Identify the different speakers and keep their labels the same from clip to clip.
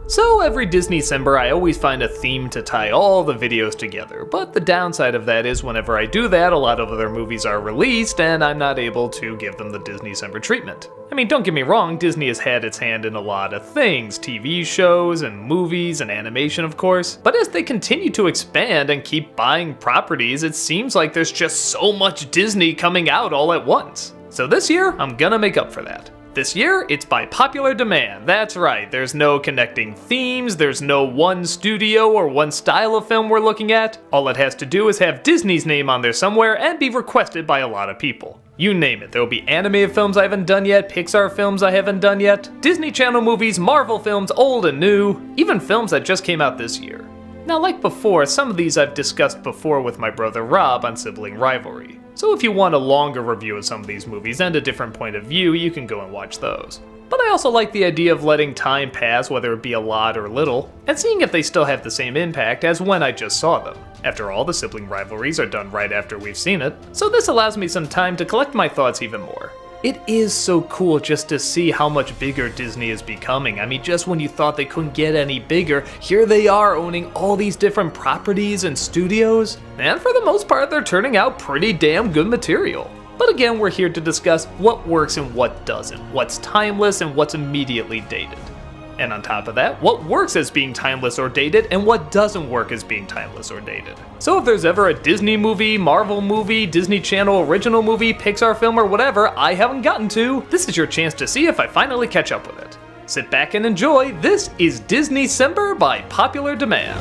Speaker 1: So every Disneycember I always find a theme to tie all the videos together, but the downside of that is whenever I do that, a lot of other movies are released and I'm not able to give them the Disneycember treatment. I mean, don't get me wrong, Disney has had its hand in a lot of things, TV shows and movies and animation of course, but as they continue to expand and keep buying properties, it seems like there's just so much Disney coming out all at once. So this year, I'm gonna make up for that. This year, it's by popular demand. That's right, there's no connecting themes, there's no one studio or one style of film we're looking at. All it has to do is have Disney's name on there somewhere and be requested by a lot of people. You name it, there'll be animated films I haven't done yet, Pixar films I haven't done yet, Disney Channel movies, Marvel films, old and new, even films that just came out this year. Now like before, some of these I've discussed before with my brother Rob on Sibling Rivalry. So if you want a longer review of some of these movies and a different point of view, you can go and watch those. But I also like the idea of letting time pass, whether it be a lot or little, and seeing if they still have the same impact as when I just saw them. After all, the Sibling Rivalries are done right after we've seen it, so this allows me some time to collect my thoughts even more. It is so cool just to see how much bigger Disney is becoming. I mean, just when you thought they couldn't get any bigger, here they are owning all these different properties and studios, and for the most part they're turning out pretty damn good material. But again, we're here to discuss what works and what doesn't, what's timeless and what's immediately dated. And on top of that, what works as being timeless or dated and what doesn't work as being timeless or dated. So if there's ever a Disney movie, Marvel movie, Disney Channel original movie, Pixar film or whatever I haven't gotten to, this is your chance to see if I finally catch up with it. Sit back and enjoy, this is Disneycember by popular demand.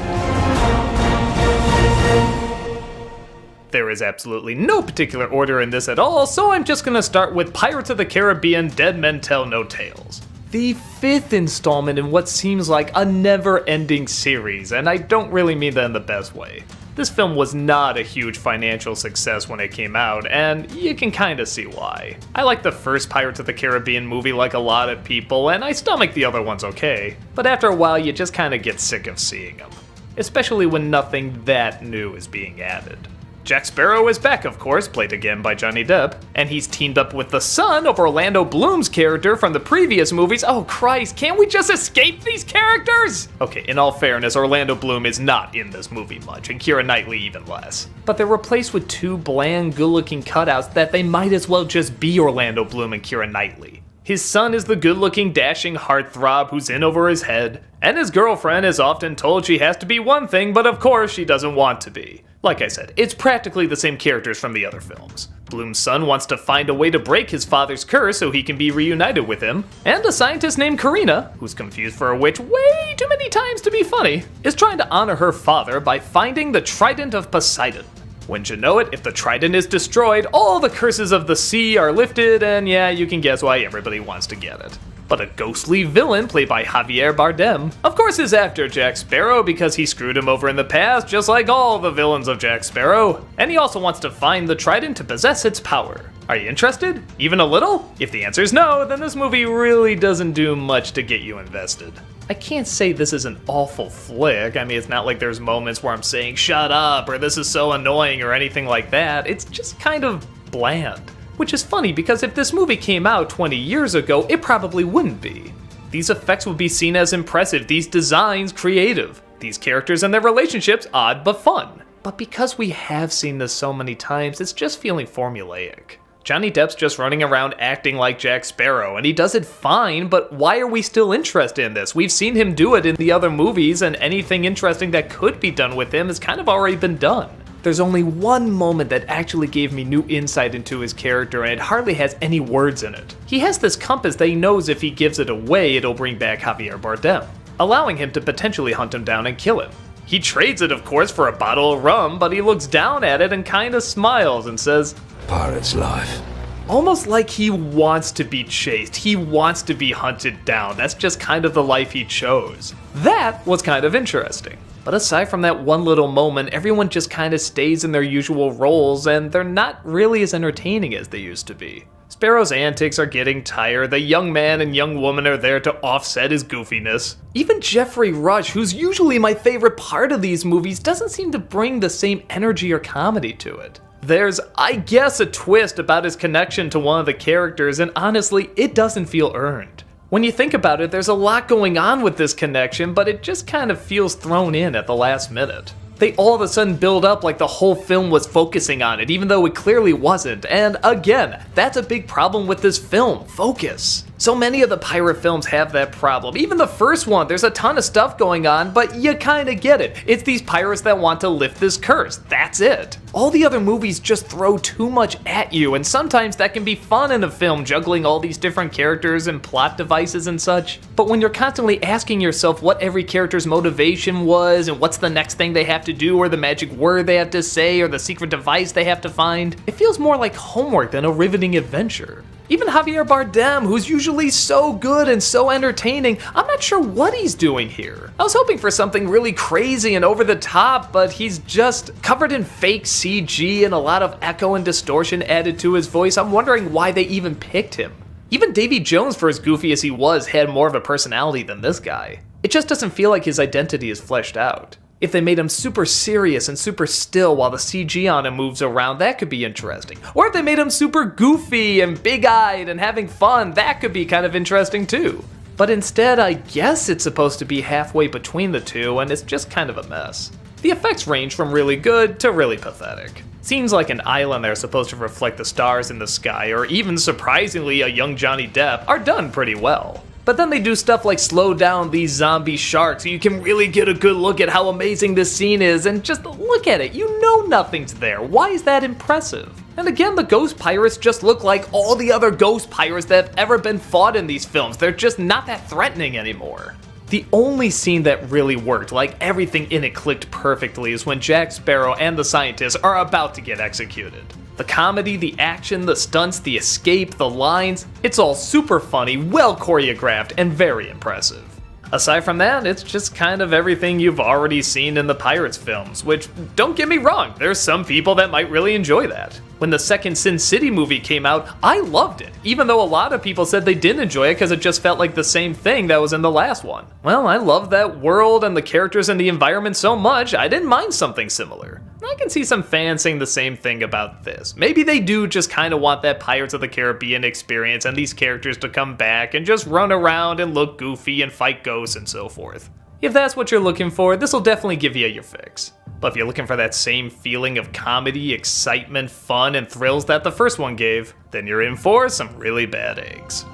Speaker 1: There is absolutely no particular order in this at all, so I'm just gonna start with Pirates of the Caribbean Dead Men Tell No Tales. The fifth installment in what seems like a never-ending series, and I don't really mean that in the best way. This film was not a huge financial success when it came out, and you can kinda see why. I like the first Pirates of the Caribbean movie like a lot of people, and I stomach the other ones okay, but after a while you just kinda get sick of seeing them. Especially when nothing that new is being added. Jack Sparrow is back, of course, played again by Johnny Depp, and he's teamed up with the son of Orlando Bloom's character from the previous movies. Oh Christ, can't we just escape these characters? Okay, in all fairness, Orlando Bloom is not in this movie much, and Keira Knightley even less. But they're replaced with two bland, good-looking cutouts that they might as well just be Orlando Bloom and Keira Knightley. His son is the good-looking, dashing heartthrob who's in over his head, and his girlfriend is often told she has to be one thing, but of course she doesn't want to be. Like I said, it's practically the same characters from the other films. Bloom's son wants to find a way to break his father's curse so he can be reunited with him, and a scientist named Karina, who's confused for a witch way too many times to be funny, is trying to honor her father by finding the Trident of Poseidon. Wouldn't you know it, if the trident is destroyed, all the curses of the sea are lifted, and yeah, you can guess why everybody wants to get it. But a ghostly villain, played by Javier Bardem, of course is after Jack Sparrow because he screwed him over in the past, just like all the villains of Jack Sparrow. And he also wants to find the trident to possess its power. Are you interested? Even a little? If the answer is no, then this movie really doesn't do much to get you invested. I can't say this is an awful flick. I mean, it's not like there's moments where I'm saying, shut up, or this is so annoying, or anything like that. It's just kind of bland. Which is funny, because if this movie came out 20 years ago, it probably wouldn't be. These effects would be seen as impressive, these designs creative, these characters and their relationships odd but fun. But because we have seen this so many times, it's just feeling formulaic. Johnny Depp's just running around acting like Jack Sparrow, and he does it fine, but why are we still interested in this? We've seen him do it in the other movies, and anything interesting that could be done with him has kind of already been done. There's only one moment that actually gave me new insight into his character, and it hardly has any words in it. He has this compass that he knows if he gives it away, it'll bring back Javier Bardem, allowing him to potentially hunt him down and kill him. He trades it, of course, for a bottle of rum, but he looks down at it and kinda smiles and says,
Speaker 2: "Pirate's life."
Speaker 1: Almost like he wants to be chased, he wants to be hunted down. That's just kind of the life he chose. That was kind of interesting. But aside from that one little moment, everyone just kind of stays in their usual roles, and they're not really as entertaining as they used to be. Sparrow's antics are getting tired, the young man and young woman are there to offset his goofiness. Even Jeffrey Rush, who's usually my favorite part of these movies, doesn't seem to bring the same energy or comedy to it. There's, I guess, a twist about his connection to one of the characters, and honestly, it doesn't feel earned. When you think about it, there's a lot going on with this connection, but it just kind of feels thrown in at the last minute. They all of a sudden build up like the whole film was focusing on it, even though it clearly wasn't. And again, that's a big problem with this film, focus. So many of the pirate films have that problem. Even the first one, there's a ton of stuff going on, but you kinda get it. It's these pirates that want to lift this curse, that's it. All the other movies just throw too much at you, and sometimes that can be fun in a film, juggling all these different characters and plot devices and such. But when you're constantly asking yourself what every character's motivation was, and what's the next thing they have to do, or the magic word they have to say, or the secret device they have to find, it feels more like homework than a riveting adventure. Even Javier Bardem, who's usually so good and so entertaining, I'm not sure what he's doing here. I was hoping for something really crazy and over the top, but he's just covered in fake CG and a lot of echo and distortion added to his voice. I'm wondering why they even picked him. Even Davy Jones, for as goofy as he was, had more of a personality than this guy. It just doesn't feel like his identity is fleshed out. If they made him super serious and super still while the CG on him moves around, that could be interesting. Or if they made him super goofy and big-eyed and having fun, that could be kind of interesting too. But instead, I guess it's supposed to be halfway between the two, and it's just kind of a mess. The effects range from really good to really pathetic. Scenes like an island that are supposed to reflect the stars in the sky, or even surprisingly a young Johnny Depp, are done pretty well. But then they do stuff like slow down these zombie sharks so you can really get a good look at how amazing this scene is, and just look at it, you know nothing's there. Why is that impressive? And again, the ghost pirates just look like all the other ghost pirates that have ever been fought in these films. They're just not that threatening anymore. The only scene that really worked, like everything in it clicked perfectly, is when Jack Sparrow and the scientists are about to get executed. The comedy, the action, the stunts, the escape, the lines, it's all super funny, well choreographed, and very impressive. Aside from that, it's just kind of everything you've already seen in the Pirates films, which, don't get me wrong, there's some people that might really enjoy that. When the second Sin City movie came out, I loved it, even though a lot of people said they didn't enjoy it because it just felt like the same thing that was in the last one. Well, I love that world and the characters and the environment so much, I didn't mind something similar. I can see some fans saying the same thing about this. Maybe they do just kind of want that Pirates of the Caribbean experience and these characters to come back and just run around and look goofy and fight ghosts and so forth. If that's what you're looking for, this will definitely give you your fix. But if you're looking for that same feeling of comedy, excitement, fun, and thrills that the first one gave, then you're in for some really bad eggs.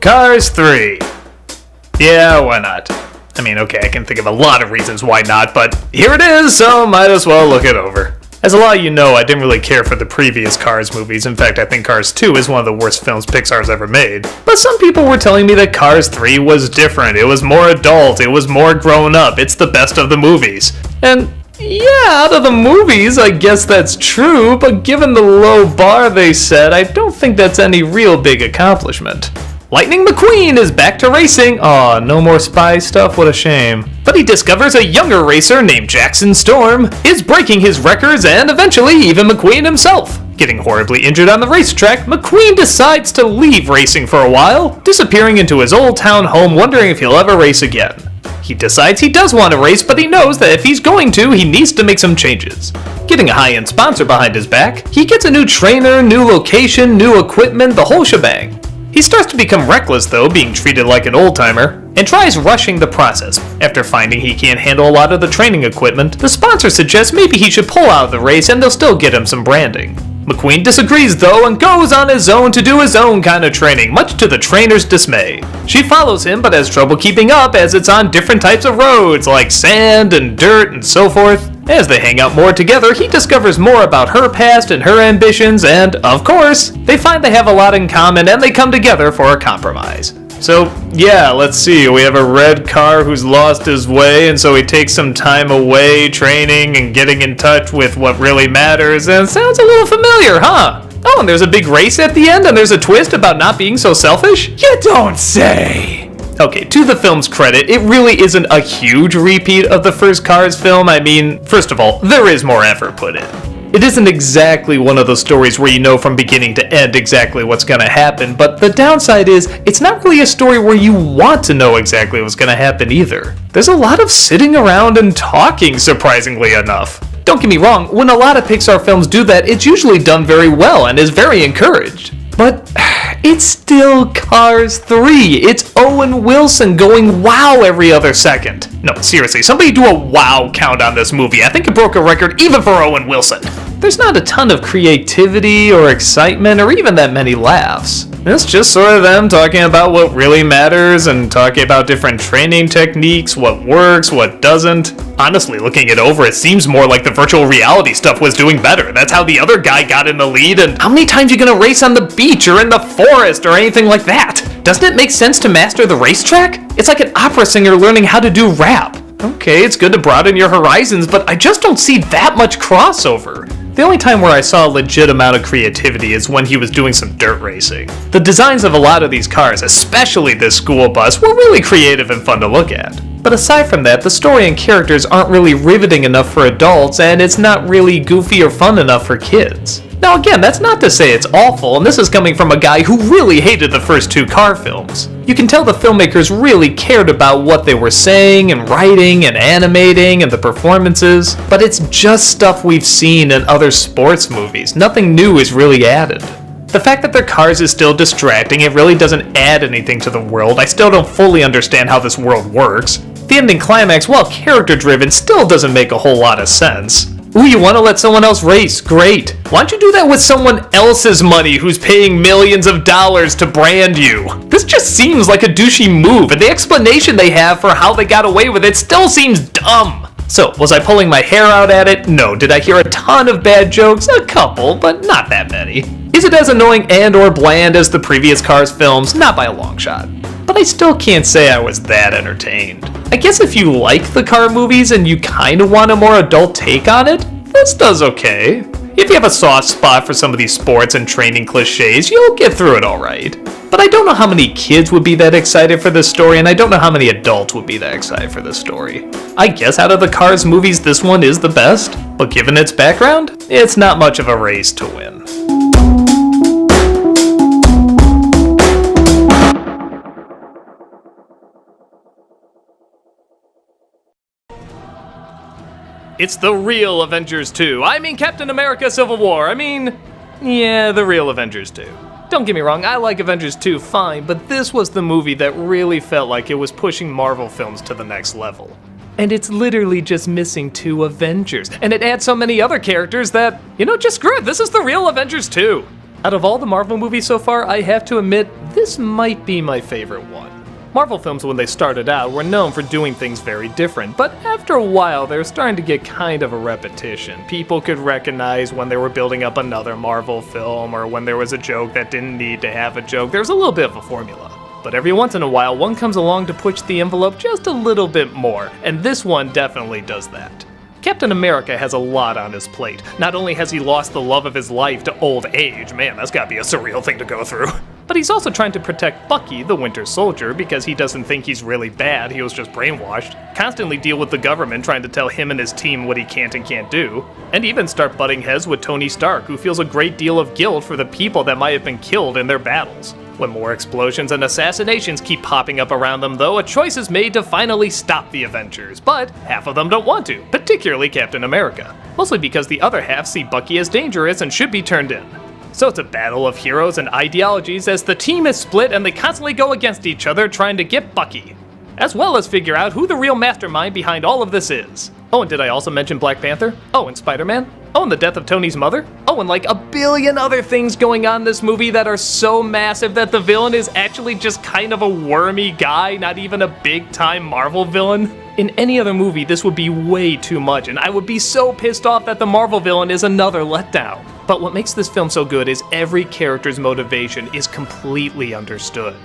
Speaker 1: Cars 3. Yeah, why not? I mean, okay, I can think of a lot of reasons why not, but here it is, so might as well look it over. As a lot of you know, I didn't really care for the previous Cars movies. In fact, I think Cars 2 is one of the worst films Pixar's ever made. But some people were telling me that Cars 3 was different, it was more adult, it was more grown up, it's the best of the movies. And yeah, out of the movies, I guess that's true, but given the low bar they set, I don't think that's any real big accomplishment. Lightning McQueen is back to racing. Aw, no more spy stuff, what a shame. But he discovers a younger racer named Jackson Storm is breaking his records and eventually even McQueen himself. Getting horribly injured on the racetrack, McQueen decides to leave racing for a while, disappearing into his old town home wondering if he'll ever race again. He decides he does want to race, but he knows that if he's going to, he needs to make some changes. Getting a high-end sponsor behind his back, he gets a new trainer, new location, new equipment, the whole shebang. He starts to become reckless though, being treated like an old-timer, and tries rushing the process. After finding he can't handle a lot of the training equipment, the sponsor suggests maybe he should pull out of the race and they'll still get him some branding. McQueen disagrees though and goes on his own to do his own kind of training, much to the trainer's dismay. She follows him but has trouble keeping up as it's on different types of roads like sand and dirt and so forth. As they hang out more together, he discovers more about her past and her ambitions, and, of course, they find they have a lot in common and they come together for a compromise. So, yeah, let's see, we have a red car who's lost his way, and so he takes some time away training and getting in touch with what really matters, and it sounds a little familiar, huh? Oh, and there's a big race at the end, and there's a twist about not being so selfish? You don't say! Okay, to the film's credit, it really isn't a huge repeat of the first Cars film. I mean, first of all, there is more effort put in. It isn't exactly one of those stories where you know from beginning to end exactly what's gonna happen, but the downside is, it's not really a story where you want to know exactly what's gonna happen either. There's a lot of sitting around and talking, surprisingly enough. Don't get me wrong, when a lot of Pixar films do that, it's usually done very well and is very encouraged. But it's still Cars 3. It's Owen Wilson going wow every other second. No, seriously, somebody do a wow count on this movie. I think it broke a record even for Owen Wilson. There's not a ton of creativity or excitement or even that many laughs. It's just sort of them talking about what really matters and talking about different training techniques, what works, what doesn't. Honestly, looking it over, it seems more like the virtual reality stuff was doing better. That's how the other guy got in the lead, and how many times are you gonna race on the beach or in the forest or anything like that? Doesn't it make sense to master the racetrack? It's like an opera singer learning how to do rap. Okay, it's good to broaden your horizons, but I just don't see that much crossover. The only time where I saw a legit amount of creativity is when he was doing some dirt racing. The designs of a lot of these cars, especially this school bus, were really creative and fun to look at. But aside from that, the story and characters aren't really riveting enough for adults, and it's not really goofy or fun enough for kids. Now again, that's not to say it's awful, and this is coming from a guy who really hated the first two car films. You can tell the filmmakers really cared about what they were saying and writing and animating and the performances, but it's just stuff we've seen in other sports movies. Nothing new is really added. The fact that their cars is still distracting, it really doesn't add anything to the world. I still don't fully understand how this world works. The ending climax, while character-driven, still doesn't make a whole lot of sense. Ooh, you want to let someone else race? Great. Why don't you do that with someone else's money who's paying millions of dollars to brand you? This just seems like a douchey move, and the explanation they have for how they got away with it still seems dumb. So, was I pulling my hair out at it? No. Did I hear a ton of bad jokes? A couple, but not that many. Is it as annoying and or bland as the previous Cars films? Not by a long shot. But I still can't say I was that entertained. I guess if you like the car movies and you kinda want a more adult take on it, this does okay. If you have a soft spot for some of these sports and training cliches, you'll get through it alright. But I don't know how many kids would be that excited for this story, and I don't know how many adults would be that excited for this story. I guess out of the Cars movies, this one is the best, but given its background, it's not much of a race to win. It's the real Avengers 2. I mean Captain America Civil War. Yeah, the real Avengers 2. Don't get me wrong, I like Avengers 2 fine, but this was the movie that really felt like it was pushing Marvel films to the next level. And it's literally just missing two Avengers, and it adds so many other characters that, just screw it, this is the real Avengers 2. Out of all the Marvel movies so far, I have to admit, this might be my favorite one. Marvel films, when they started out, were known for doing things very different, but after a while, they were starting to get kind of a repetition. People could recognize when they were building up another Marvel film, or when there was a joke that didn't need to have a joke. There's a little bit of a formula. But every once in a while, one comes along to push the envelope just a little bit more, and this one definitely does that. Captain America has a lot on his plate. Not only has he lost the love of his life to old age, man, that's gotta be a surreal thing to go through, but he's also trying to protect Bucky, the Winter Soldier, because he doesn't think he's really bad, he was just brainwashed, constantly deal with the government trying to tell him and his team what he can't and can't do, and even start butting heads with Tony Stark, who feels a great deal of guilt for the people that might have been killed in their battles. When more explosions and assassinations keep popping up around them though, a choice is made to finally stop the Avengers, but half of them don't want to, particularly Captain America. Mostly because the other half see Bucky as dangerous and should be turned in. So it's a battle of heroes and ideologies as the team is split and they constantly go against each other trying to get Bucky, as well as figure out who the real mastermind behind all of this is. Oh, and did I also mention Black Panther? Oh, and Spider-Man? Oh, and the death of Tony's mother? Oh, and like a billion other things going on in this movie that are so massive that the villain is actually just kind of a wormy guy, not even a big-time Marvel villain. In any other movie, this would be way too much, and I would be so pissed off that the Marvel villain is another letdown. But what makes this film so good is every character's motivation is completely understood.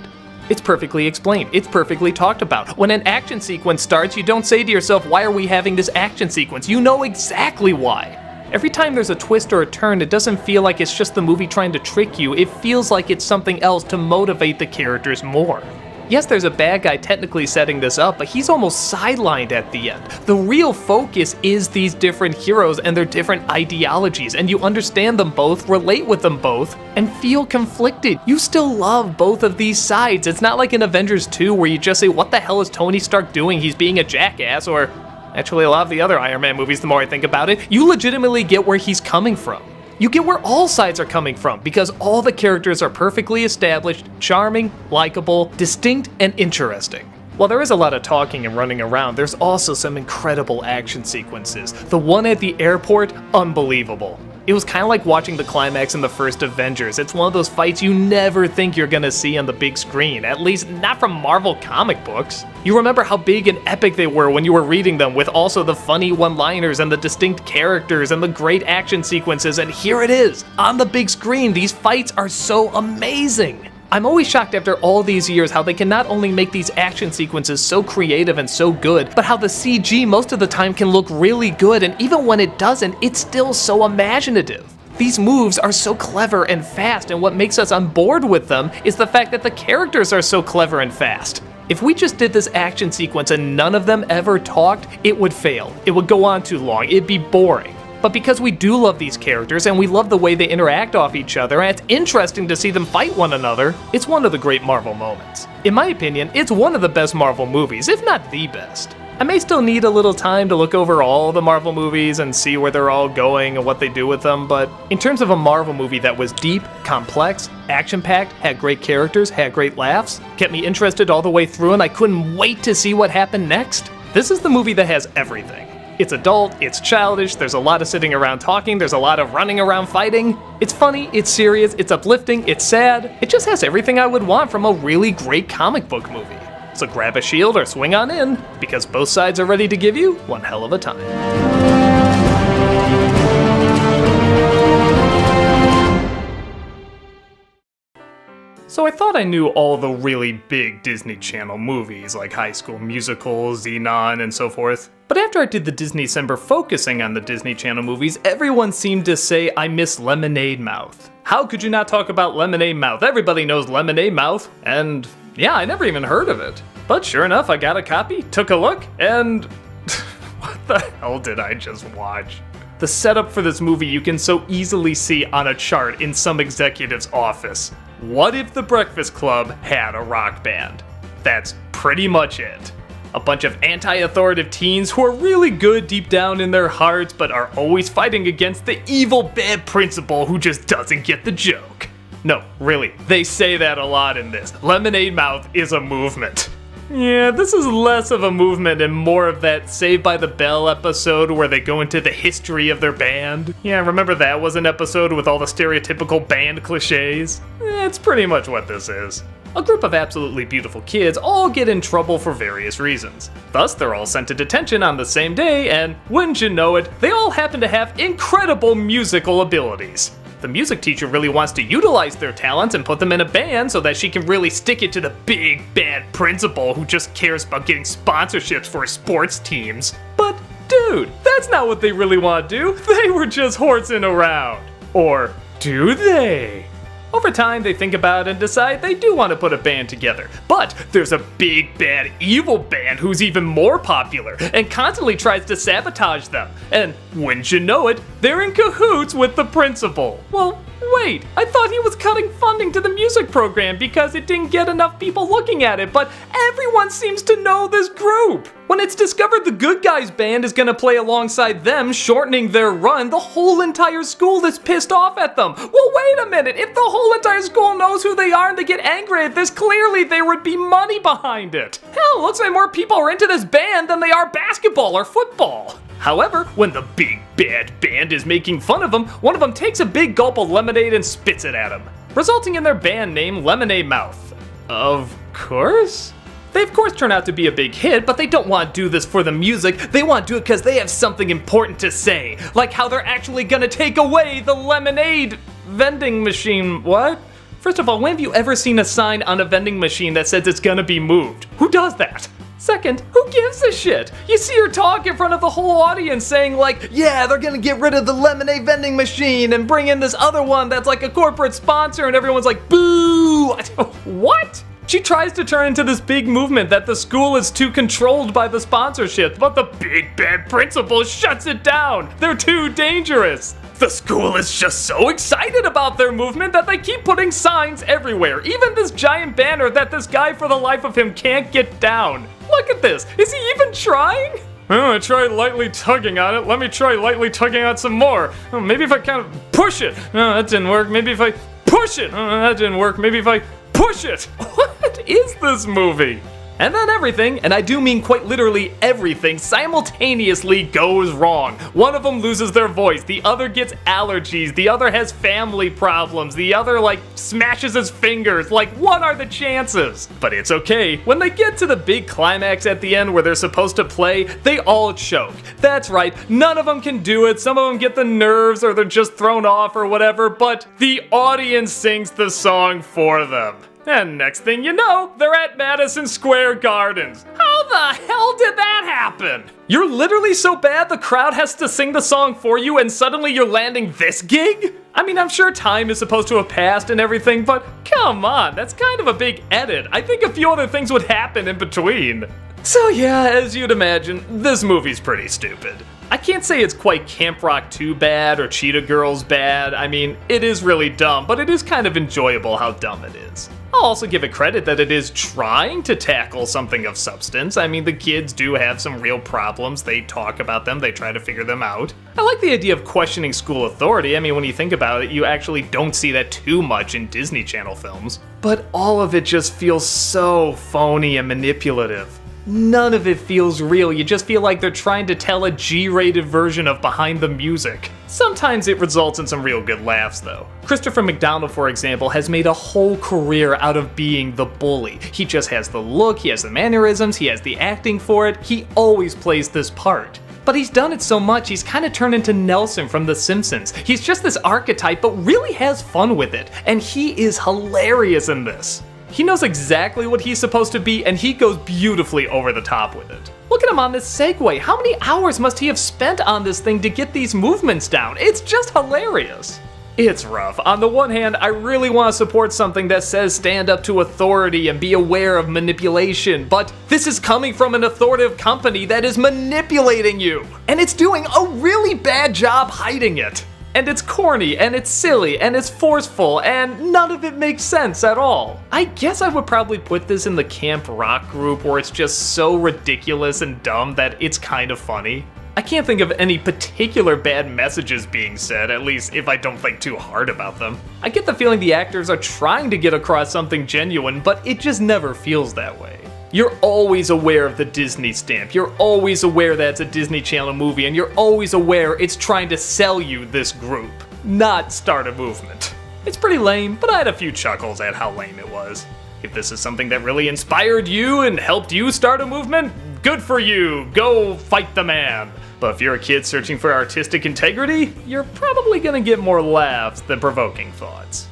Speaker 1: It's perfectly explained, it's perfectly talked about. When an action sequence starts, you don't say to yourself, why are we having this action sequence? You know exactly why. Every time there's a twist or a turn, it doesn't feel like it's just the movie trying to trick you, it feels like it's something else to motivate the characters more. Yes, there's a bad guy technically setting this up, but he's almost sidelined at the end. The real focus is these different heroes and their different ideologies, and you understand them both, relate with them both, and feel conflicted. You still love both of these sides. It's not like in Avengers 2 where you just say, what the hell is Tony Stark doing? He's being a jackass, or Actually, a lot of the other Iron Man movies, the more I think about it, you legitimately get where he's coming from. You get where all sides are coming from, because all the characters are perfectly established, charming, likable, distinct, and interesting. While there is a lot of talking and running around, there's also some incredible action sequences. The one at the airport, unbelievable. It was kind of like watching the climax in the first Avengers. It's one of those fights you never think you're gonna see on the big screen, at least not from Marvel comic books. You remember how big and epic they were when you were reading them, with also the funny one-liners and the distinct characters and the great action sequences, and here it is! On the big screen, these fights are so amazing! I'm always shocked after all these years how they can not only make these action sequences so creative and so good, but how the CG most of the time can look really good, and even when it doesn't, it's still so imaginative. These moves are so clever and fast, and what makes us on board with them is the fact that the characters are so clever and fast. If we just did this action sequence and none of them ever talked, it would fail. It would go on too long, it'd be boring. But because we do love these characters and we love the way they interact off each other, and it's interesting to see them fight one another, it's one of the great Marvel moments. In my opinion, it's one of the best Marvel movies, if not the best. I may still need a little time to look over all the Marvel movies and see where they're all going and what they do with them, but in terms of a Marvel movie that was deep, complex, action-packed, had great characters, had great laughs, kept me interested all the way through, and I couldn't wait to see what happened next, this is the movie that has everything. It's adult, it's childish, there's a lot of sitting around talking, there's a lot of running around fighting. It's funny, it's serious, it's uplifting, it's sad. It just has everything I would want from a really great comic book movie. So grab a shield or swing on in, because both sides are ready to give you one hell of a time. So I thought I knew all the really big Disney Channel movies like High School Musical, Xenon, and so forth. But after I did the Disneycember focusing on the Disney Channel movies, everyone seemed to say I miss Lemonade Mouth. How could you not talk about Lemonade Mouth? Everybody knows Lemonade Mouth, and yeah, I never even heard of it. But sure enough, I got a copy, took a look, and what the hell did I just watch? The setup for this movie you can so easily see on a chart in some executive's office. What if the Breakfast Club had a rock band? That's pretty much it. A bunch of anti-authoritative teens who are really good deep down in their hearts, but are always fighting against the evil bad principal who just doesn't get the joke. No, really, they say that a lot in this. Lemonade Mouth is a movement. Yeah, this is less of a movement and more of that Saved by the Bell episode where they go into the history of their band. Yeah, remember that was an episode with all the stereotypical band cliches? It's pretty much what this is. A group of absolutely beautiful kids all get in trouble for various reasons. Thus, they're all sent to detention on the same day, and wouldn't you know it, they all happen to have incredible musical abilities. The music teacher really wants to utilize their talents and put them in a band so that she can really stick it to the big bad principal who just cares about getting sponsorships for his sports teams. But dude, that's not what they really want to do. They were just horsing around. Or do they? Over time, they think about it and decide they do want to put a band together. But there's a big, bad, evil band who's even more popular and constantly tries to sabotage them. And wouldn't you know it, they're in cahoots with the principal. Well, wait, I thought he was cutting funding to the music program because it didn't get enough people looking at it, but everyone seems to know this group. When it's discovered the Good Guys band is gonna play alongside them, shortening their run, the whole entire school is pissed off at them. Well, wait a minute, if the whole entire school knows who they are and they get angry at this, clearly there would be money behind it. Hell, looks like more people are into this band than they are basketball or football. However, when the big bad band is making fun of them, one of them takes a big gulp of lemonade and spits it at them, resulting in their band name Lemonade Mouth. Of course? They of course turn out to be a big hit, but they don't want to do this for the music, they want to do it because they have something important to say, like how they're actually gonna take away the lemonade vending machine. What? First of all, when have you ever seen a sign on a vending machine that says it's gonna be moved? Who does that? Second, who gives a shit? You see her talk in front of the whole audience saying like, yeah, they're gonna get rid of the lemonade vending machine and bring in this other one that's like a corporate sponsor, and everyone's like, boo! What? She tries to turn into this big movement that the school is too controlled by the sponsorship, but the big bad principal shuts it down. They're too dangerous. The school is just so excited about their movement that they keep putting signs everywhere, even this giant banner that this guy for the life of him can't get down. Look at this, is he even trying? Oh, I tried lightly tugging on it. Let me try lightly tugging on it some more. Oh, maybe if I kind of push it. Oh, that didn't work. Maybe if I push it. Oh, that didn't work. Maybe if I push it. What is this movie? And then everything, and I do mean quite literally everything, simultaneously goes wrong. One of them loses their voice, the other gets allergies, the other has family problems, the other, smashes his fingers. What are the chances? But it's okay. When they get to the big climax at the end where they're supposed to play, they all choke. That's right, none of them can do it. Some of them get the nerves or they're just thrown off or whatever, but the audience sings the song for them. And next thing you know, they're at Madison Square Gardens. How the hell did that happen? You're literally so bad the crowd has to sing the song for you and suddenly you're landing this gig? I mean, I'm sure time is supposed to have passed and everything, but come on, that's kind of a big edit. I think a few other things would happen in between. So yeah, as you'd imagine, this movie's pretty stupid. I can't say it's quite Camp Rock 2 bad or Cheetah Girls bad. I mean, it is really dumb, but it is kind of enjoyable how dumb it is. I'll also give it credit that it is trying to tackle something of substance. I mean, the kids do have some real problems. They talk about them, they try to figure them out. I like the idea of questioning school authority. I mean, when you think about it, you actually don't see that too much in Disney Channel films. But all of it just feels so phony and manipulative. None of it feels real. You just feel like they're trying to tell a G-rated version of Behind the Music. Sometimes it results in some real good laughs, though. Christopher McDonald, for example, has made a whole career out of being the bully. He just has the look, he has the mannerisms, he has the acting for it. He always plays this part. But he's done it so much, he's kind of turned into Nelson from The Simpsons. He's just this archetype, but really has fun with it. And he is hilarious in this. He knows exactly what he's supposed to be, and he goes beautifully over the top with it. Look at him on this Segway. How many hours must he have spent on this thing to get these movements down? It's just hilarious. It's rough. On the one hand, I really want to support something that says stand up to authority and be aware of manipulation, but this is coming from an authoritative company that is manipulating you, and it's doing a really bad job hiding it. And it's corny, and it's silly, and it's forceful, and none of it makes sense at all. I guess I would probably put this in the Camp Rock group where it's just so ridiculous and dumb that it's kind of funny. I can't think of any particular bad messages being said, at least if I don't think too hard about them. I get the feeling the actors are trying to get across something genuine, but it just never feels that way. You're always aware of the Disney stamp, you're always aware that it's a Disney Channel movie, and you're always aware it's trying to sell you this group, not start a movement. It's pretty lame, but I had a few chuckles at how lame it was. If this is something that really inspired you and helped you start a movement, good for you, go fight the man. But if you're a kid searching for artistic integrity, you're probably gonna get more laughs than provoking thoughts.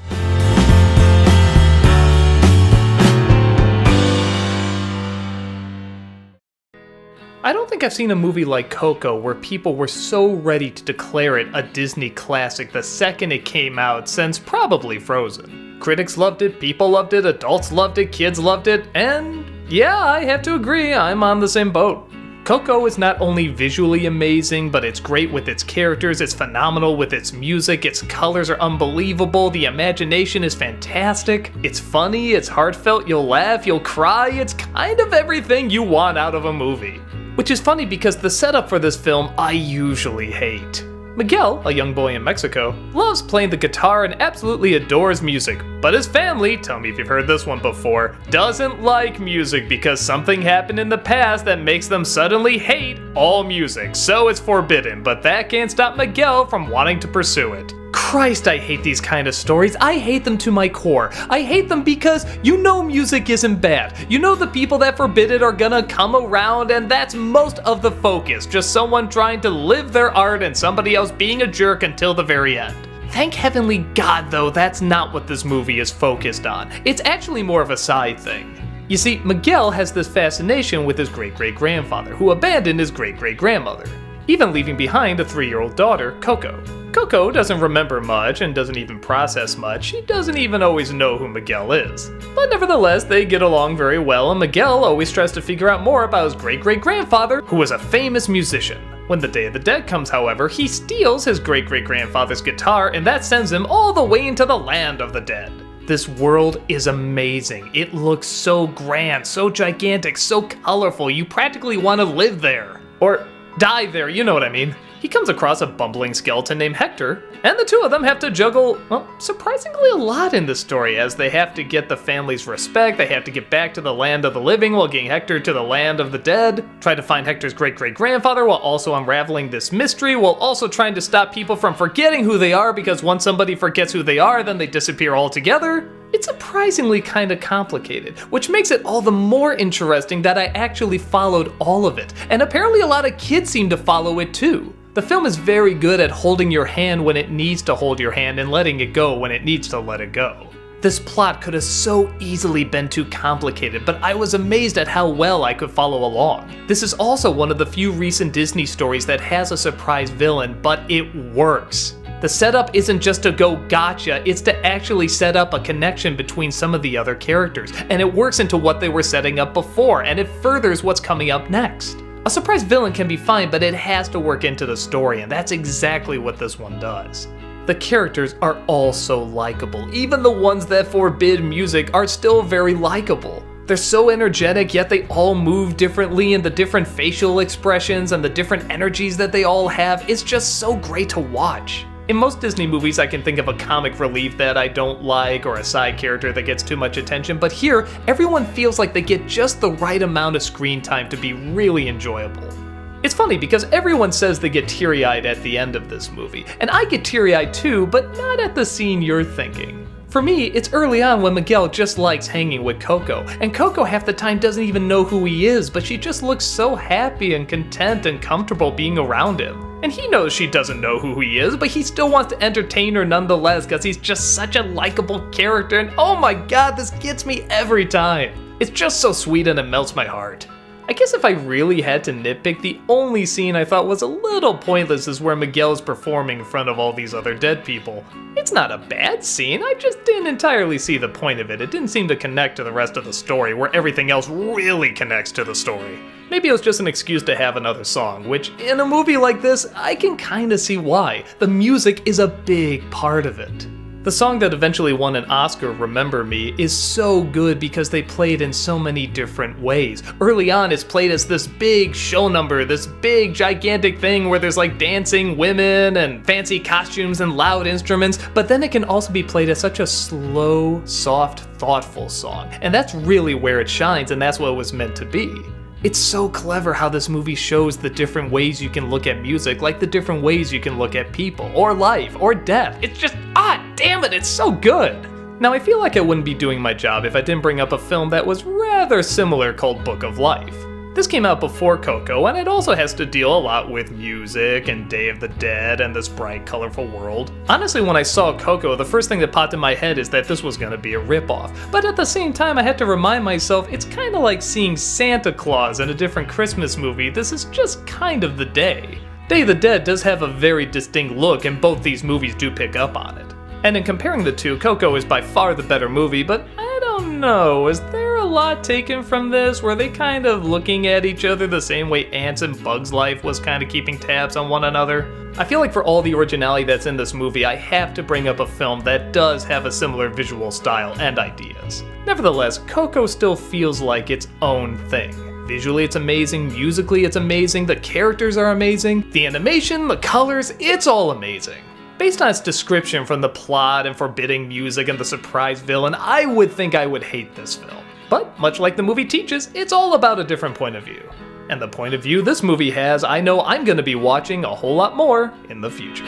Speaker 1: I don't think I've seen a movie like Coco where people were so ready to declare it a Disney classic the second it came out since probably Frozen. Critics loved it, people loved it, adults loved it, kids loved it, and yeah, I have to agree, I'm on the same boat. Coco is not only visually amazing, but it's great with its characters, it's phenomenal with its music, its colors are unbelievable, the imagination is fantastic, it's funny, it's heartfelt, you'll laugh, you'll cry, it's kind of everything you want out of a movie. Which is funny because the setup for this film I usually hate. Miguel, a young boy in Mexico, loves playing the guitar and absolutely adores music, but his family, tell me if you've heard this one before, doesn't like music because something happened in the past that makes them suddenly hate all music, so it's forbidden, but that can't stop Miguel from wanting to pursue it. Christ, I hate these kind of stories. I hate them to my core. I hate them because you know music isn't bad. You know the people that forbid it are gonna come around, and that's most of the focus. Just someone trying to live their art and somebody else being a jerk until the very end. Thank heavenly God, though, that's not what this movie is focused on. It's actually more of a side thing. You see, Miguel has this fascination with his great-great-grandfather, who abandoned his great-great-grandmother, even leaving behind a 3-year-old daughter, Coco. Coco doesn't remember much and doesn't even process much. She doesn't even always know who Miguel is. But nevertheless, they get along very well, and Miguel always tries to figure out more about his great-great-grandfather, who was a famous musician. When the Day of the Dead comes, however, he steals his great-great-grandfather's guitar, and that sends him all the way into the land of the dead. This world is amazing. It looks so grand, so gigantic, so colorful, you practically want to live there. Or die there, you know what I mean. He comes across a bumbling skeleton named Hector, and the two of them have to juggle, well, surprisingly a lot in the story, as they have to get the family's respect, they have to get back to the land of the living while getting Hector to the land of the dead, try to find Hector's great-great-grandfather while also unraveling this mystery, while also trying to stop people from forgetting who they are, because once somebody forgets who they are, then they disappear altogether. It's surprisingly kinda complicated, which makes it all the more interesting that I actually followed all of it, and apparently a lot of kids seem to follow it too. The film is very good at holding your hand when it needs to hold your hand and letting it go when it needs to let it go. This plot could have so easily been too complicated, but I was amazed at how well I could follow along. This is also one of the few recent Disney stories that has a surprise villain, but it works. The setup isn't just to go gotcha, it's to actually set up a connection between some of the other characters, and it works into what they were setting up before, and it furthers what's coming up next. A surprise villain can be fine, but it has to work into the story, and that's exactly what this one does. The characters are all so likable. Even the ones that forbid music are still very likable. They're so energetic, yet they all move differently, and the different facial expressions and the different energies that they all have, it's just so great to watch. In most Disney movies, I can think of a comic relief that I don't like or a side character that gets too much attention, but here, everyone feels like they get just the right amount of screen time to be really enjoyable. It's funny because everyone says they get teary-eyed at the end of this movie, and I get teary-eyed too, but not at the scene you're thinking. For me, it's early on when Miguel just likes hanging with Coco, and Coco half the time doesn't even know who he is, but she just looks so happy and content and comfortable being around him. And he knows she doesn't know who he is, but he still wants to entertain her nonetheless because he's just such a likable character, and oh my god, this gets me every time. It's just so sweet and it melts my heart. I guess if I really had to nitpick, the only scene I thought was a little pointless is where Miguel is performing in front of all these other dead people. It's not a bad scene, I just didn't entirely see the point of it. It didn't seem to connect to the rest of the story, where everything else really connects to the story. Maybe it was just an excuse to have another song, which in a movie like this, I can kinda see why. The music is a big part of it. The song that eventually won an Oscar, Remember Me, is so good because they play it in so many different ways. Early on, it's played as this big show number, this big gigantic thing where there's like dancing women and fancy costumes and loud instruments, but then it can also be played as such a slow, soft, thoughtful song. And that's really where it shines, and that's what it was meant to be. It's so clever how this movie shows the different ways you can look at music, like the different ways you can look at people, or life, or death. It's just, damn it, it's so good! Now I feel like I wouldn't be doing my job if I didn't bring up a film that was rather similar called Book of Life. This came out before Coco, and it also has to deal a lot with music and Day of the Dead and this bright, colorful world. Honestly, when I saw Coco, the first thing that popped in my head is that this was gonna be a ripoff. But at the same time, I had to remind myself it's kinda like seeing Santa Claus in a different Christmas movie. This is just kind of the day. Day of the Dead does have a very distinct look, and both these movies do pick up on it. And in comparing the two, Coco is by far the better movie, but I don't know, is there a lot taken from this? Were they kind of looking at each other the same way Ants and Bugs Life was kind of keeping tabs on one another? I feel like for all the originality that's in this movie, I have to bring up a film that does have a similar visual style and ideas. Nevertheless, Coco still feels like its own thing. Visually it's amazing, musically it's amazing, the characters are amazing, the animation, the colors, it's all amazing. Based on its description from the plot and forbidding music and the surprise villain, I would think I would hate this film. But, much like the movie teaches, it's all about a different point of view. And the point of view this movie has, I know I'm gonna be watching a whole lot more in the future.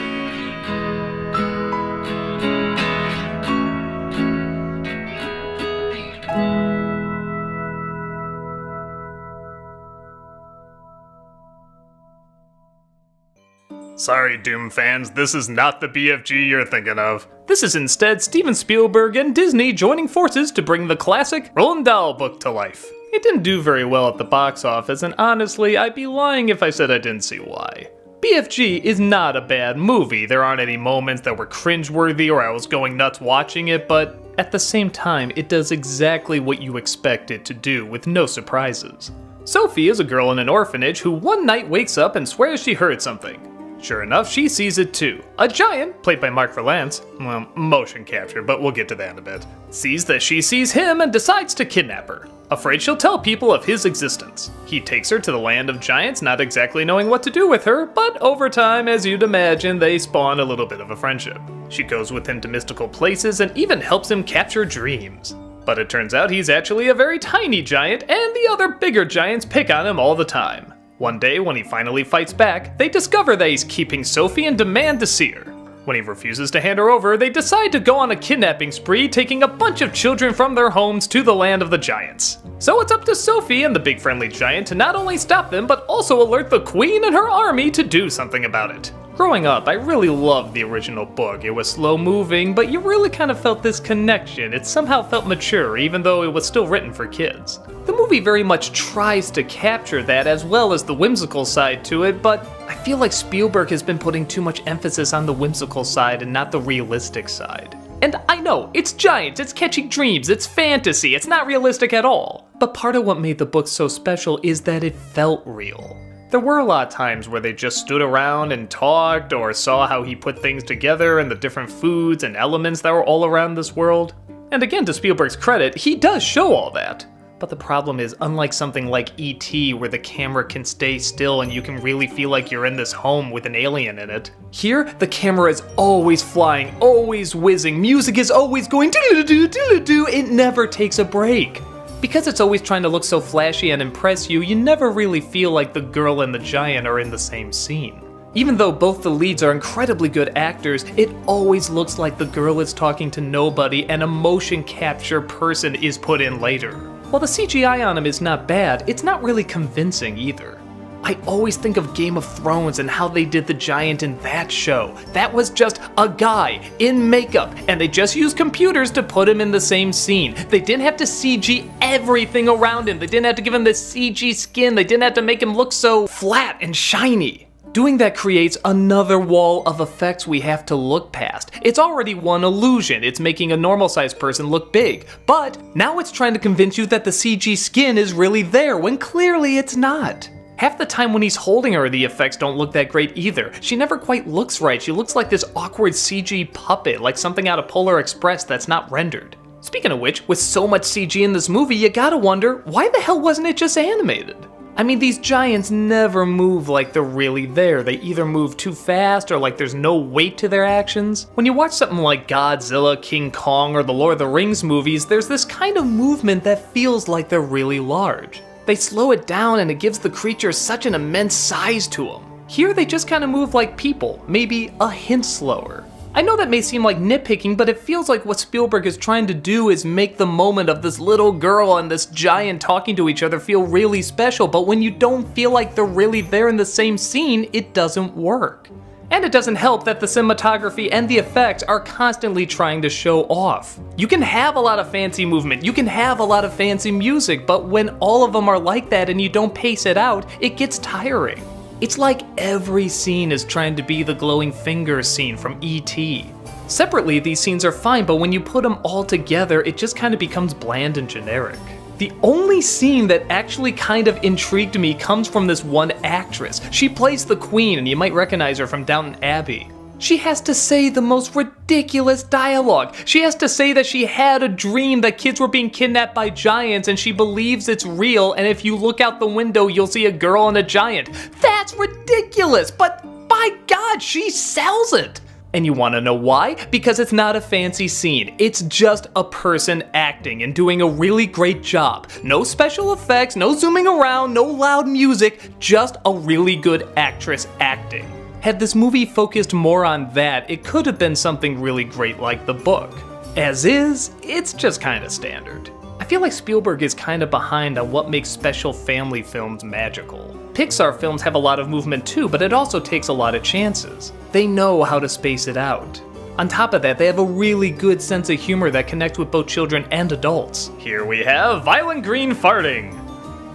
Speaker 1: Sorry, Doom fans, this is not the BFG you're thinking of. This is instead Steven Spielberg and Disney joining forces to bring the classic Roald Dahl book to life. It didn't do very well at the box office, and honestly, I'd be lying if I said I didn't see why. BFG is not a bad movie. There aren't any moments that were cringeworthy or I was going nuts watching it, but at the same time, it does exactly what you expect it to do, with no surprises. Sophie is a girl in an orphanage who one night wakes up and swears she heard something. Sure enough, she sees it too. A giant, played by Mark Rylance, well, motion capture, but we'll get to that in a bit, sees that she sees him and decides to kidnap her. Afraid she'll tell people of his existence. He takes her to the land of giants, not exactly knowing what to do with her, but over time, as you'd imagine, they spawn a little bit of a friendship. She goes with him to mystical places and even helps him capture dreams. But it turns out he's actually a very tiny giant, and the other bigger giants pick on him all the time. One day, when he finally fights back, they discover that he's keeping Sophie and demand to see her. When he refuses to hand her over, they decide to go on a kidnapping spree, taking a bunch of children from their homes to the land of the giants. So it's up to Sophie and the big friendly giant to not only stop them, but also alert the queen and her army to do something about it. Growing up, I really loved the original book. It was slow moving, but you really kind of felt this connection. It somehow felt mature, even though it was still written for kids. The movie very much tries to capture that as well as the whimsical side to it, but I feel like Spielberg has been putting too much emphasis on the whimsical side and not the realistic side. And I know, it's giants, it's catching dreams, it's fantasy, it's not realistic at all. But part of what made the book so special is that it felt real. There were a lot of times where they just stood around and talked or saw how he put things together and the different foods and elements that were all around this world. And again, to Spielberg's credit, he does show all that. But the problem is, unlike something like E.T. where the camera can stay still and you can really feel like you're in this home with an alien in it, here the camera is always flying, always whizzing, music is always going doo-doo-doo, doo-doo-doo, it never takes a break. Because it's always trying to look so flashy and impress you, you never really feel like the girl and the giant are in the same scene. Even though both the leads are incredibly good actors, it always looks like the girl is talking to nobody and a motion capture person is put in later. While the CGI on him is not bad, it's not really convincing either. I always think of Game of Thrones and how they did the giant in that show. That was just a guy in makeup, and they just used computers to put him in the same scene. They didn't have to CG everything around him. They didn't have to give him this CG skin. They didn't have to make him look so flat and shiny. Doing that creates another wall of effects we have to look past. It's already one illusion. It's making a normal-sized person look big. But now it's trying to convince you that the CG skin is really there when clearly it's not. Half the time when he's holding her, the effects don't look that great either. She never quite looks right. She looks like this awkward CG puppet, like something out of Polar Express that's not rendered. Speaking of which, with so much CG in this movie, you gotta wonder, why the hell wasn't it just animated? I mean, these giants never move like they're really there. They either move too fast or like there's no weight to their actions. When you watch something like Godzilla, King Kong, or the Lord of the Rings movies, there's this kind of movement that feels like they're really large. They slow it down and it gives the creatures such an immense size to them. Here they just kind of move like people, maybe a hint slower. I know that may seem like nitpicking, but it feels like what Spielberg is trying to do is make the moment of this little girl and this giant talking to each other feel really special, but when you don't feel like they're really there in the same scene, it doesn't work. And it doesn't help that the cinematography and the effects are constantly trying to show off. You can have a lot of fancy movement, you can have a lot of fancy music, but when all of them are like that and you don't pace it out, it gets tiring. It's like every scene is trying to be the glowing fingers scene from E.T. Separately, these scenes are fine, but when you put them all together, it just kind of becomes bland and generic. The only scene that actually kind of intrigued me comes from this one actress. She plays the queen, and you might recognize her from Downton Abbey. She has to say the most ridiculous dialogue. She has to say that she had a dream that kids were being kidnapped by giants and she believes it's real, and if you look out the window, you'll see a girl and a giant. That's ridiculous, but by God, she sells it. And you want to know why? Because it's not a fancy scene. It's just a person acting and doing a really great job. No special effects, no zooming around, no loud music, just a really good actress acting. Had this movie focused more on that, it could have been something really great like the book. As is, it's just kind of standard. I feel like Spielberg is kind of behind on what makes special family films magical. Pixar films have a lot of movement too, but it also takes a lot of chances. They know how to space it out. On top of that, they have a really good sense of humor that connects with both children and adults. Here we have violent green farting.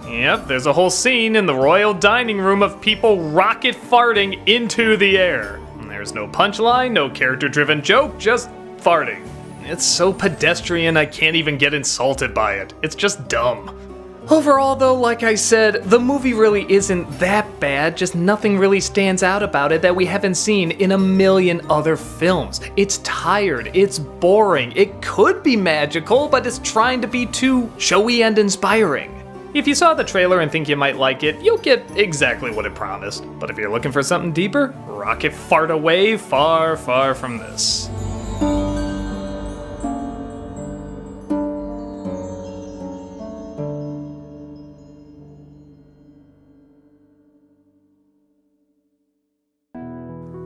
Speaker 1: Yep, there's a whole scene in the royal dining room of people rocket farting into the air. There's no punchline, no character-driven joke, just farting. It's so pedestrian I can't even get insulted by it. It's just dumb. Overall though, like I said, the movie really isn't that bad, just nothing really stands out about it that we haven't seen in a million other films. It's tired, it's boring, it could be magical, but it's trying to be too showy and inspiring. If you saw the trailer and think you might like it, you'll get exactly what it promised. But if you're looking for something deeper, rocket fart away far, far from this.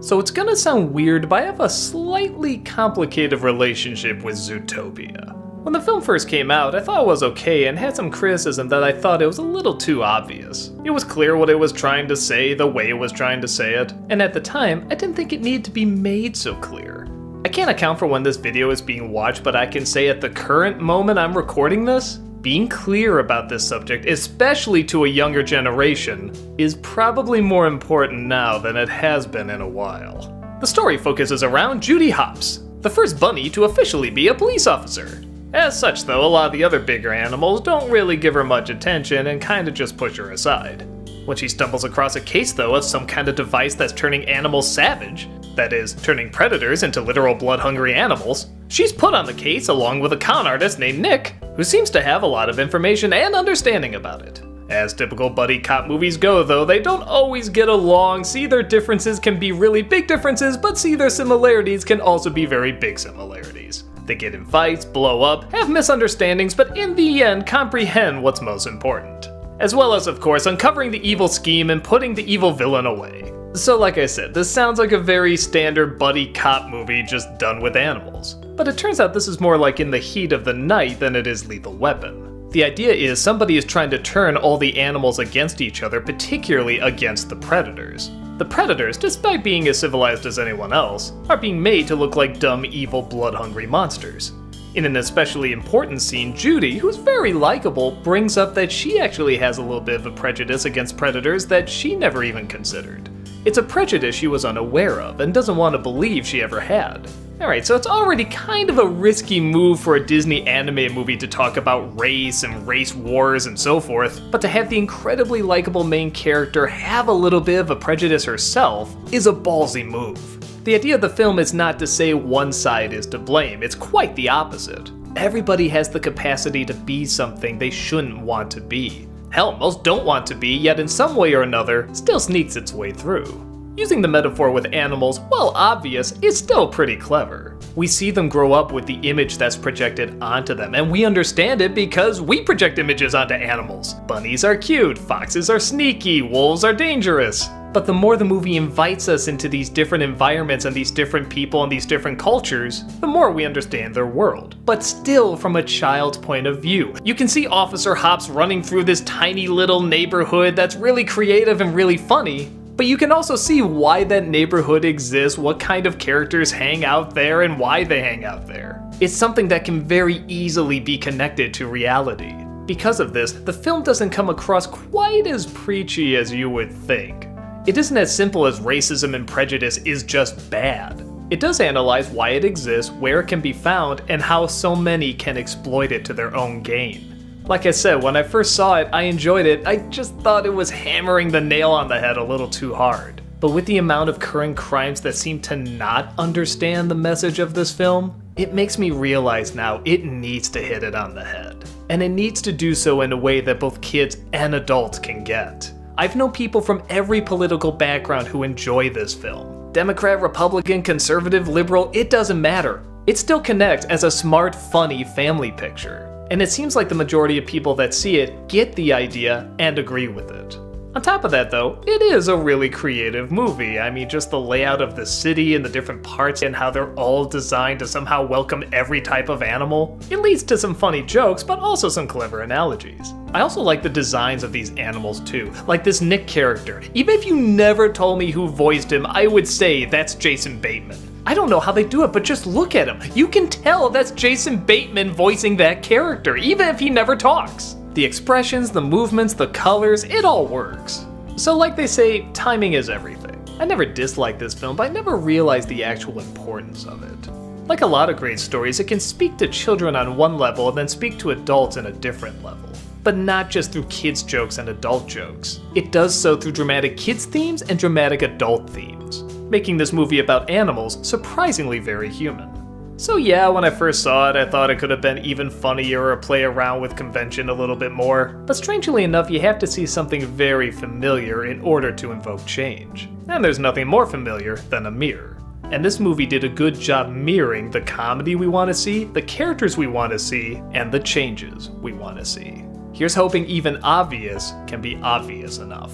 Speaker 1: So it's gonna sound weird, but I have a slightly complicated relationship with Zootopia. When the film first came out, I thought it was okay and had some criticism that I thought it was a little too obvious. It was clear what it was trying to say, the way it was trying to say it, and at the time, I didn't think it needed to be made so clear. I can't account for when this video is being watched, but I can say at the current moment I'm recording this, being clear about this subject, especially to a younger generation, is probably more important now than it has been in a while. The story focuses around Judy Hopps, the first bunny to officially be a police officer. As such though, a lot of the other bigger animals don't really give her much attention and kinda just push her aside. When she stumbles across a case though of some kind of device that's turning animals savage, that is, turning predators into literal blood-hungry animals, she's put on the case along with a con artist named Nick, who seems to have a lot of information and understanding about it. As typical buddy cop movies go though, they don't always get along, see their differences can be really big differences, but see their similarities can also be very big similarities. They get in fights, blow up, have misunderstandings, but in the end comprehend what's most important. As well as, of course, uncovering the evil scheme and putting the evil villain away. So like I said, this sounds like a very standard buddy cop movie just done with animals. But it turns out this is more like In the Heat of the Night than it is Lethal Weapon. The idea is somebody is trying to turn all the animals against each other, particularly against the predators. The predators, despite being as civilized as anyone else, are being made to look like dumb, evil, blood-hungry monsters. In an especially important scene, Judy, who's very likable, brings up that she actually has a little bit of a prejudice against predators that she never even considered. It's a prejudice she was unaware of and doesn't want to believe she ever had. Alright, so it's already kind of a risky move for a Disney animated movie to talk about race and race wars and so forth, but to have the incredibly likable main character have a little bit of a prejudice herself is a ballsy move. The idea of the film is not to say one side is to blame, it's quite the opposite. Everybody has the capacity to be something they shouldn't want to be. Hell, most don't want to be, yet in some way or another, still sneaks its way through. Using the metaphor with animals, while obvious, is still pretty clever. We see them grow up with the image that's projected onto them, and we understand it because we project images onto animals. Bunnies are cute, foxes are sneaky, wolves are dangerous. But the more the movie invites us into these different environments and these different people and these different cultures, the more we understand their world. But still from a child's point of view. You can see Officer Hopps running through this tiny little neighborhood that's really creative and really funny, but you can also see why that neighborhood exists, what kind of characters hang out there, and why they hang out there. It's something that can very easily be connected to reality. Because of this, the film doesn't come across quite as preachy as you would think. It isn't as simple as racism and prejudice is just bad. It does analyze why it exists, where it can be found, and how so many can exploit it to their own gain. Like I said, when I first saw it, I enjoyed it, I just thought it was hammering the nail on the head a little too hard. But with the amount of current crimes that seem to not understand the message of this film, it makes me realize now it needs to hit it on the head. And it needs to do so in a way that both kids and adults can get. I've known people from every political background who enjoy this film. Democrat, Republican, conservative, liberal, it doesn't matter. It still connects as a smart, funny family picture. And it seems like the majority of people that see it get the idea and agree with it. On top of that though, it is a really creative movie. I mean, just the layout of the city and the different parts and how they're all designed to somehow welcome every type of animal. It leads to some funny jokes, but also some clever analogies. I also like the designs of these animals too, like this Nick character. Even if you never told me who voiced him, I would say that's Jason Bateman. I don't know how they do it, but just look at him. You can tell that's Jason Bateman voicing that character, even if he never talks. The expressions, the movements, the colors, it all works. So like they say, timing is everything. I never disliked this film, but I never realized the actual importance of it. Like a lot of great stories, it can speak to children on one level and then speak to adults in a different level. but not just through kids' jokes and adult jokes. It does so through dramatic kids' themes and dramatic adult themes, making this movie about animals surprisingly very human. So yeah, when I first saw it, I thought it could have been even funnier or play around with convention a little bit more, but strangely enough, you have to see something very familiar in order to invoke change. And there's nothing more familiar than a mirror. And this movie did a good job mirroring the comedy we want to see, the characters we want to see, and the changes we want to see. Here's hoping even obvious can be obvious enough.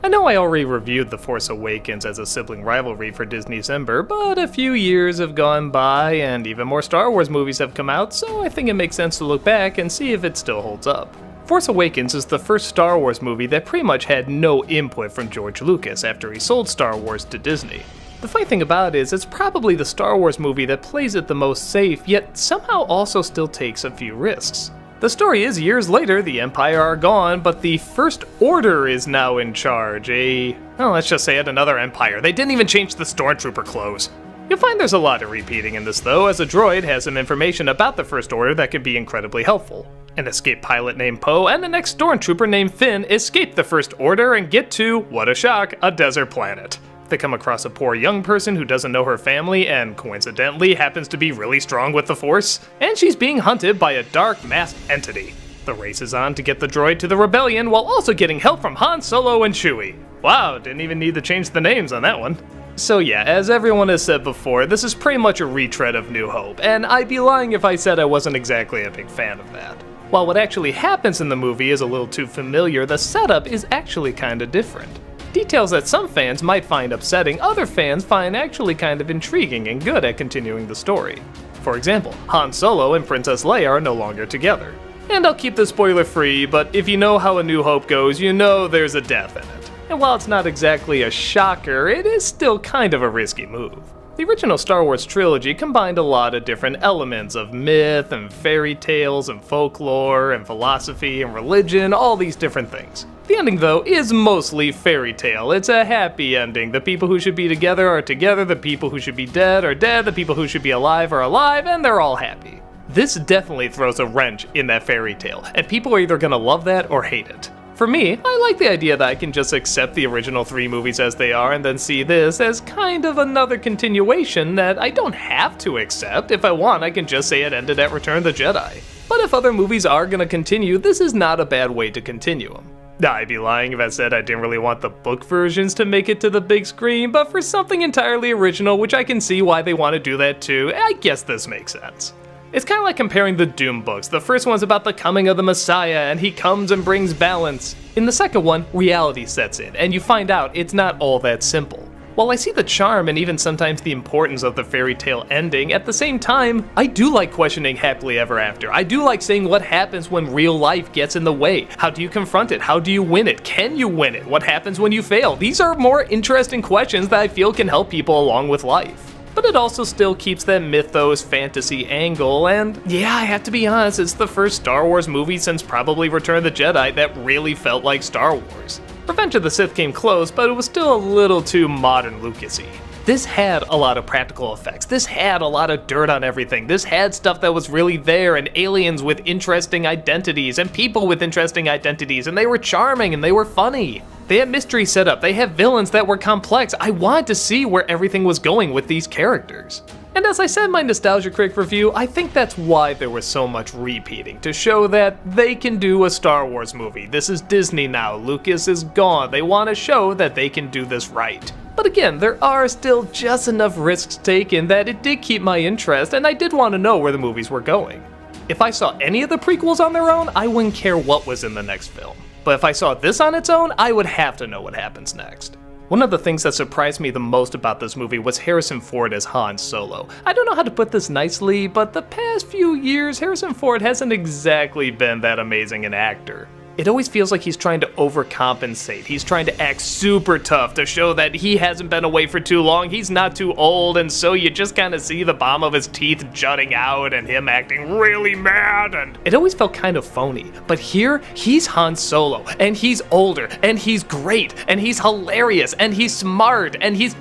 Speaker 1: I know I already reviewed The Force Awakens as a sibling rivalry for Disneycember, but a few years have gone by and even more Star Wars movies have come out, so I think it makes sense to look back and see if it still holds up. Force Awakens is the first Star Wars movie that pretty much had no input from George Lucas after he sold Star Wars to Disney. The funny thing about it is it's probably the Star Wars movie that plays it the most safe, yet somehow also still takes a few risks. The story is years later, the Empire are gone, but the First Order is now in charge. Let's just say it, another Empire. They didn't even change the Stormtrooper clothes. You'll find there's a lot of repeating in this though, as a droid has some information about the First Order that could be incredibly helpful. An escaped pilot named Poe and an ex-Stormtrooper named Finn escape the First Order and get to, what a shock, a desert planet. They come across a poor young person who doesn't know her family and coincidentally happens to be really strong with the Force, and she's being hunted by a dark masked entity. The race is on to get the droid to the rebellion while also getting help from Han Solo and Chewie. Wow, didn't even need to change the names on that one. So yeah, as everyone has said before, this is pretty much a retread of New Hope, and I'd be lying if I said I wasn't exactly a big fan of that. While what actually happens in the movie is a little too familiar, the setup is actually kinda different. Details that some fans might find upsetting, other fans find actually kind of intriguing and good at continuing the story. For example, Han Solo and Princess Leia are no longer together. And I'll keep this spoiler free, but if you know how A New Hope goes, you know there's a death in it. And while it's not exactly a shocker, it is still kind of a risky move. The original Star Wars trilogy combined a lot of different elements of myth and fairy tales and folklore and philosophy and religion, all these different things. The ending, though, is mostly fairy tale. It's a happy ending. The people who should be together are together, the people who should be dead are dead, the people who should be alive are alive, and they're all happy. This definitely throws a wrench in that fairy tale, and people are either gonna love that or hate it. For me, I like the idea that I can just accept the original 3 movies as they are and then see this as kind of another continuation that I don't have to accept. If I want, I can just say it ended at Return of the Jedi. But if other movies are gonna continue, this is not a bad way to continue them. I'd be lying if I said I didn't really want the book versions to make it to the big screen, but for something entirely original, which I can see why they want to do that too, I guess this makes sense. It's kind of like comparing the Doom books. The first one's about the coming of the Messiah, and he comes and brings balance. In the second one, reality sets in, and you find out it's not all that simple. While I see the charm and even sometimes the importance of the fairy tale ending, at the same time, I do like questioning happily ever after. I do like saying what happens when real life gets in the way. How do you confront it? How do you win it? Can you win it? What happens when you fail? These are more interesting questions that I feel can help people along with life. But it also still keeps that mythos fantasy angle, and yeah, I have to be honest, it's the first Star Wars movie since probably Return of the Jedi that really felt like Star Wars. Revenge of the Sith came close, but it was still a little too modern Lucas-y. This had a lot of practical effects, this had a lot of dirt on everything, this had stuff that was really there, and aliens with interesting identities, and people with interesting identities, and they were charming and they were funny. They had mystery set up, they had villains that were complex. I wanted to see where everything was going with these characters. And as I said in my Nostalgia Critic review, I think that's why there was so much repeating, to show that they can do a Star Wars movie. This is Disney now, Lucas is gone, they want to show that they can do this right. But again, there are still just enough risks taken that it did keep my interest, and I did want to know where the movies were going. If I saw any of the prequels on their own, I wouldn't care what was in the next film. But if I saw this on its own, I would have to know what happens next. One of the things that surprised me the most about this movie was Harrison Ford as Han Solo. I don't know how to put this nicely, but the past few years, Harrison Ford hasn't exactly been that amazing an actor. It always feels like he's trying to overcompensate. He's trying to act super tough to show that he hasn't been away for too long, he's not too old, and so you just kind of see the bottom of his teeth jutting out and him acting really mad, and it always felt kind of phony. But here, he's Han Solo, and he's older, and he's great, and he's hilarious, and he's smart, and he's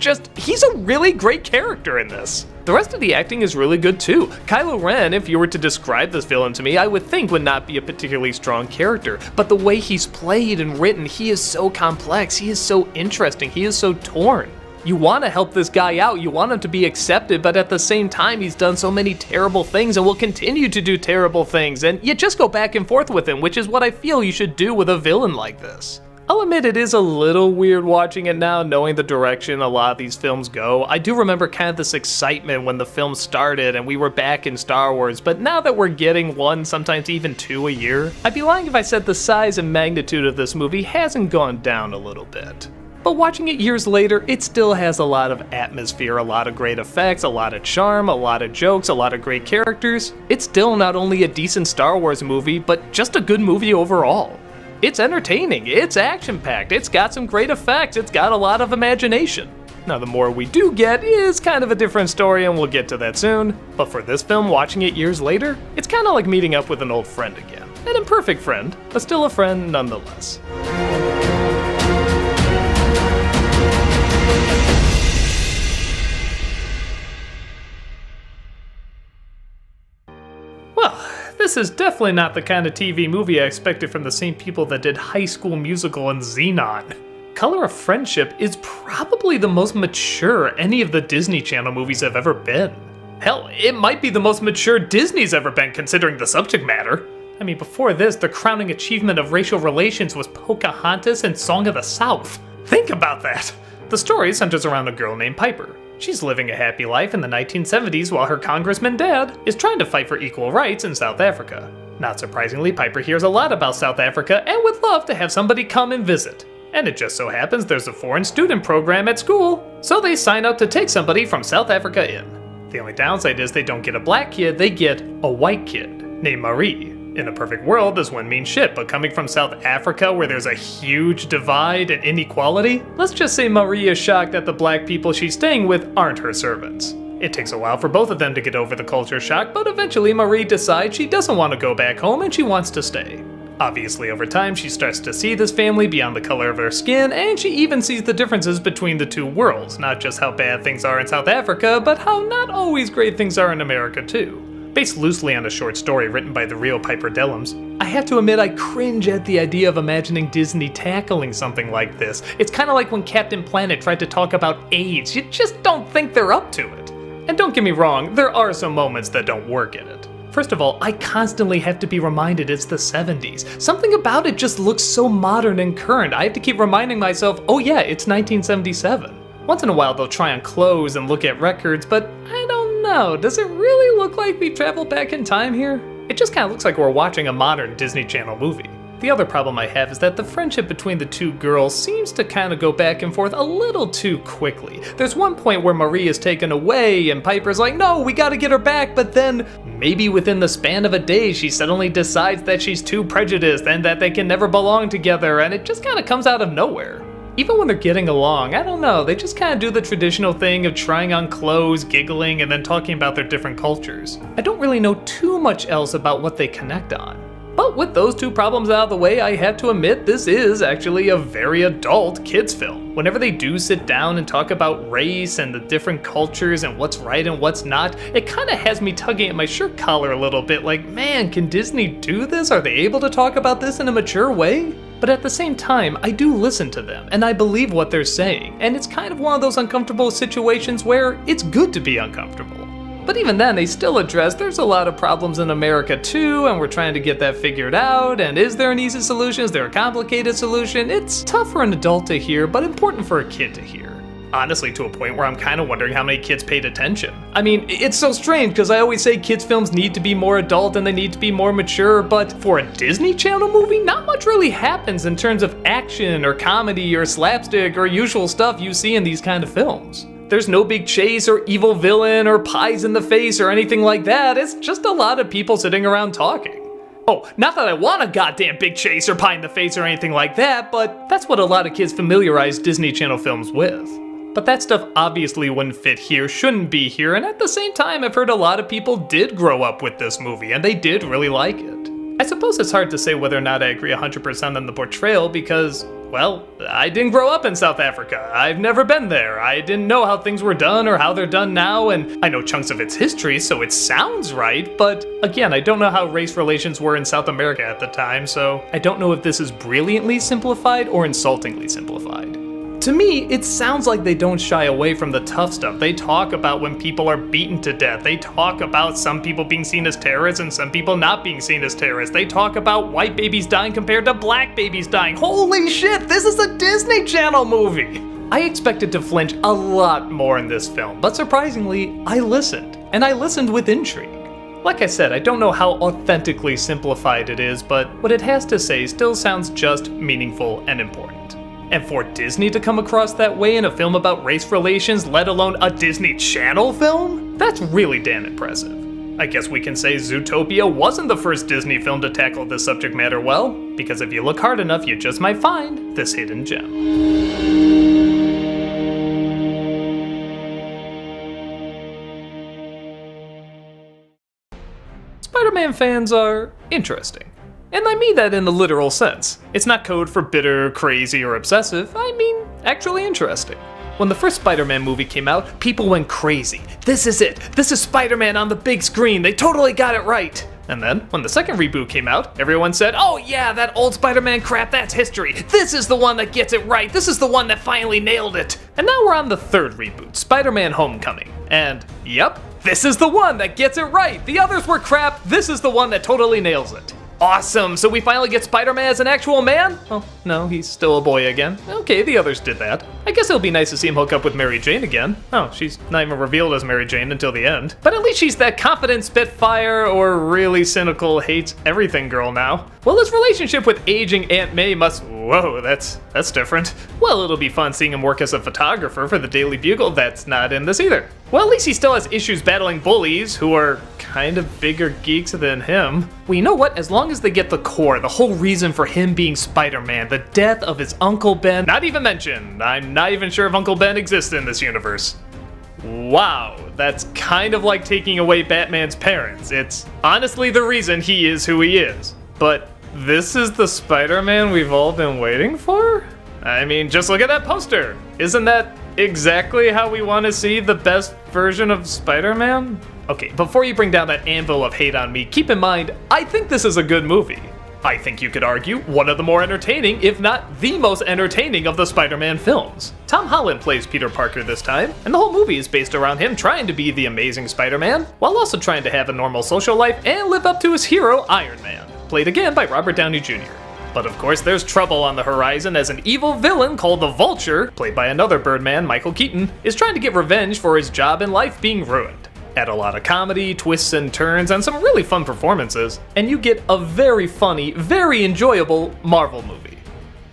Speaker 1: a really great character in this. The rest of the acting is really good too. Kylo Ren, if you were to describe this villain to me, I would think would not be a particularly strong character, but the way he's played and written, he is so complex, he is so interesting, he is so torn. You want to help this guy out, you want him to be accepted, but at the same time he's done so many terrible things and will continue to do terrible things, and you just go back and forth with him, which is what I feel you should do with a villain like this. I'll admit it is a little weird watching it now, knowing the direction a lot of these films go. I do remember kind of this excitement when the film started and we were back in Star Wars, but now that we're getting one, sometimes even two a year, I'd be lying if I said the size and magnitude of this movie hasn't gone down a little bit. But watching it years later, it still has a lot of atmosphere, a lot of great effects, a lot of charm, a lot of jokes, a lot of great characters. It's still not only a decent Star Wars movie, but just a good movie overall. It's entertaining, it's action-packed, it's got some great effects, it's got a lot of imagination. Now the more we do get is kind of a different story, and we'll get to that soon, but for this film, watching it years later, it's kind of like meeting up with an old friend again. An imperfect friend, but still a friend nonetheless. This is definitely not the kind of TV movie I expected from the same people that did High School Musical and Xenon. Color of Friendship is probably the most mature any of the Disney Channel movies have ever been. Hell, it might be the most mature Disney's ever been considering the subject matter. I mean, before this, the crowning achievement of racial relations was Pocahontas and Song of the South. Think about that! The story centers around a girl named Piper. She's living a happy life in the 1970s while her congressman dad is trying to fight for equal rights in South Africa. Not surprisingly, Piper hears a lot about South Africa and would love to have somebody come and visit. And it just so happens there's a foreign student program at school, so they sign up to take somebody from South Africa in. The only downside is they don't get a black kid, they get a white kid named Marie. In a perfect world, this wouldn't mean shit, but coming from South Africa where there's a huge divide and inequality, let's just say Marie is shocked that the black people she's staying with aren't her servants. It takes a while for both of them to get over the culture shock, but eventually Marie decides she doesn't want to go back home and she wants to stay. Obviously, over time, she starts to see this family beyond the color of their skin, and she even sees the differences between the two worlds, not just how bad things are in South Africa, but how not always great things are in America too. Based loosely on a short story written by the real Piper Dellums, I have to admit I cringe at the idea of imagining Disney tackling something like this. It's kind of like when Captain Planet tried to talk about AIDS. You just don't think they're up to it. And don't get me wrong, there are some moments that don't work in it. First of all, I constantly have to be reminded it's the 70s. Something about it just looks so modern and current. I have to keep reminding myself, oh yeah, it's 1977. Once in a while they'll try on clothes and look at records, but I don't know, does it really look like we've traveled back in time here? It just kind of looks like we're watching a modern Disney Channel movie. The other problem I have is that the friendship between the two girls seems to kind of go back and forth a little too quickly. There's one point where Marie is taken away and Piper's like, no, we gotta get her back, but then maybe within the span of a day she suddenly decides that she's too prejudiced and that they can never belong together, and it just kind of comes out of nowhere. Even when they're getting along, I don't know, they just kind of do the traditional thing of trying on clothes, giggling, and then talking about their different cultures. I don't really know too much else about what they connect on. But with those two problems out of the way, I have to admit this is actually a very adult kids film. Whenever they do sit down and talk about race and the different cultures and what's right and what's not, it kind of has me tugging at my shirt collar a little bit like, man, can Disney do this? Are they able to talk about this in a mature way? But at the same time, I do listen to them and I believe what they're saying, and it's kind of one of those uncomfortable situations where it's good to be uncomfortable. But even then, they still address there's a lot of problems in America too, and we're trying to get that figured out, and is there an easy solution? Is there a complicated solution? It's tough for an adult to hear, but important for a kid to hear. Honestly, to a point where I'm kind of wondering how many kids paid attention. I mean, it's so strange because I always say kids' films need to be more adult and they need to be more mature, but for a Disney Channel movie, not much really happens in terms of action or comedy or slapstick or usual stuff you see in these kind of films. There's no big chase or evil villain or pies in the face or anything like that. It's just a lot of people sitting around talking. Oh, not that I want a goddamn big chase or pie in the face or anything like that, but that's what a lot of kids familiarize Disney Channel films with. But that stuff obviously wouldn't fit here, shouldn't be here, and at the same time I've heard a lot of people did grow up with this movie and they did really like it. I suppose it's hard to say whether or not I agree 100% on the portrayal because, well, I didn't grow up in South Africa. I've never been there. I didn't know how things were done or how they're done now, and I know chunks of its history, so it sounds right, but again, I don't know how race relations were in South America at the time, so I don't know if this is brilliantly simplified or insultingly simplified. To me, it sounds like they don't shy away from the tough stuff. They talk about when people are beaten to death. They talk about some people being seen as terrorists and some people not being seen as terrorists. They talk about white babies dying compared to black babies dying. Holy shit, this is a Disney Channel movie! I expected to flinch a lot more in this film, but surprisingly, I listened. And I listened with intrigue. Like I said, I don't know how authentically simplified it is, but what it has to say still sounds just meaningful and important. And for Disney to come across that way in a film about race relations, let alone a Disney Channel film? That's really damn impressive. I guess we can say Zootopia wasn't the first Disney film to tackle this subject matter well, because if you look hard enough, you just might find this hidden gem. Spider-Man fans are interesting. And I mean that in the literal sense. It's not code for bitter, crazy, or obsessive. I mean, actually interesting. When the first Spider-Man movie came out, people went crazy. This is it. This is Spider-Man on the big screen. They totally got it right. And then, when the second reboot came out, everyone said, oh yeah, that old Spider-Man crap, that's history. This is the one that gets it right. This is the one that finally nailed it. And now we're on the third reboot, Spider-Man Homecoming. And, yep, this is the one that gets it right. The others were crap. This is the one that totally nails it. Awesome, so we finally get Spider-Man as an actual man? Oh, no, he's still a boy again. Okay, the others did that. I guess it'll be nice to see him hook up with Mary Jane again. Oh, she's not even revealed as Mary Jane until the end. But at least she's that confident Spitfire or really cynical hates everything girl now. Well, his relationship with aging Aunt May must... Whoa, that's different. Well, it'll be fun seeing him work as a photographer for the Daily Bugle. That's not in this either. Well, at least he still has issues battling bullies who are kind of bigger geeks than him. Well, you know what? As long as they get the core, the whole reason for him being Spider-Man, the death of his Uncle Ben, not even mentioned. I'm not even sure if Uncle Ben exists in this universe. Wow, that's kind of like taking away Batman's parents. It's honestly the reason he is who he is. But this is the Spider-Man we've all been waiting for? I mean, just look at that poster. Isn't that exactly how we want to see the best version of Spider-Man? Okay, before you bring down that anvil of hate on me, keep in mind, I think this is a good movie. I think you could argue one of the more entertaining, if not the most entertaining of the Spider-Man films. Tom Holland plays Peter Parker this time, and the whole movie is based around him trying to be the amazing Spider-Man, while also trying to have a normal social life and live up to his hero, Iron Man, played again by Robert Downey Jr. But of course there's trouble on the horizon as an evil villain called the Vulture, played by another Birdman, Michael Keaton, is trying to get revenge for his job and life being ruined. Add a lot of comedy, twists and turns, and some really fun performances, and you get a very funny, very enjoyable Marvel movie.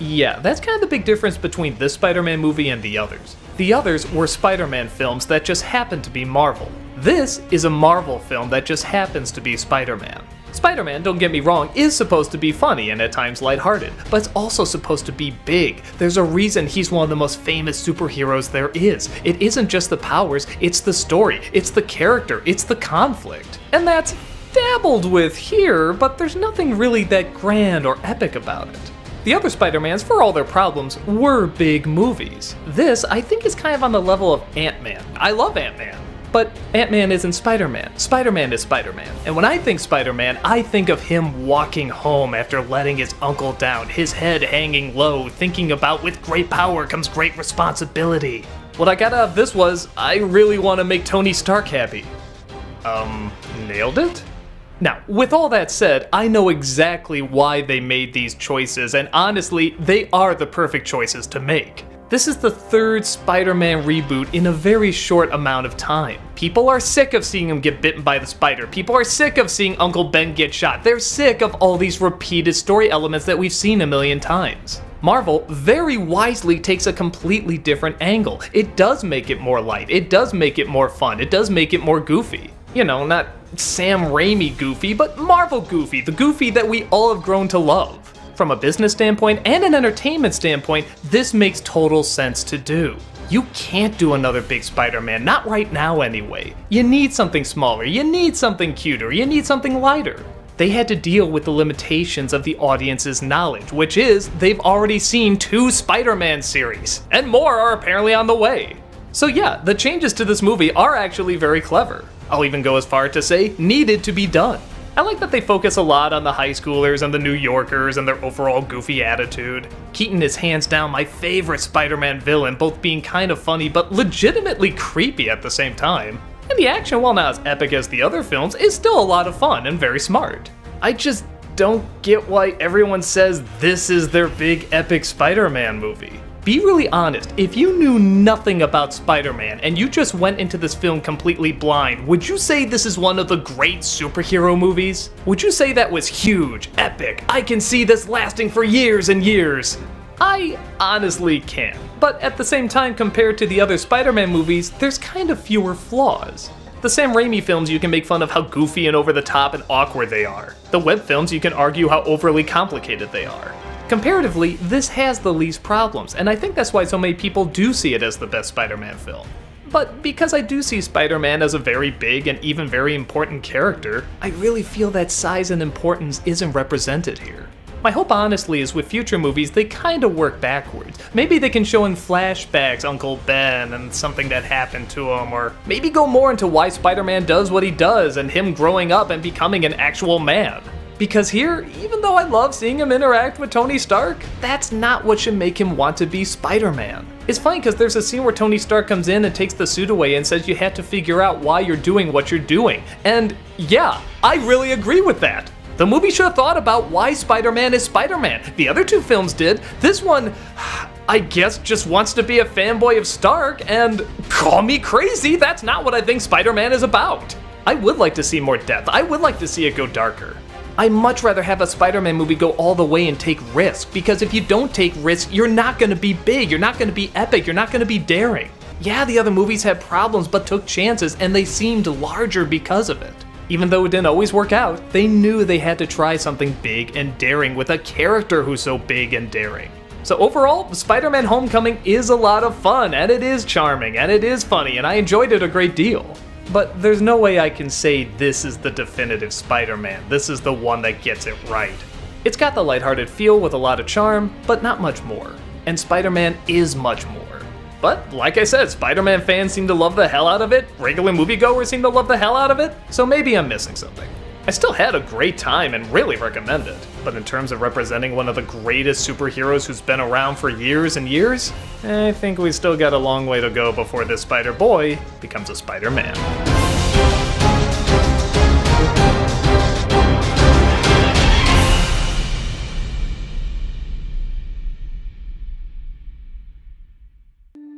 Speaker 1: Yeah, that's kind of the big difference between this Spider-Man movie and the others. The others were Spider-Man films that just happened to be Marvel. This is a Marvel film that just happens to be Spider-Man. Spider-Man, don't get me wrong, is supposed to be funny and at times lighthearted, but it's also supposed to be big. There's a reason he's one of the most famous superheroes there is. It isn't just the powers, it's the story, it's the character, it's the conflict. And that's dabbled with here, but there's nothing really that grand or epic about it. The other Spider-Mans, for all their problems, were big movies. This, I think, is kind of on the level of Ant-Man. I love Ant-Man. But Ant-Man isn't Spider-Man. Spider-Man is Spider-Man. And when I think Spider-Man, I think of him walking home after letting his uncle down, his head hanging low, thinking about with great power comes great responsibility. What I got out of this was, I really want to make Tony Stark happy. Nailed it? Now, with all that said, I know exactly why they made these choices, and honestly, they are the perfect choices to make. This is the third Spider-Man reboot in a very short amount of time. People are sick of seeing him get bitten by the spider. People are sick of seeing Uncle Ben get shot. They're sick of all these repeated story elements that we've seen a million times. Marvel very wisely takes a completely different angle. It does make it more light. It does make it more fun. It does make it more goofy. You know, not Sam Raimi Goofy, but Marvel Goofy, the Goofy that we all have grown to love. From a business standpoint and an entertainment standpoint, this makes total sense to do. You can't do another big Spider-Man, not right now anyway. You need something smaller, you need something cuter, you need something lighter. They had to deal with the limitations of the audience's knowledge, which is they've already seen 2 Spider-Man series, and more are apparently on the way. So yeah, the changes to this movie are actually very clever. I'll even go as far to say needed to be done. I like that they focus a lot on the high schoolers and the New Yorkers and their overall goofy attitude. Keaton is hands down my favorite Spider-Man villain, both being kind of funny but legitimately creepy at the same time. And the action, while not as epic as the other films, is still a lot of fun and very smart. I just don't get why everyone says this is their big epic Spider-Man movie. Be really honest, if you knew nothing about Spider-Man and you just went into this film completely blind, would you say this is one of the great superhero movies? Would you say that was huge, epic, I can see this lasting for years and years? I honestly can't, but at the same time, compared to the other Spider-Man movies, there's kind of fewer flaws. The Sam Raimi films, you can make fun of how goofy and over the top and awkward they are. The Webb films, you can argue how overly complicated they are. Comparatively, this has the least problems, and I think that's why so many people do see it as the best Spider-Man film. But because I do see Spider-Man as a very big and even very important character, I really feel that size and importance isn't represented here. My hope honestly is with future movies they kinda work backwards. Maybe they can show in flashbacks Uncle Ben and something that happened to him, or maybe go more into why Spider-Man does what he does and him growing up and becoming an actual man. Because here, even though I love seeing him interact with Tony Stark, that's not what should make him want to be Spider-Man. It's funny because there's a scene where Tony Stark comes in and takes the suit away and says you have to figure out why you're doing what you're doing. And yeah, I really agree with that. The movie should have thought about why Spider-Man is Spider-Man. The other 2 films did. This one, I guess, just wants to be a fanboy of Stark, and call me crazy, that's not what I think Spider-Man is about. I would like to see more depth. I would like to see it go darker. I'd much rather have a Spider-Man movie go all the way and take risks, because if you don't take risks, you're not going to be big, you're not going to be epic, you're not going to be daring. Yeah, the other movies had problems but took chances, and they seemed larger because of it. Even though it didn't always work out, they knew they had to try something big and daring with a character who's so big and daring. So overall, Spider-Man Homecoming is a lot of fun, and it is charming, and it is funny, and I enjoyed it a great deal. But there's no way I can say this is the definitive Spider-Man, this is the one that gets it right. It's got the lighthearted feel with a lot of charm, but not much more. And Spider-Man is much more. But like I said, Spider-Man fans seem to love the hell out of it, regular moviegoers seem to love the hell out of it, so maybe I'm missing something. I still had a great time and really recommend it, but in terms of representing one of the greatest superheroes who's been around for years and years, I think we still got a long way to go before this Spider-Boy becomes a Spider-Man.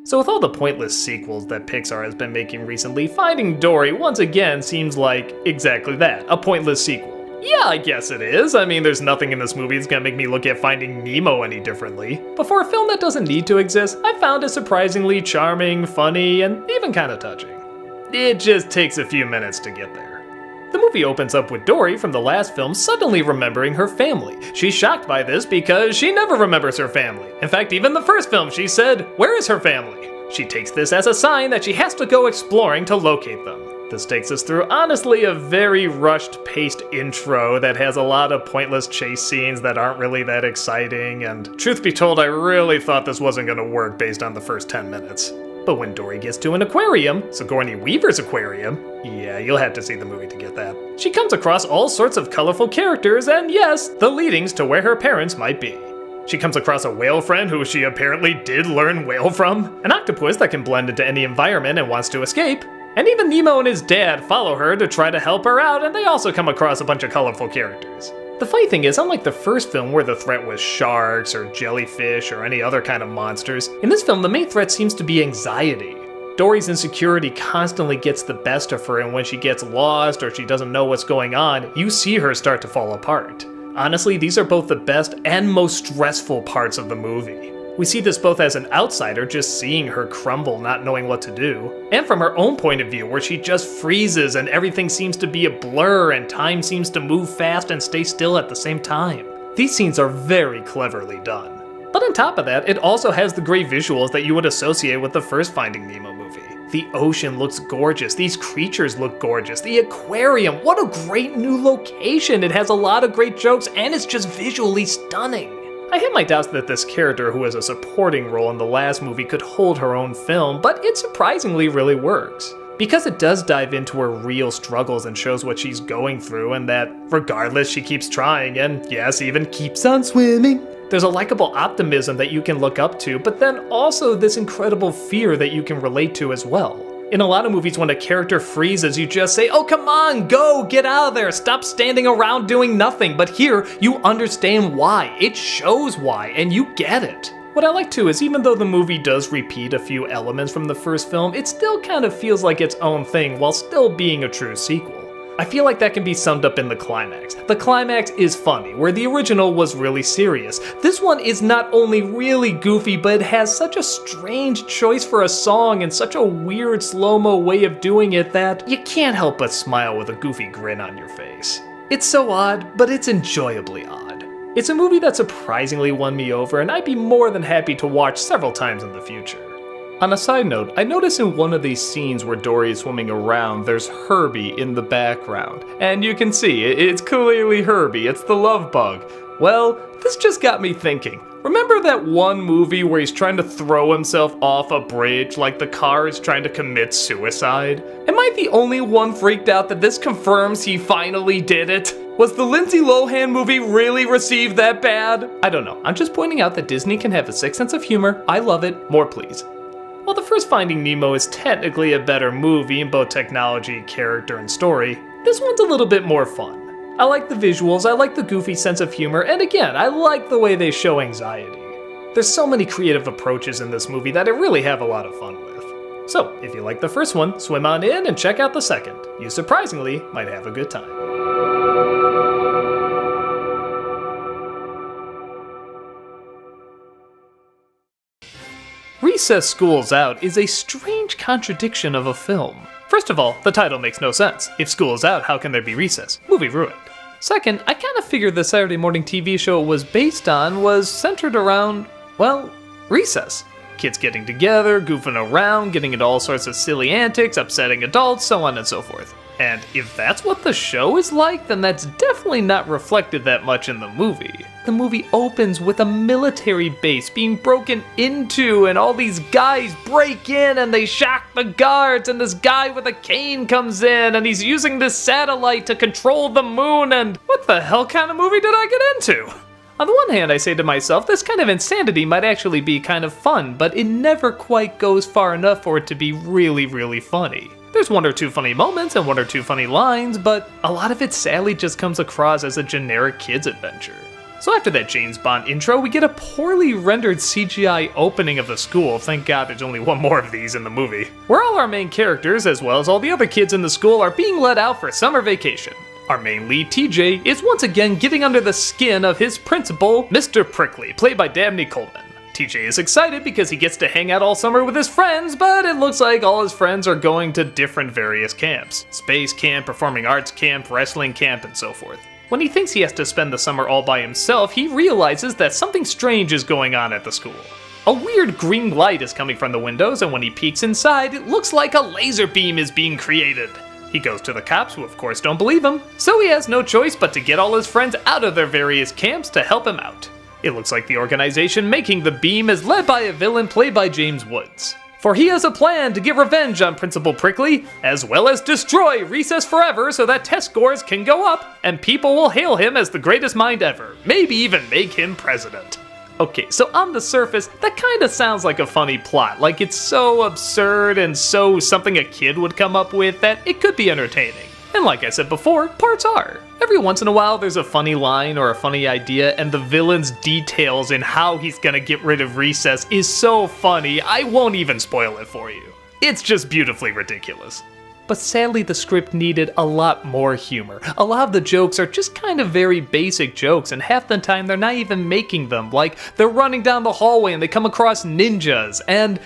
Speaker 1: So with all the pointless sequels that Pixar has been making recently, Finding Dory once again seems like exactly that, a pointless sequel. Yeah, I guess it is. I mean, there's nothing in this movie that's gonna make me look at Finding Nemo any differently. But for a film that doesn't need to exist, I found it surprisingly charming, funny, and even kinda touching. It just takes a few minutes to get there. The movie opens up with Dory from the last film suddenly remembering her family. She's shocked by this because she never remembers her family. In fact, even the first film she said, "Where is her family?" She takes this as a sign that she has to go exploring to locate them. This takes us through, honestly, a very rushed-paced intro that has a lot of pointless chase scenes that aren't really that exciting, and truth be told, I really thought this wasn't gonna work based on the first 10 minutes. But when Dory gets to an aquarium, Sigourney Weaver's aquarium, yeah, you'll have to see the movie to get that, she comes across all sorts of colorful characters and yes, the leadings to where her parents might be. She comes across a whale friend who she apparently did learn whale from, an octopus that can blend into any environment and wants to escape, and even Nemo and his dad follow her to try to help her out, and they also come across a bunch of colorful characters. The funny thing is, unlike the first film where the threat was sharks or jellyfish or any other kind of monsters, in this film the main threat seems to be anxiety. Dory's insecurity constantly gets the best of her, and when she gets lost or she doesn't know what's going on, you see her start to fall apart. Honestly, these are both the best and most stressful parts of the movie. We see this both as an outsider, just seeing her crumble, not knowing what to do, and from her own point of view, where she just freezes and everything seems to be a blur and time seems to move fast and stay still at the same time. These scenes are very cleverly done. But on top of that, it also has the great visuals that you would associate with the first Finding Nemo movie. The ocean looks gorgeous, these creatures look gorgeous, the aquarium, what a great new location! It has a lot of great jokes and it's just visually stunning. I have my doubts that this character, who has a supporting role in the last movie, could hold her own film, but it surprisingly really works. Because it does dive into her real struggles and shows what she's going through, and that, regardless, she keeps trying, and yes, even keeps on swimming. There's a likable optimism that you can look up to, but then also this incredible fear that you can relate to as well. In a lot of movies, when a character freezes, you just say, oh come on, go, get out of there, stop standing around doing nothing. But here, you understand why, it shows why, and you get it. What I like too is even though the movie does repeat a few elements from the first film, it still kind of feels like its own thing while still being a true sequel. I feel like that can be summed up in the climax. The climax is funny, where the original was really serious. This one is not only really goofy, but it has such a strange choice for a song and such a weird slow-mo way of doing it that you can't help but smile with a goofy grin on your face. It's so odd, but it's enjoyably odd. It's a movie that surprisingly won me over, and I'd be more than happy to watch several times in the future. On a side note, I noticed in one of these scenes where Dory is swimming around, there's Herbie in the background. And you can see, it's clearly Herbie, it's the love bug. Well, this just got me thinking. Remember that one movie where he's trying to throw himself off a bridge like the car is trying to commit suicide? Am I the only one freaked out that this confirms he finally did it? Was the Lindsay Lohan movie really received that bad? I don't know, I'm just pointing out that Disney can have a sick sense of humor. I love it, more please. While the first Finding Nemo is technically a better movie in both technology, character, and story, this one's a little bit more fun. I like the visuals, I like the goofy sense of humor, and again, I like the way they show anxiety. There's so many creative approaches in this movie that I really have a lot of fun with. So, if you like the first one, swim on in and check out the second. You surprisingly might have a good time. Recess School's Out is a strange contradiction of a film. First of all, the title makes no sense. If school is out, how can there be recess? Movie ruined. Second, I kind of figured the Saturday morning TV show it was based on was centered around, well, recess. Kids getting together, goofing around, getting into all sorts of silly antics, upsetting adults, so on and so forth. And if that's what the show is like, then that's definitely not reflected that much in the movie. The movie opens with a military base being broken into, and all these guys break in and they shock the guards, and this guy with a cane comes in and he's using this satellite to control the moon, and what the hell kind of movie did I get into? On the one hand, I say to myself, this kind of insanity might actually be kind of fun, but it never quite goes far enough for it to be really, really funny. There's one or two funny moments and one or two funny lines, but a lot of it sadly just comes across as a generic kid's adventure. So after that James Bond intro, we get a poorly rendered CGI opening of the school. Thank God there's only one more of these in the movie. Where all our main characters, as well as all the other kids in the school, are being let out for summer vacation. Our main lead, TJ, is once again getting under the skin of his principal, Mr. Prickly, played by Dabney Coleman. TJ is excited because he gets to hang out all summer with his friends, but it looks like all his friends are going to different various camps. Space camp, performing arts camp, wrestling camp, and so forth. When he thinks he has to spend the summer all by himself, he realizes that something strange is going on at the school. A weird green light is coming from the windows, and when he peeks inside, it looks like a laser beam is being created. He goes to the cops, who of course don't believe him, so he has no choice but to get all his friends out of their various camps to help him out. It looks like the organization making the beam is led by a villain played by James Woods. For he has a plan to get revenge on Principal Prickly, as well as destroy Recess forever so that test scores can go up, and people will hail him as the greatest mind ever, maybe even make him president. Okay, so on the surface, that kinda sounds like a funny plot, like it's so absurd and so something a kid would come up with that it could be entertaining. And like I said before, parts are. Every once in a while there's a funny line or a funny idea, and the villain's details in how he's gonna get rid of Recess is so funny, I won't even spoil it for you. It's just beautifully ridiculous. but sadly the script needed a lot more humor. A lot of the jokes are just kind of very basic jokes, and half the time they're not even making them. Like, they're running down the hallway and they come across ninjas, and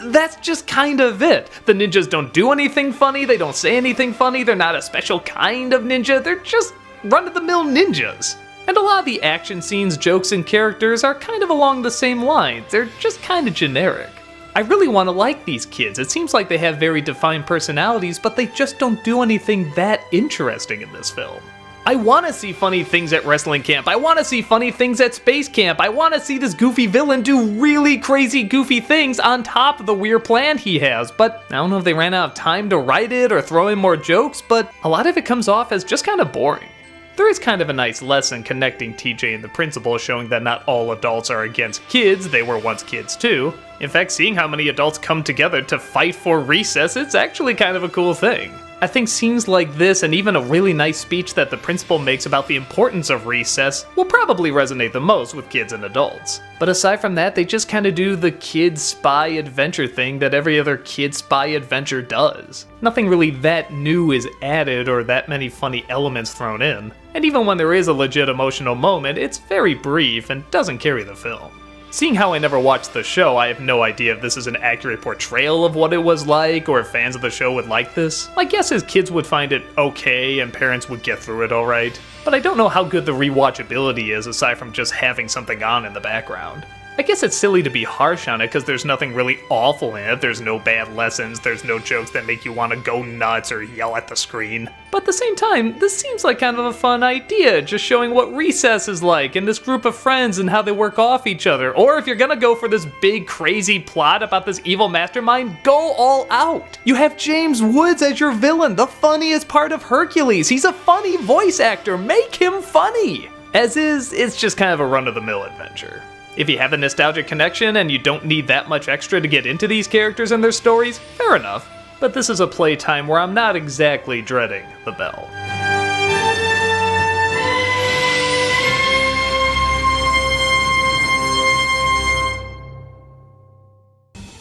Speaker 1: that's just kind of it. The ninjas don't do anything funny, they don't say anything funny, they're not a special kind of ninja, they're just run-of-the-mill ninjas. And a lot of the action scenes, jokes, and characters are kind of along the same lines. They're just kind of generic. I really want to like these kids. It seems like they have very defined personalities, but they just don't do anything that interesting in this film. I want to see funny things at wrestling camp. I want to see funny things at space camp. I want to see this goofy villain do really crazy goofy things on top of the weird plan he has. But I don't know if they ran out of time to write it or throw in more jokes, but a lot of it comes off as just kind of boring. There is kind of a nice lesson connecting TJ and the principal, showing that not all adults are against kids, they were once kids too. In fact, seeing how many adults come together to fight for recess, it's actually kind of a cool thing. I think scenes like this, and even a really nice speech that the principal makes about the importance of recess, will probably resonate the most with kids and adults. But aside from that, they just kind of do the kid spy adventure thing that every other kid spy adventure does. Nothing really that new is added or that many funny elements thrown in. And even when there is a legit emotional moment, it's very brief and doesn't carry the film. Seeing how I never watched the show, I have no idea if this is an accurate portrayal of what it was like, or if fans of the show would like this. My guess is kids would find it okay and parents would get through it alright. But I don't know how good the rewatchability is aside from just having something on in the background. I guess it's silly to be harsh on it because there's nothing really awful in it. There's no bad lessons, there's no jokes that make you want to go nuts or yell at the screen. But at the same time, this seems like kind of a fun idea, just showing what recess is like and this group of friends and how they work off each other. Or if you're gonna go for this big crazy plot about this evil mastermind, go all out. You have James Woods as your villain, the funniest part of Hercules. He's a funny voice actor, make him funny. As is, it's just kind of a run-of-the-mill adventure. If you have a nostalgic connection and you don't need that much extra to get into these characters and their stories, fair enough. But this is a playtime where I'm not exactly dreading the bell.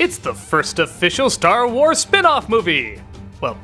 Speaker 1: It's the first official Star Wars spin-off movie! Well,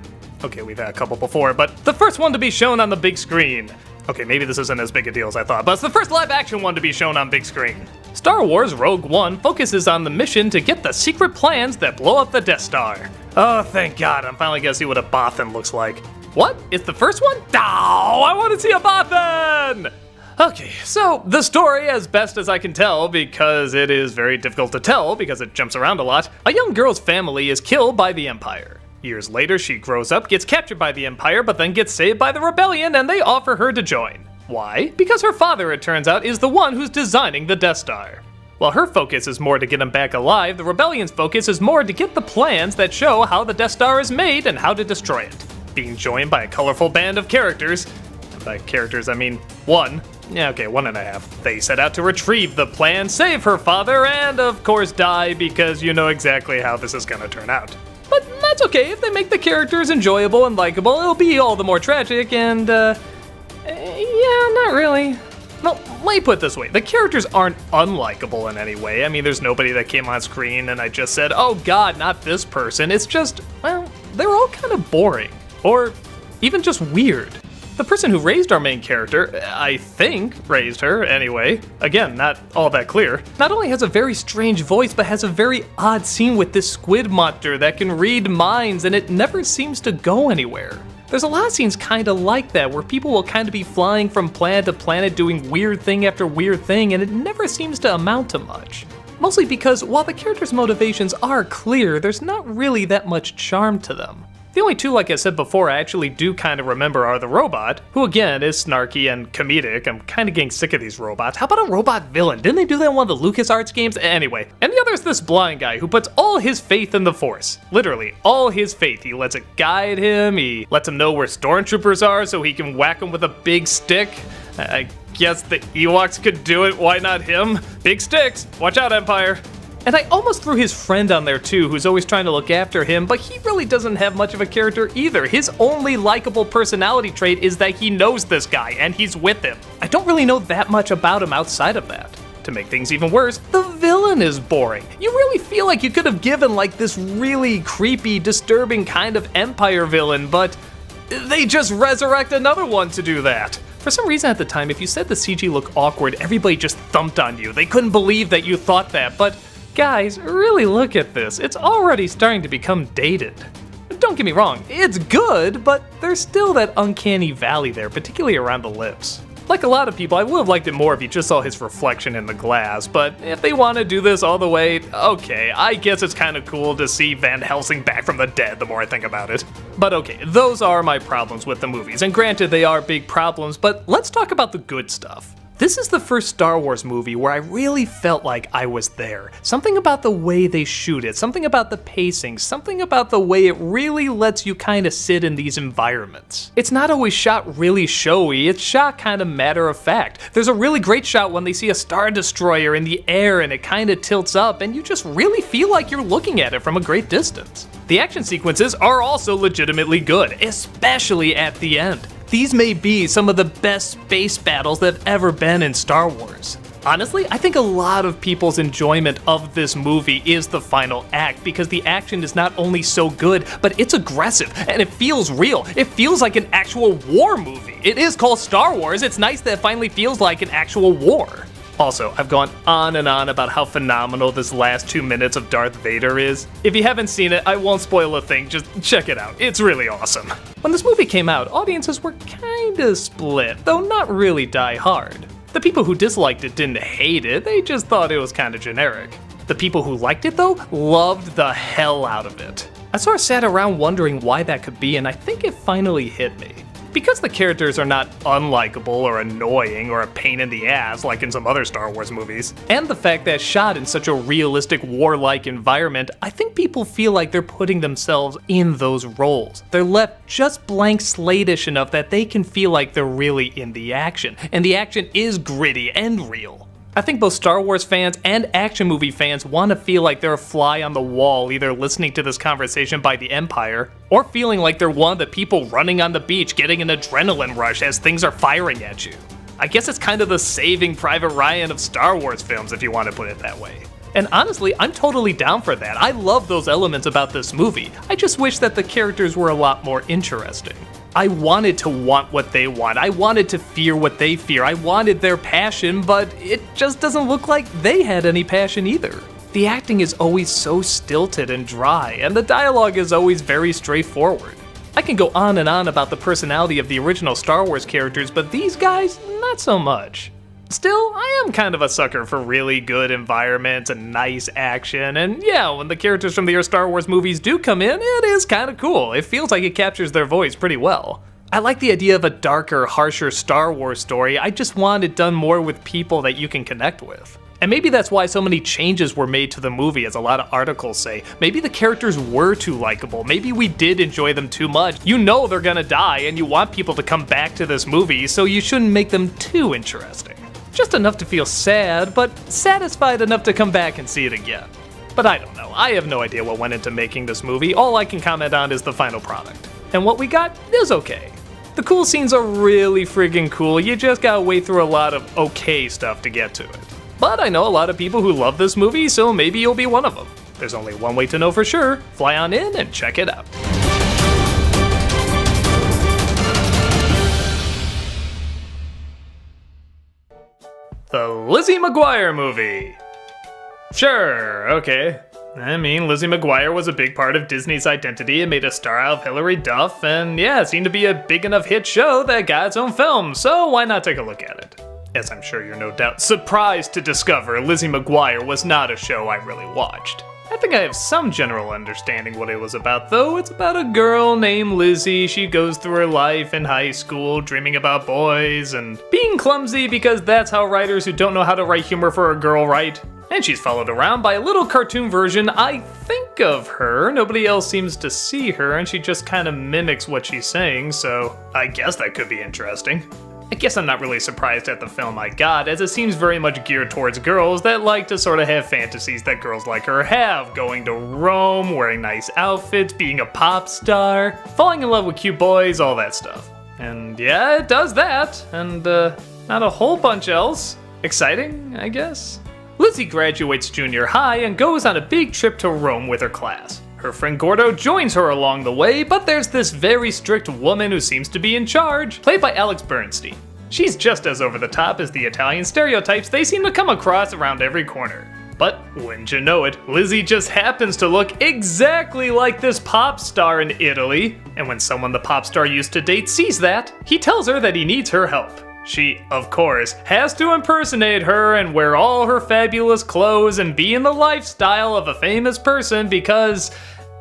Speaker 1: okay, we've had a couple before, but the first one to be shown on the big screen. Okay, maybe this isn't as big a deal as I thought, but it's the first live-action one to be shown on big screen. Star Wars Rogue One focuses on the mission to get the secret plans that blow up the Death Star. Oh, thank God, I'm finally gonna see what a Bothan looks like. What? It's the first one? Oh, I want to see a Bothan! Okay, so the story, as best as I can tell, because it is very difficult to tell because it jumps around a lot, a young girl's family is killed by the Empire. Years later, she grows up, gets captured by the Empire, but then gets saved by the Rebellion, and they offer her to join. Why? Because her father, it turns out, is the one who's designing the Death Star. While her focus is more to get him back alive, the Rebellion's focus is more to get the plans that show how the Death Star is made and how to destroy it. Being joined by a colorful band of characters, by characters I mean one, yeah okay, 1.5, they set out to retrieve the plan, save her father, and of course die because you know exactly how this is gonna turn out. But that's okay, if they make the characters enjoyable and likable, it'll be all the more tragic and, yeah, not really. Well, let me put it this way, the characters aren't unlikable in any way. I mean, there's nobody that came on screen and I just said, oh god, not this person. It's just, well, they're all kind of boring. Or even just weird. The person who raised our main character, I think raised her anyway, again, not all that clear, not only has a very strange voice, but has a very odd scene with this squid monster that can read minds and it never seems to go anywhere. There's a lot of scenes kinda like that, where people will kinda be flying from planet to planet doing weird thing after weird thing, and it never seems to amount to much. Mostly because while the characters' motivations are clear, there's not really that much charm to them. The only two, like I said before, I actually do kind of remember are the robot, who again is snarky and comedic. I'm kind of getting sick of these robots. How about a robot villain? Didn't they do that in one of the LucasArts games? Anyway, and the other is this blind guy who puts all his faith in the Force. Literally, all his faith. He lets it guide him, he lets him know where stormtroopers are so he can whack them with a big stick. I guess the Ewoks could do it, why not him? Big sticks, watch out Empire. And I almost threw his friend on there too, who's always trying to look after him, but he really doesn't have much of a character either. His only likable personality trait is that he knows this guy, and he's with him. I don't really know that much about him outside of that. To make things even worse, the villain villain is boring. You really feel like you could have given like this really creepy, disturbing kind of Empire villain, but they just resurrect another one to do that. For some reason at the time, if you said the CG looked awkward, everybody just thumped on you. They couldn't believe that you thought that, but guys, really look at this. It's already starting to become dated. Don't get me wrong, it's good, but there's still that uncanny valley there, particularly around the lips. Like a lot of people, I would have liked it more if you just saw his reflection in the glass, but if they want to do this all the way, okay, I guess it's kind of cool to see Van Helsing back from the dead the more I think about it. But okay, those are my problems with the movies, and granted they are big problems, but let's talk about the good stuff. This is the first Star Wars movie where I really felt like I was there. Something about the way they shoot it, something about the pacing, something about the way it really lets you kind of sit in these environments. It's not always shot really showy, it's shot kind of matter of fact. There's a really great shot when they see a Star Destroyer in the air and it kind of tilts up and you just really feel like you're looking at it from a great distance. The action sequences are also legitimately good, especially at the end. These may be some of the best space battles that have ever been in Star Wars. Honestly, I think a lot of people's enjoyment of this movie is the final act because the action is not only so good, but it's aggressive and it feels real. It feels like an actual war movie. It is called Star Wars. It's nice that it finally feels like an actual war. Also, I've gone on and on about how phenomenal this last 2 minutes of Darth Vader is. If you haven't seen it, I won't spoil a thing, just check it out. It's really awesome. When this movie came out, audiences were kinda split, though not really die hard. The people who disliked it didn't hate it, they just thought it was kinda generic. The people who liked it though, loved the hell out of it. I sort of sat around wondering why that could be, and I think it finally hit me. Because the characters are not unlikable or annoying or a pain in the ass like in some other Star Wars movies, and the fact that it's shot in such a realistic warlike environment, I think people feel like they're putting themselves in those roles. They're left just blank slate-ish enough that they can feel like they're really in the action, and the action is gritty and real. I think both Star Wars fans and action movie fans want to feel like they're a fly on the wall, either listening to this conversation by the Empire, or feeling like they're one of the people running on the beach getting an adrenaline rush as things are firing at you. I guess it's kind of the Saving Private Ryan of Star Wars films if you want to put it that way. And honestly, I'm totally down for that. I love those elements about this movie. I just wish that the characters were a lot more interesting. I wanted to want what they want. I wanted to fear what they fear. I wanted their passion, but it just doesn't look like they had any passion either. The acting is always so stilted and dry, and the dialogue is always very straightforward. I can go on and on about the personality of the original Star Wars characters, but these guys, not so much. Still, I am kind of a sucker for really good environments and nice action, and yeah, when the characters from the Star Wars movies do come in, it is kind of cool. It feels like it captures their voice pretty well. I like the idea of a darker, harsher Star Wars story. I just want it done more with people that you can connect with. And maybe that's why so many changes were made to the movie, as a lot of articles say. Maybe the characters were too likable. Maybe we did enjoy them too much. You know they're gonna die, and you want people to come back to this movie, so you shouldn't make them too interesting. Just enough to feel sad, but satisfied enough to come back and see it again. But I don't know, I have no idea what went into making this movie. All I can comment on is the final product. And what we got is okay. The cool scenes are really friggin' cool, you just gotta wade through a lot of okay stuff to get to it. But I know a lot of people who love this movie, so maybe you'll be one of them. There's only one way to know for sure. Fly on in and check it out. The Lizzie McGuire movie. Sure, okay. I mean, Lizzie McGuire was a big part of Disney's identity and made a star out of Hilary Duff, and yeah, it seemed to be a big enough hit show that got its own film, so why not take a look at it? As I'm sure you're no doubt surprised to discover, Lizzie McGuire was not a show I really watched. I think I have some general understanding what it was about, though. It's about a girl named Lizzie. She goes through her life in high school, dreaming about boys and being clumsy because that's how writers who don't know how to write humor for a girl write. And she's followed around by a little cartoon version, I think, of her. Nobody else seems to see her, and she just kind of mimics what she's saying, so I guess that could be interesting. I guess I'm not really surprised at the film I got, as it seems very much geared towards girls that like to sort of have fantasies that girls like her have, going to Rome, wearing nice outfits, being a pop star, falling in love with cute boys, all that stuff. And yeah, it does that, and not a whole bunch else. Exciting, I guess? Lizzie graduates junior high and goes on a big trip to Rome with her class. Her friend Gordo joins her along the way, but there's this very strict woman who seems to be in charge, played by Alex Bernstein. She's just as over the top as the Italian stereotypes they seem to come across around every corner. But wouldn't you know it, Lizzie just happens to look exactly like this pop star in Italy. And when someone the pop star used to date sees that, he tells her that he needs her help. She, of course, has to impersonate her and wear all her fabulous clothes and be in the lifestyle of a famous person because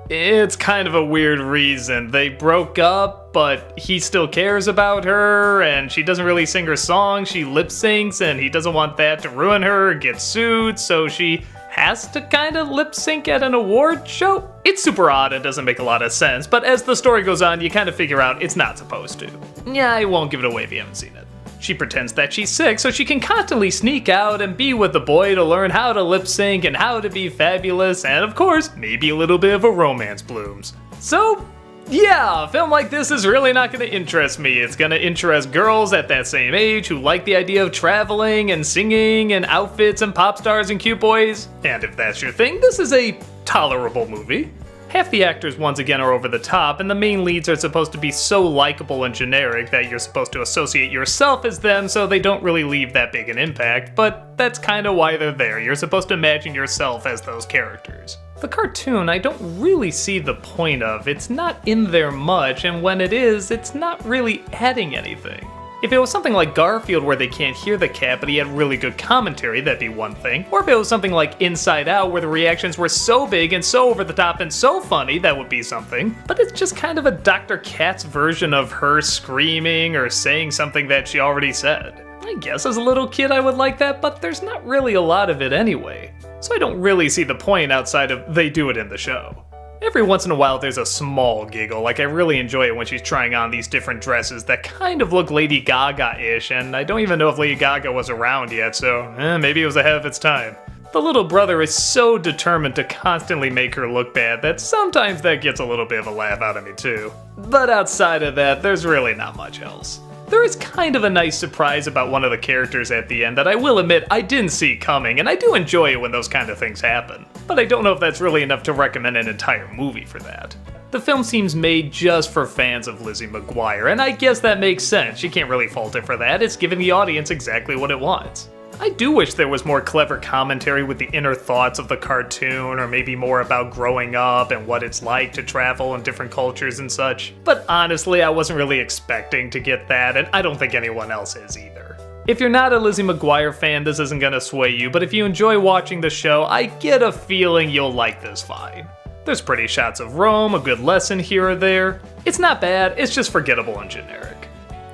Speaker 1: it's kind of a weird reason. They broke up, but he still cares about her, and she doesn't really sing her song. She lip syncs, and he doesn't want that to ruin her or get sued, so she has to kind of lip sync at an award show. It's super odd and doesn't make a lot of sense, but as the story goes on, you kind of figure out it's not supposed to. Yeah, I won't give it away if you haven't seen it. She pretends that she's sick so she can constantly sneak out and be with the boy to learn how to lip sync and how to be fabulous, and of course, maybe a little bit of a romance blooms. So, yeah, a film like this is really not going to interest me. It's going to interest girls at that same age who like the idea of traveling and singing and outfits and pop stars and cute boys. And if that's your thing, this is a tolerable movie. Half the actors once again are over the top, and the main leads are supposed to be so likable and generic that you're supposed to associate yourself as them, so they don't really leave that big an impact, but that's kinda why they're there. You're supposed to imagine yourself as those characters. The cartoon I don't really see the point of. It's not in there much, and when it is, it's not really adding anything. If it was something like Garfield where they can't hear the cat but he had really good commentary, that'd be one thing. Or if it was something like Inside Out where the reactions were so big and so over the top and so funny, that would be something. But it's just kind of a Dr. Katz version of her screaming or saying something that she already said. I guess as a little kid I would like that, but there's not really a lot of it anyway. So I don't really see the point outside of they do it in the show. Every once in a while there's a small giggle, like I really enjoy it when she's trying on these different dresses that kind of look Lady Gaga-ish, and I don't even know if Lady Gaga was around yet, so maybe it was ahead of its time. The little brother is so determined to constantly make her look bad that sometimes that gets a little bit of a laugh out of me too. But outside of that, there's really not much else. There is kind of a nice surprise about one of the characters at the end that I will admit I didn't see coming, and I do enjoy it when those kind of things happen. But I don't know if that's really enough to recommend an entire movie for that. The film seems made just for fans of Lizzie McGuire, and I guess that makes sense. You can't really fault it for that. It's giving the audience exactly what it wants. I do wish there was more clever commentary with the inner thoughts of the cartoon, or maybe more about growing up and what it's like to travel in different cultures and such. But honestly, I wasn't really expecting to get that, and I don't think anyone else is either. If you're not a Lizzie McGuire fan, this isn't gonna sway you, but if you enjoy watching the show, I get a feeling you'll like this fine. There's pretty shots of Rome, a good lesson here or there. It's not bad, it's just forgettable and generic.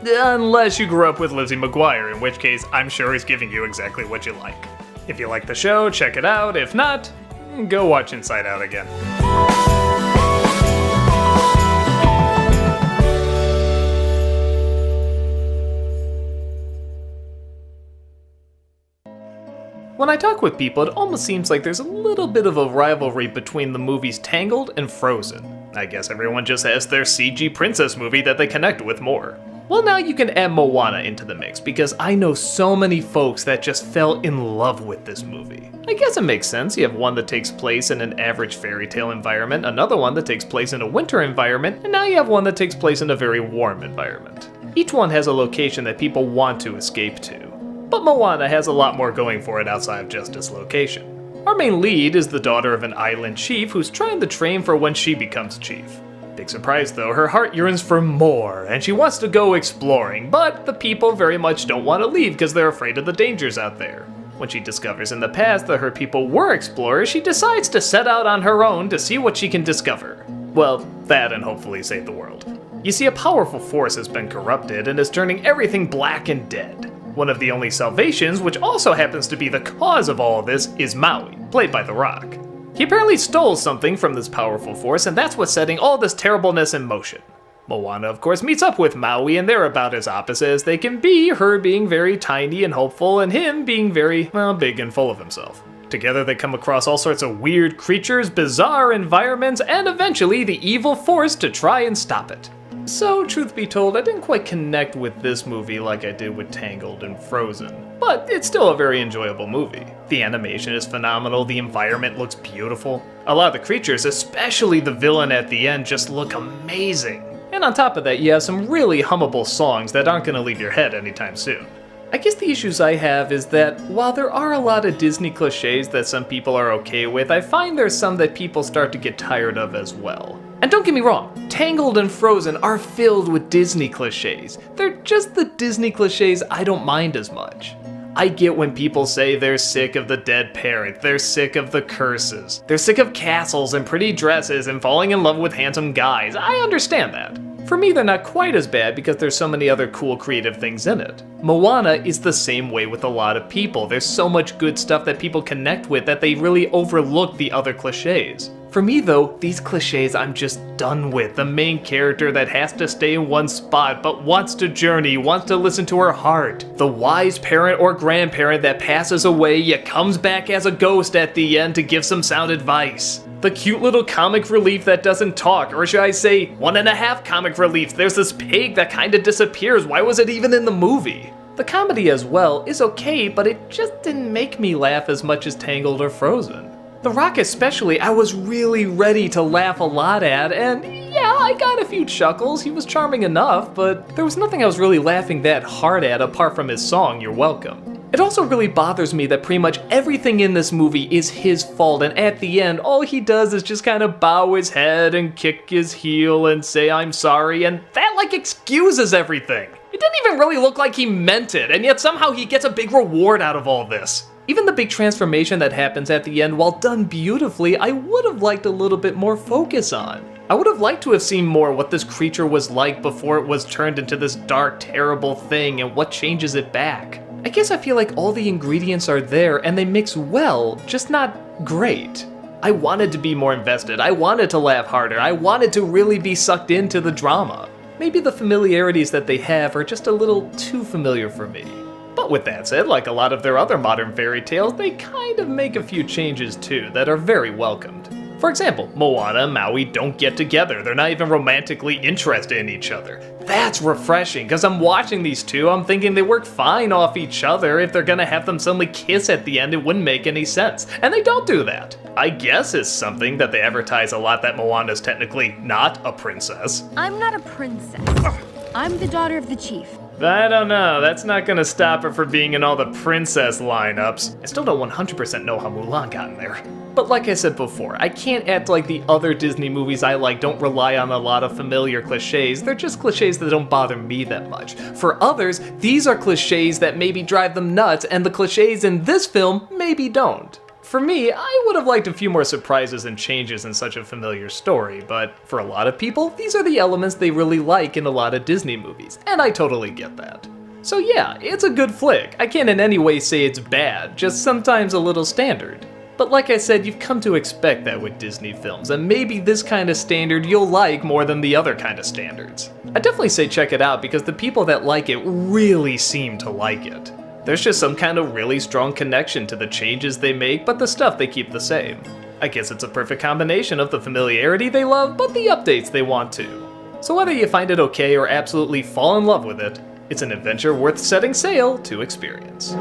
Speaker 1: Unless you grew up with Lizzie McGuire, in which case I'm sure he's giving you exactly what you like. If you like the show, check it out. If not, go watch Inside Out again. When I talk with people, it almost seems like there's a little bit of a rivalry between the movies Tangled and Frozen. I guess everyone just has their CG princess movie that they connect with more. Well, now you can add Moana into the mix, because I know so many folks that just fell in love with this movie. I guess it makes sense. You have one that takes place in an average fairy tale environment, another one that takes place in a winter environment, and now you have one that takes place in a very warm environment. Each one has a location that people want to escape to. But Moana has a lot more going for it outside of just its location. Our main lead is the daughter of an island chief who's trying to train for when she becomes chief. Big surprise though, her heart yearns for more, and she wants to go exploring, but the people very much don't want to leave because they're afraid of the dangers out there. When she discovers in the past that her people were explorers, she decides to set out on her own to see what she can discover. Well, that and hopefully save the world. You see, a powerful force has been corrupted and is turning everything black and dead. One of the only salvations, which also happens to be the cause of all of this, is Maui, played by The Rock. He apparently stole something from this powerful force, and that's what's setting all this terribleness in motion. Moana, of course, meets up with Maui, and they're about as opposite as they can be, her being very tiny and hopeful, and him being very, well, big and full of himself. Together they come across all sorts of weird creatures, bizarre environments, and eventually the evil force to try and stop it. So, truth be told, I didn't quite connect with this movie like I did with Tangled and Frozen. but it's still a very enjoyable movie. The animation is phenomenal, the environment looks beautiful. A lot of the creatures, especially the villain at the end, just look amazing. And on top of that, you have some really hummable songs that aren't gonna leave your head anytime soon. I guess the issues I have is that while there are a lot of Disney cliches that some people are okay with, I find there's some that people start to get tired of as well. And don't get me wrong, Tangled and Frozen are filled with Disney cliches. They're just the Disney cliches I don't mind as much. I get when people say they're sick of the dead parent, they're sick of the curses, they're sick of castles and pretty dresses and falling in love with handsome guys. I understand that. For me, they're not quite as bad because there's so many other cool creative things in it. Moana is the same way with a lot of people. There's so much good stuff that people connect with that they really overlook the other cliches. For me though, these cliches I'm just done with. The main character that has to stay in one spot but wants to journey, wants to listen to her heart. The wise parent or grandparent that passes away yet comes back as a ghost at the end to give some sound advice. The cute little comic relief that doesn't talk, or should I say, 1.5 comic reliefs. There's this pig that kinda disappears, why was it even in the movie? The comedy as well is okay, but it just didn't make me laugh as much as Tangled or Frozen. The Rock especially, I was really ready to laugh a lot at, and yeah, I got a few chuckles, he was charming enough, but there was nothing I was really laughing that hard at apart from his song, You're Welcome. It also really bothers me that pretty much everything in this movie is his fault, and at the end, all he does is just kind of bow his head and kick his heel and say I'm sorry, and that like excuses everything. It didn't even really look like he meant it, and yet somehow he gets a big reward out of all this. Even the big transformation that happens at the end, while done beautifully, I would have liked a little bit more focus on. I would have liked to have seen more what this creature was like before it was turned into this dark, terrible thing and what changes it back. I guess I feel like all the ingredients are there and they mix well, just not great. I wanted to be more invested, I wanted to laugh harder, I wanted to really be sucked into the drama. Maybe the familiarities that they have are just a little too familiar for me. But with that said, like a lot of their other modern fairy tales, they kind of make a few changes too that are very welcomed. For example, Moana and Maui don't get together, they're not even romantically interested in each other. That's refreshing, because I'm watching these two, I'm thinking they work fine off each other. If they're gonna have them suddenly kiss at the end, it wouldn't make any sense. And they don't do that. I guess it's something that they advertise a lot that Moana's technically not a princess.
Speaker 2: I'm not a princess. I'm the daughter of the chief.
Speaker 1: I don't know, that's not gonna stop her from being in all the princess lineups. I still don't 100% know how Mulan got in there. But like I said before, I can't act like the other Disney movies I like don't rely on a lot of familiar cliches. They're just cliches that don't bother me that much. For others, these are cliches that maybe drive them nuts, and the cliches in this film maybe don't. For me, I would have liked a few more surprises and changes in such a familiar story, but for a lot of people, these are the elements they really like in a lot of Disney movies, and I totally get that. So yeah, it's a good flick. I can't in any way say it's bad, just sometimes a little standard. But like I said, you've come to expect that with Disney films, and maybe this kind of standard you'll like more than the other kind of standards. I definitely say check it out because the people that like it really seem to like it. There's just some kind of really strong connection to the changes they make, but the stuff they keep the same. I guess it's a perfect combination of the familiarity they love, but the updates they want to. So whether you find it okay or absolutely fall in love with it, it's an adventure worth setting sail to experience.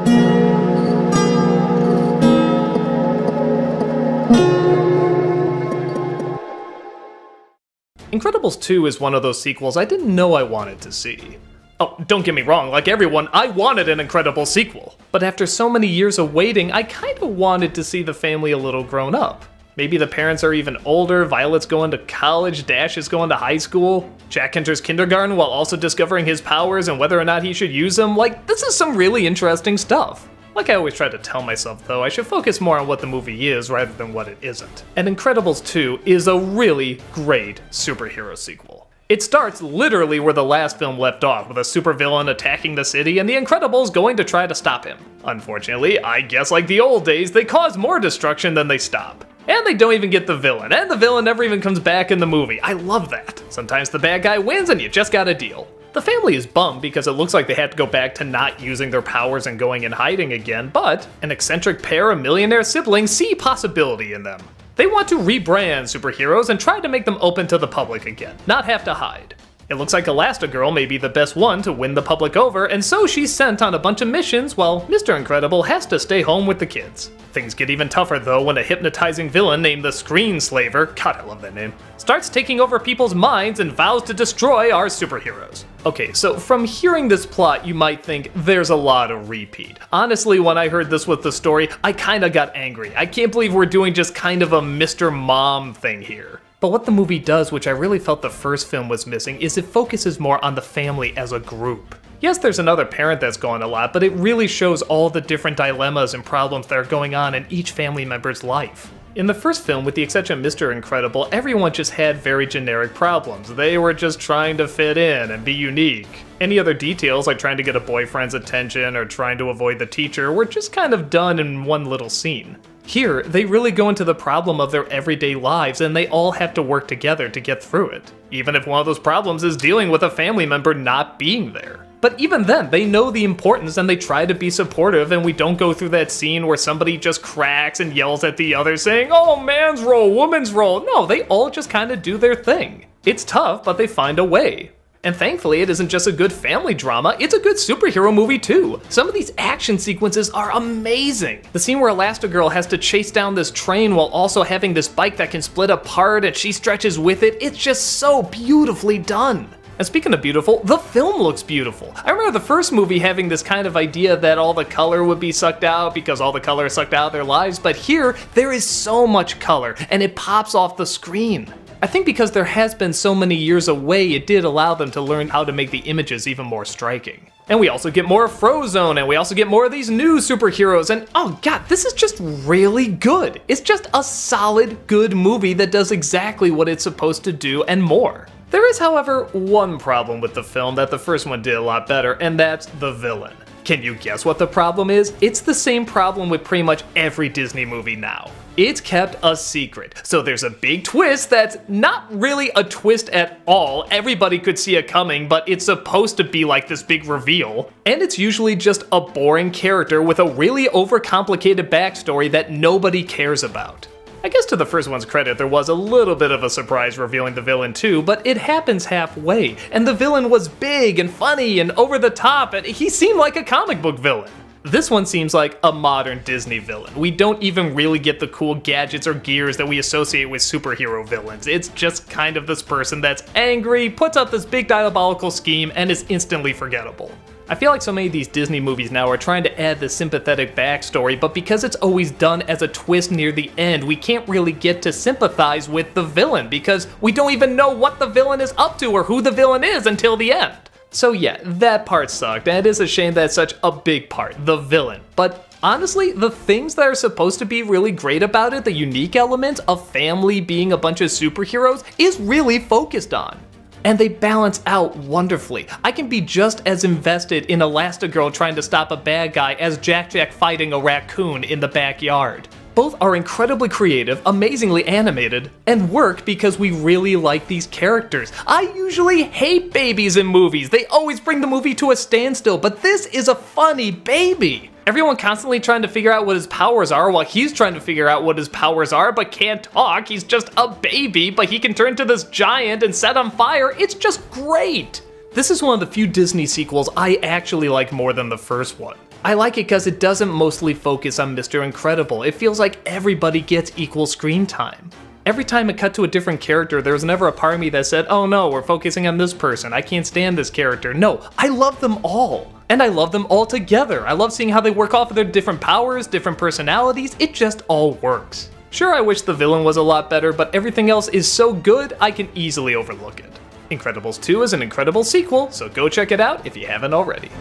Speaker 1: Incredibles 2 is one of those sequels I didn't know I wanted to see. Oh, don't get me wrong, like everyone, I wanted an Incredibles sequel. But after so many years of waiting, I kinda wanted to see the family a little grown up. Maybe the parents are even older, Violet's going to college, Dash is going to high school, Jack enters kindergarten while also discovering his powers and whether or not he should use them. Like, this is some really interesting stuff. Like I always try to tell myself though, I should focus more on what the movie is rather than what it isn't. And Incredibles 2 is a really great superhero sequel. It starts literally where the last film left off, with a supervillain attacking the city and the Incredibles going to try to stop him. Unfortunately, I guess like the old days, they cause more destruction than they stop. And they don't even get the villain, and the villain never even comes back in the movie. I love that. Sometimes the bad guy wins and you just gotta deal. The family is bummed because it looks like they had to go back to not using their powers and going in hiding again, but an eccentric pair of millionaire siblings see possibility in them. They want to rebrand superheroes and try to make them open to the public again, not have to hide. It looks like Elastigirl may be the best one to win the public over, and so she's sent on a bunch of missions while Mr. Incredible has to stay home with the kids. Things get even tougher though when a hypnotizing villain named the Screenslaver, God I love that name, starts taking over people's minds and vows to destroy our superheroes. Okay, so from hearing this plot you might think there's a lot of repeat. Honestly, when I heard this with the story, I kinda got angry. I can't believe we're doing just kind of a Mr. Mom thing here. But what the movie does, which I really felt the first film was missing, is it focuses more on the family as a group. Yes, there's another parent that's gone a lot, but it really shows all the different dilemmas and problems that are going on in each family member's life. In the first film, with the exception of Mr. Incredible, everyone just had very generic problems. They were just trying to fit in and be unique. Any other details, like trying to get a boyfriend's attention or trying to avoid the teacher, were just kind of done in one little scene. Here, they really go into the problem of their everyday lives, and they all have to work together to get through it. Even if one of those problems is dealing with a family member not being there. But even then, they know the importance and they try to be supportive, and we don't go through that scene where somebody just cracks and yells at the other saying, oh, man's role, woman's role. No, they all just kind of do their thing. It's tough, but they find a way. And thankfully, it isn't just a good family drama, it's a good superhero movie too. Some of these action sequences are amazing. The scene where Elastigirl has to chase down this train while also having this bike that can split apart and she stretches with it, it's just so beautifully done. And speaking of beautiful, the film looks beautiful. I remember the first movie having this kind of idea that all the color would be sucked out because all the color is sucked out of their lives, but here, there is so much color, and it pops off the screen. I think because there has been so many years away, it did allow them to learn how to make the images even more striking. And we also get more of Frozone, and we also get more of these new superheroes, and oh god, this is just really good. It's just a solid, good movie that does exactly what it's supposed to do and more. There is, however, one problem with the film that the first one did a lot better, and that's the villain. Can you guess what the problem is? It's the same problem with pretty much every Disney movie now. It's kept a secret. So there's a big twist that's not really a twist at all. Everybody could see it coming, but it's supposed to be like this big reveal. And it's usually just a boring character with a really overcomplicated backstory that nobody cares about. I guess to the first one's credit, there was a little bit of a surprise revealing the villain too, but it happens halfway, and the villain was big and funny and over the top, and he seemed like a comic book villain. This one seems like a modern Disney villain. We don't even really get the cool gadgets or gears that we associate with superhero villains. It's just kind of this person that's angry, puts out this big diabolical scheme, and is instantly forgettable. I feel like so many of these Disney movies now are trying to add this sympathetic backstory, but because it's always done as a twist near the end, we can't really get to sympathize with the villain because we don't even know what the villain is up to or who the villain is until the end. So yeah, that part sucked, and it is a shame that it's such a big part, the villain. But honestly, the things that are supposed to be really great about it, the unique element of family being a bunch of superheroes, is really focused on. And they balance out wonderfully. I can be just as invested in Elastigirl trying to stop a bad guy as Jack fighting a raccoon in the backyard. Both are incredibly creative, amazingly animated, and work because we really like these characters. I usually hate babies in movies. They always bring the movie to a standstill, but this is a funny baby. Everyone constantly trying to figure out what his powers are while he's trying to figure out what his powers are but can't talk. He's just a baby, but he can turn to this giant and set on fire. It's just great. This is one of the few Disney sequels I actually like more than the first one. I like it because it doesn't mostly focus on Mr. Incredible. It feels like everybody gets equal screen time. Every time it cut to a different character, there was never a part of me that said, oh no, we're focusing on this person, I can't stand this character. No, I love them all. And I love them all together. I love seeing how they work off of their different powers, different personalities, it just all works. Sure, I wish the villain was a lot better, but everything else is so good, I can easily overlook it. Incredibles 2 is an incredible sequel, so go check it out if you haven't already.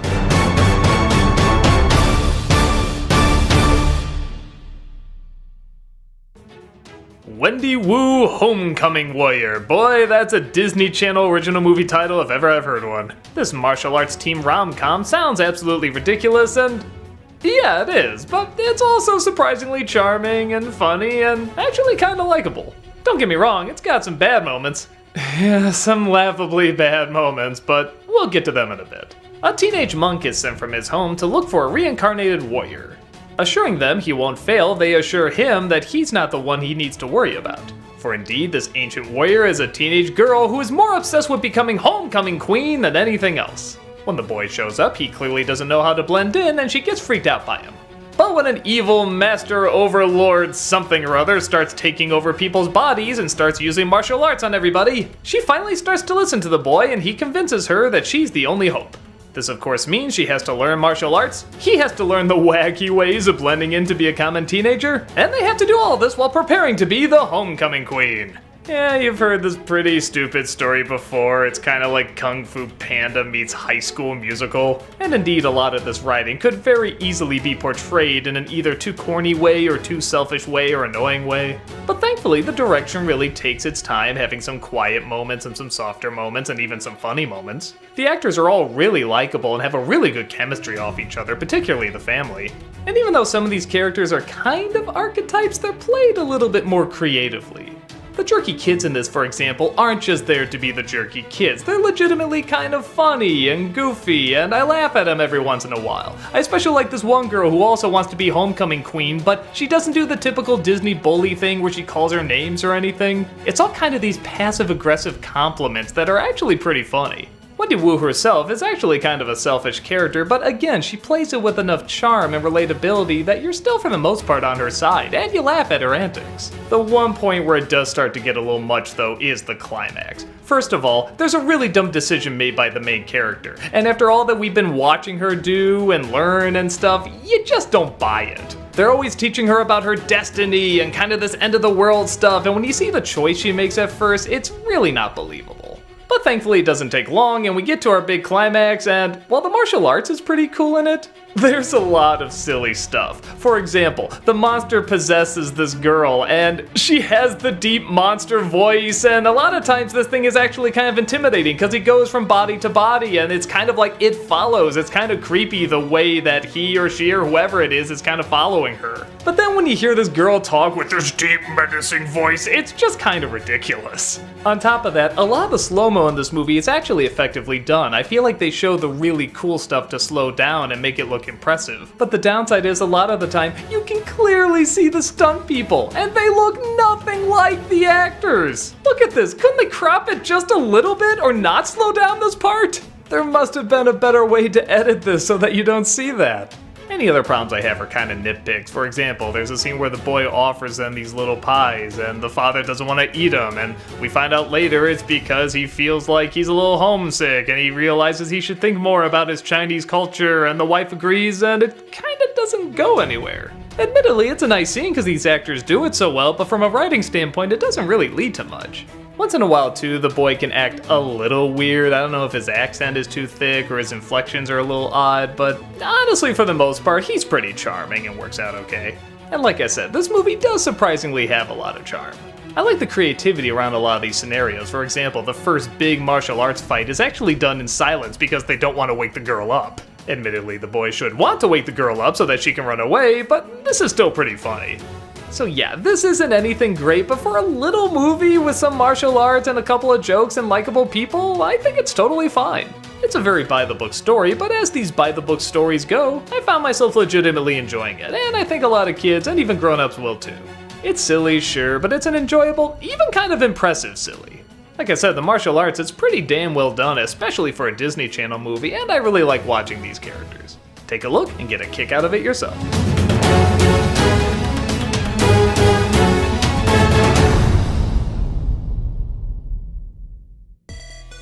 Speaker 1: Wendy Wu Homecoming Warrior. Boy, that's a Disney Channel original movie title if ever I've heard one. This martial arts team rom-com sounds absolutely ridiculous, and yeah, it is, but it's also surprisingly charming and funny and actually kinda likable. Don't get me wrong, it's got some bad moments. Yeah, some laughably bad moments, but we'll get to them in a bit. A teenage monk is sent from his home to look for a reincarnated warrior. Assuring them he won't fail, they assure him that he's not the one he needs to worry about. For indeed, this ancient warrior is a teenage girl who is more obsessed with becoming homecoming queen than anything else. When the boy shows up, he clearly doesn't know how to blend in and she gets freaked out by him. But when an evil master overlord something or other starts taking over people's bodies and starts using martial arts on everybody, she finally starts to listen to the boy and he convinces her that she's the only hope. This of course means she has to learn martial arts, he has to learn the wacky ways of blending in to be a common teenager, and they have to do all this while preparing to be the homecoming queen. Yeah, you've heard this pretty stupid story before. It's kind of like Kung Fu Panda meets High School Musical. And indeed, a lot of this writing could very easily be portrayed in an either too corny way or too selfish way or annoying way. But thankfully, the direction really takes its time, having some quiet moments and some softer moments and even some funny moments. The actors are all really likable and have a really good chemistry off each other, particularly the family. And even though some of these characters are kind of archetypes, they're played a little bit more creatively. The jerky kids in this, for example, aren't just there to be the jerky kids. They're legitimately kind of funny and goofy, and I laugh at them every once in a while. I especially like this one girl who also wants to be homecoming queen, but she doesn't do the typical Disney bully thing where she calls her names or anything. It's all kind of these passive-aggressive compliments that are actually pretty funny. Wendy Wu herself is actually kind of a selfish character, but again, she plays it with enough charm and relatability that you're still for the most part on her side, and you laugh at her antics. The one point where it does start to get a little much though is the climax. First of all, there's a really dumb decision made by the main character, and after all that we've been watching her do and learn and stuff, you just don't buy it. They're always teaching her about her destiny and kind of this end of the world stuff, and when you see the choice she makes at first, it's really not believable. But thankfully it doesn't take long and we get to our big climax, and while the martial arts is pretty cool in it, there's a lot of silly stuff. For example, the monster possesses this girl and she has the deep monster voice, and a lot of times this thing is actually kind of intimidating because he goes from body to body and it's kind of like It Follows. It's kind of creepy the way that he or she or whoever it is kind of following her. But then when you hear this girl talk with this deep menacing voice, it's just kind of ridiculous. On top of that, a lot of the slow-mo in this movie is actually effectively done. I feel like they show the really cool stuff to slow down and make it look impressive. But the downside is a lot of the time, you can clearly see the stunt people, and they look nothing like the actors. Look at this, couldn't they crop it just a little bit or not slow down this part? There must have been a better way to edit this so that you don't see that. Any other problems I have are kind of nitpicks. For example, there's a scene where the boy offers them these little pies and the father doesn't want to eat them, and we find out later it's because he feels like he's a little homesick and he realizes he should think more about his Chinese culture, and the wife agrees, and it kind of doesn't go anywhere. Admittedly, it's a nice scene because these actors do it so well, but from a writing standpoint, it doesn't really lead to much. Once in a while, too, the boy can act a little weird. I don't know if his accent is too thick or his inflections are a little odd, but honestly, for the most part, he's pretty charming and works out okay. And like I said, this movie does surprisingly have a lot of charm. I like the creativity around a lot of these scenarios. For example, the first big martial arts fight is actually done in silence because they don't want to wake the girl up. Admittedly, the boy should want to wake the girl up so that she can run away, but this is still pretty funny. So yeah, this isn't anything great, but for a little movie with some martial arts and a couple of jokes and likable people, I think it's totally fine. It's a very by-the-book story, but as these by-the-book stories go, I found myself legitimately enjoying it, and I think a lot of kids and even grown-ups will too. It's silly, sure, but it's an enjoyable, even kind of impressive silly. Like I said, the martial arts, it's pretty damn well done, especially for a Disney Channel movie, and I really like watching these characters. Take a look and get a kick out of it yourself.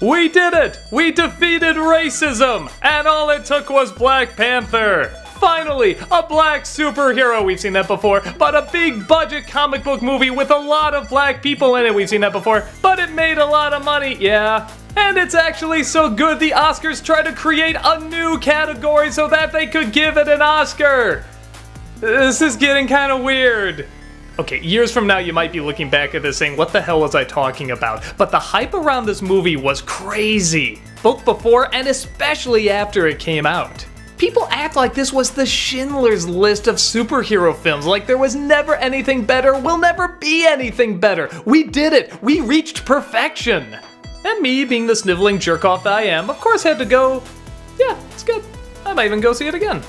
Speaker 1: We did it! We defeated racism! And all it took was Black Panther! Finally, a black superhero, we've seen that before, but a big budget comic book movie with a lot of black people in it, we've seen that before, but it made a lot of money, yeah. And it's actually so good the Oscars tried to create a new category so that they could give it an Oscar! This is getting kind of weird. Okay, years from now you might be looking back at this saying, what the hell was I talking about? But the hype around this movie was crazy, both before and especially after it came out. People act like this was the Schindler's List of superhero films, like there was never anything better, will never be anything better. We did it, we reached perfection. And me, being the sniveling jerk-off that I am, of course had to go, yeah, it's good. I might even go see it again.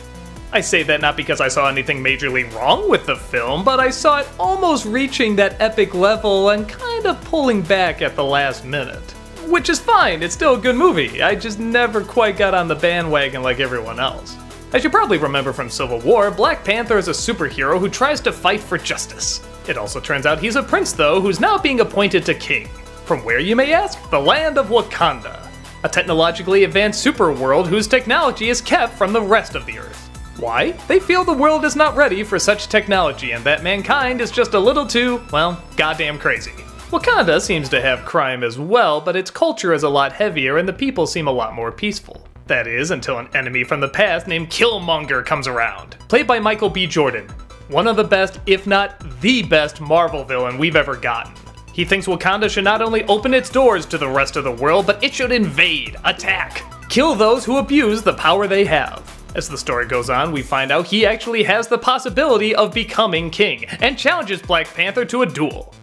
Speaker 1: I say that not because I saw anything majorly wrong with the film, but I saw it almost reaching that epic level and kind of pulling back at the last minute. Which is fine, it's still a good movie, I just never quite got on the bandwagon like everyone else. As you probably remember from Civil War, Black Panther is a superhero who tries to fight for justice. It also turns out he's a prince though, who's now being appointed to king. From where, you may ask? The land of Wakanda. A technologically advanced superworld whose technology is kept from the rest of the Earth. Why? They feel the world is not ready for such technology and that mankind is just a little too, well, goddamn crazy. Wakanda seems to have crime as well, but its culture is a lot heavier and the people seem a lot more peaceful. That is, until an enemy from the past named Killmonger comes around, played by Michael B. Jordan. One of the best, if not the best, Marvel villain we've ever gotten. He thinks Wakanda should not only open its doors to the rest of the world, but it should invade, attack, kill those who abuse the power they have. As the story goes on, we find out he actually has the possibility of becoming king, and challenges Black Panther to a duel.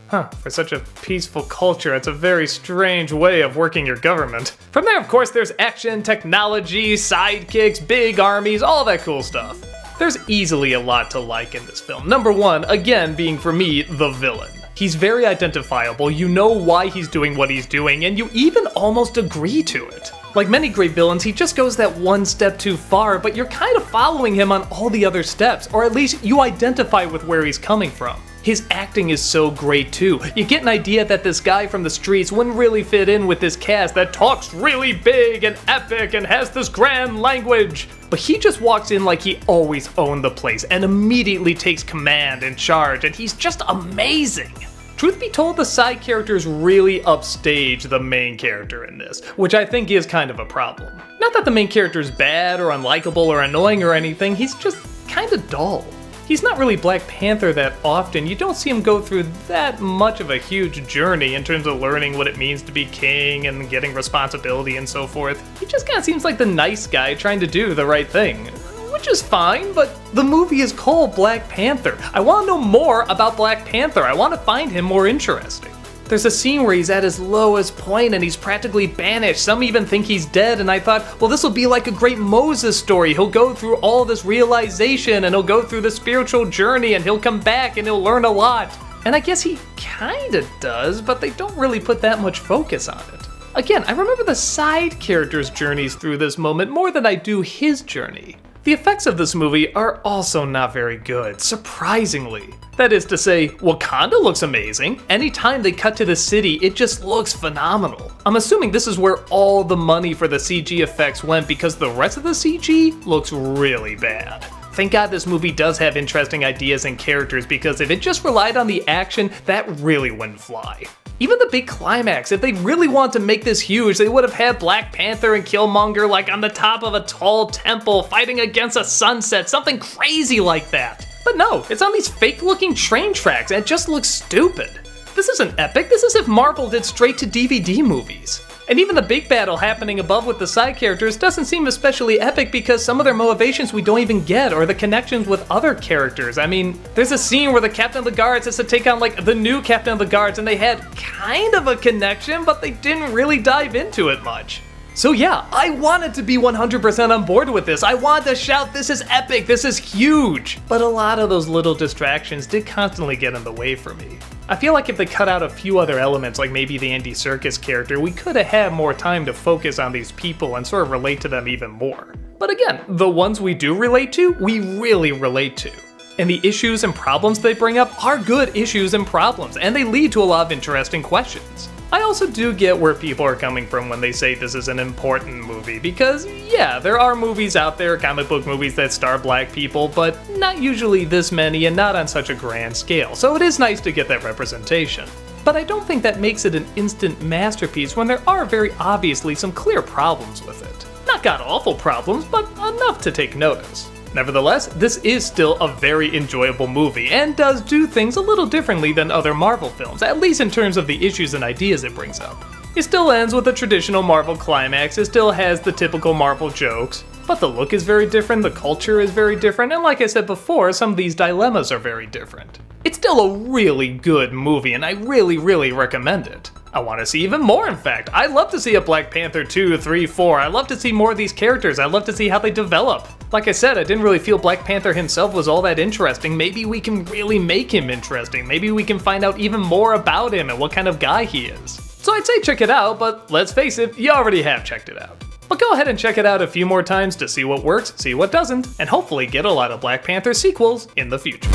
Speaker 1: For such a peaceful culture, it's a very strange way of working your government. From there, of course, there's action, technology, sidekicks, big armies, all that cool stuff. There's easily a lot to like in this film. Number one, again, being for me, the villain. He's very identifiable, you know why he's doing what he's doing, and you even almost agree to it. Like many great villains, he just goes that one step too far, but you're kind of following him on all the other steps, or at least you identify with where he's coming from. His acting is so great too. You get an idea that this guy from the streets wouldn't really fit in with this cast that talks really big and epic and has this grand language. But he just walks in like he always owned the place and immediately takes command and charge, and he's just amazing. Truth be told, the side characters really upstage the main character in this, which I think is kind of a problem. Not that the main character's bad or unlikable or annoying or anything, he's just kind of dull. He's not really Black Panther that often. You don't see him go through that much of a huge journey in terms of learning what it means to be king and getting responsibility and so forth. He just kind of seems like the nice guy trying to do the right thing. Which is fine, but the movie is called Black Panther. I want to know more about Black Panther. I want to find him more interesting. There's a scene where he's at his lowest point and he's practically banished. Some even think he's dead, and I thought, well, this will be like a great Moses story. He'll go through all this realization and he'll go through the spiritual journey and he'll come back and he'll learn a lot. And I guess he kinda does, but they don't really put that much focus on it. Again, I remember the side characters' journeys through this moment more than I do his journey. The effects of this movie are also not very good, surprisingly. That is to say, Wakanda looks amazing. Anytime they cut to the city, it just looks phenomenal. I'm assuming this is where all the money for the CG effects went because the rest of the CG looks really bad. Thank God this movie does have interesting ideas and characters, because if it just relied on the action, that really wouldn't fly. Even the big climax, if they really wanted to make this huge, they would have had Black Panther and Killmonger like on the top of a tall temple fighting against a sunset, something crazy like that. But no, it's on these fake looking train tracks and it just looks stupid. This isn't epic, this is if Marvel did straight to DVD movies. And even the big battle happening above with the side characters doesn't seem especially epic because some of their motivations we don't even get, or the connections with other characters. I mean, there's a scene where the Captain of the Guards has to take on like the new Captain of the Guards, and they had kind of a connection, but they didn't really dive into it much. So yeah, I wanted to be 100% on board with this. I wanted to shout, this is epic, this is huge. But a lot of those little distractions did constantly get in the way for me. I feel like if they cut out a few other elements, like maybe the Andy Serkis character, we could have had more time to focus on these people and sort of relate to them even more. But again, the ones we do relate to, we really relate to. And the issues and problems they bring up are good issues and problems, and they lead to a lot of interesting questions. I also do get where people are coming from when they say this is an important movie, because yeah, there are movies out there, comic book movies that star black people, but not usually this many and not on such a grand scale, so it is nice to get that representation. But I don't think that makes it an instant masterpiece when there are very obviously some clear problems with it. Not god-awful problems, but enough to take notice. Nevertheless, this is still a very enjoyable movie, and does do things a little differently than other Marvel films, at least in terms of the issues and ideas it brings up. It still ends with a traditional Marvel climax, it still has the typical Marvel jokes, but the look is very different, the culture is very different, and like I said before, some of these dilemmas are very different. It's still a really good movie, and I really recommend it. I want to see even more, in fact. I'd love to see a Black Panther 2, 3, 4. I'd love to see more of these characters. I'd love to see how they develop. Like I said, I didn't really feel Black Panther himself was all that interesting. Maybe we can really make him interesting. Maybe we can find out even more about him and what kind of guy he is. So I'd say check it out, but let's face it, you already have checked it out. But go ahead and check it out a few more times to see what works, see what doesn't, and hopefully get a lot of Black Panther sequels in the future.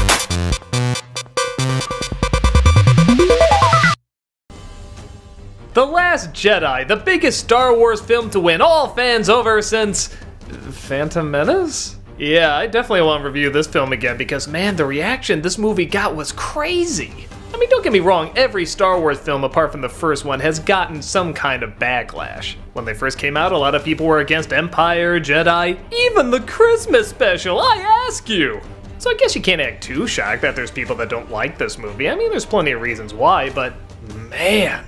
Speaker 1: The Last Jedi, the biggest Star Wars film to win all fans over since Phantom Menace? Yeah, I definitely want to review this film again because, man, the reaction this movie got was crazy. I mean, don't get me wrong, every Star Wars film apart from the first one has gotten some kind of backlash. When they first came out, a lot of people were against Empire, Jedi, even the Christmas special, I ask you! So I guess you can't act too shocked that there's people that don't like this movie. I mean, there's plenty of reasons why, but man,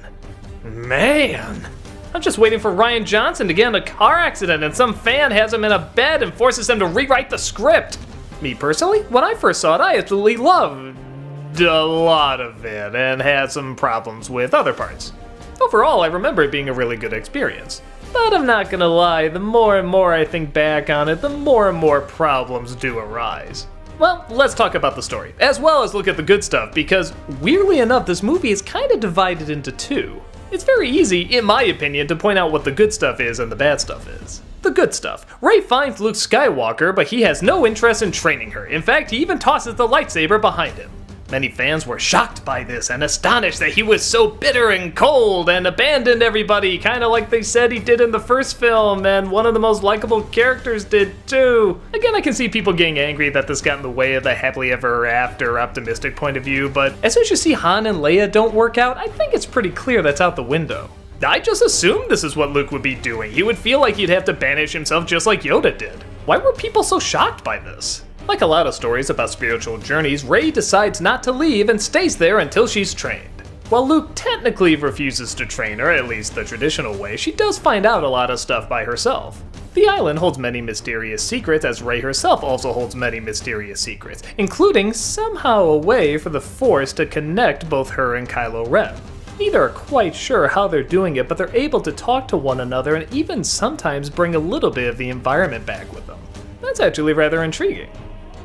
Speaker 1: I'm just waiting for Rian Johnson to get in a car accident and some fan has him in a bed and forces him to rewrite the script. Me personally, when I first saw it, I absolutely loved a lot of it and had some problems with other parts. Overall, I remember it being a really good experience. But I'm not gonna lie, the more and more I think back on it, the more and more problems do arise. Well, let's talk about the story, as well as look at the good stuff, because weirdly enough, this movie is kind of divided into two. It's very easy, in my opinion, to point out what the good stuff is and the bad stuff is. The good stuff. Rey finds Luke Skywalker, but he has no interest in training her. In fact, he even tosses the lightsaber behind him. Many fans were shocked by this and astonished that he was so bitter and cold and abandoned everybody, kind of like they said he did in the first film, and one of the most likable characters did too. Again, I can see people getting angry that this got in the way of the happily ever after optimistic point of view, but as soon as you see Han and Leia don't work out, I think it's pretty clear that's out the window. I just assumed this is what Luke would be doing. He would feel like he'd have to banish himself just like Yoda did. Why were people so shocked by this? Like a lot of stories about spiritual journeys, Rey decides not to leave and stays there until she's trained. While Luke technically refuses to train her, at least the traditional way, she does find out a lot of stuff by herself. The island holds many mysterious secrets, as Rey herself also holds many mysterious secrets, including somehow a way for the Force to connect both her and Kylo Ren. Neither are quite sure how they're doing it, but they're able to talk to one another and even sometimes bring a little bit of the environment back with them. That's actually rather intriguing.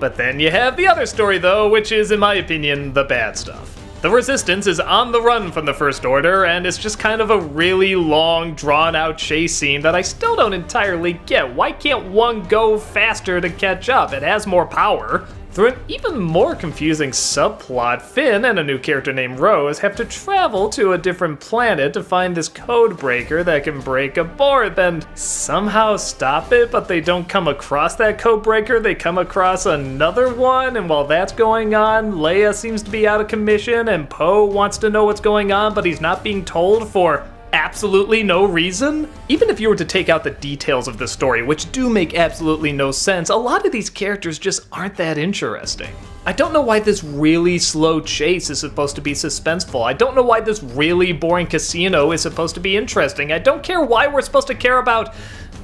Speaker 1: But then you have the other story though, which is, in my opinion, the bad stuff. The Resistance is on the run from the First Order, and it's just kind of a really long, drawn-out chase scene that I still don't entirely get. Why can't one go faster to catch up? It has more power. Through an even more confusing subplot, Finn and a new character named Rose have to travel to a different planet to find this code breaker that can break a board, then somehow stop it, but they don't come across that code breaker, they come across another one, and while that's going on, Leia seems to be out of commission, and Poe wants to know what's going on, but he's not being told for absolutely no reason? Even if you were to take out the details of the story, which do make absolutely no sense, a lot of these characters just aren't that interesting. I don't know why this really slow chase is supposed to be suspenseful. I don't know why this really boring casino is supposed to be interesting. I don't care why we're supposed to care about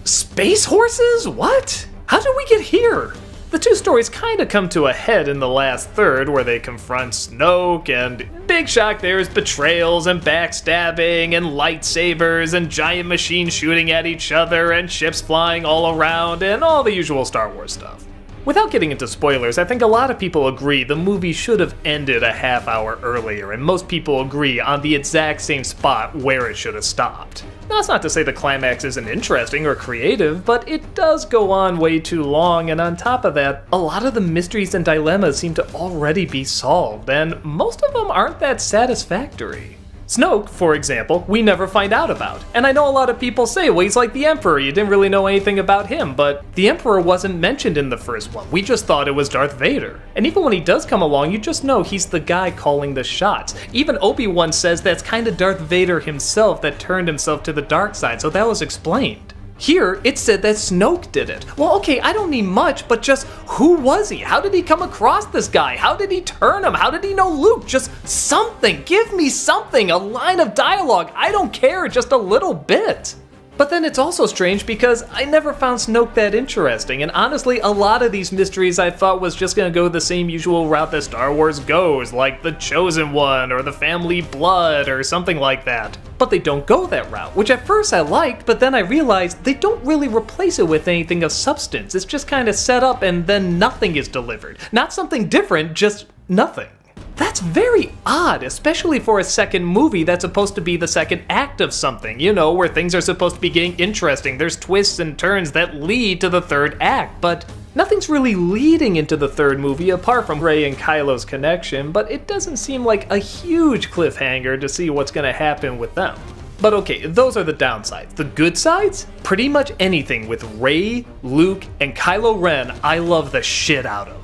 Speaker 1: space horses? What? How did we get here? The two stories kind of come to a head in the last third, where they confront Snoke, and big shock, there's betrayals and backstabbing and lightsabers and giant machines shooting at each other and ships flying all around and all the usual Star Wars stuff. Without getting into spoilers, I think a lot of people agree the movie should have ended a half hour earlier, and most people agree on the exact same spot where it should have stopped. Now, that's not to say the climax isn't interesting or creative, but it does go on way too long, and on top of that, a lot of the mysteries and dilemmas seem to already be solved, and most of them aren't that satisfactory. Snoke, for example, we never find out about. And I know a lot of people say, well, he's like the Emperor, you didn't really know anything about him, but the Emperor wasn't mentioned in the first one. We just thought it was Darth Vader. And even when he does come along, you just know he's the guy calling the shots. Even Obi-Wan says that's kind of Darth Vader himself that turned himself to the dark side, so that was explained. Here, it said that Snoke did it. Well, okay, I don't need much, but just who was he? How did he come across this guy? How did he turn him? How did he know Luke? Just something. Give me something. A line of dialogue. I don't care, just a little bit. But then it's also strange because I never found Snoke that interesting, and honestly, a lot of these mysteries I thought was just gonna go the same usual route that Star Wars goes, like the Chosen One or the Family Blood or something like that. But they don't go that route, which at first I liked, but then I realized they don't really replace it with anything of substance. It's just kind of set up and then nothing is delivered. Not something different, just nothing. That's very odd, especially for a second movie that's supposed to be the second act of something, you know, where things are supposed to be getting interesting. There's twists and turns that lead to the third act, but nothing's really leading into the third movie apart from Rey and Kylo's connection, but it doesn't seem like a huge cliffhanger to see what's gonna happen with them. But okay, those are the downsides. The good sides? Pretty much anything with Rey, Luke, and Kylo Ren I love the shit out of.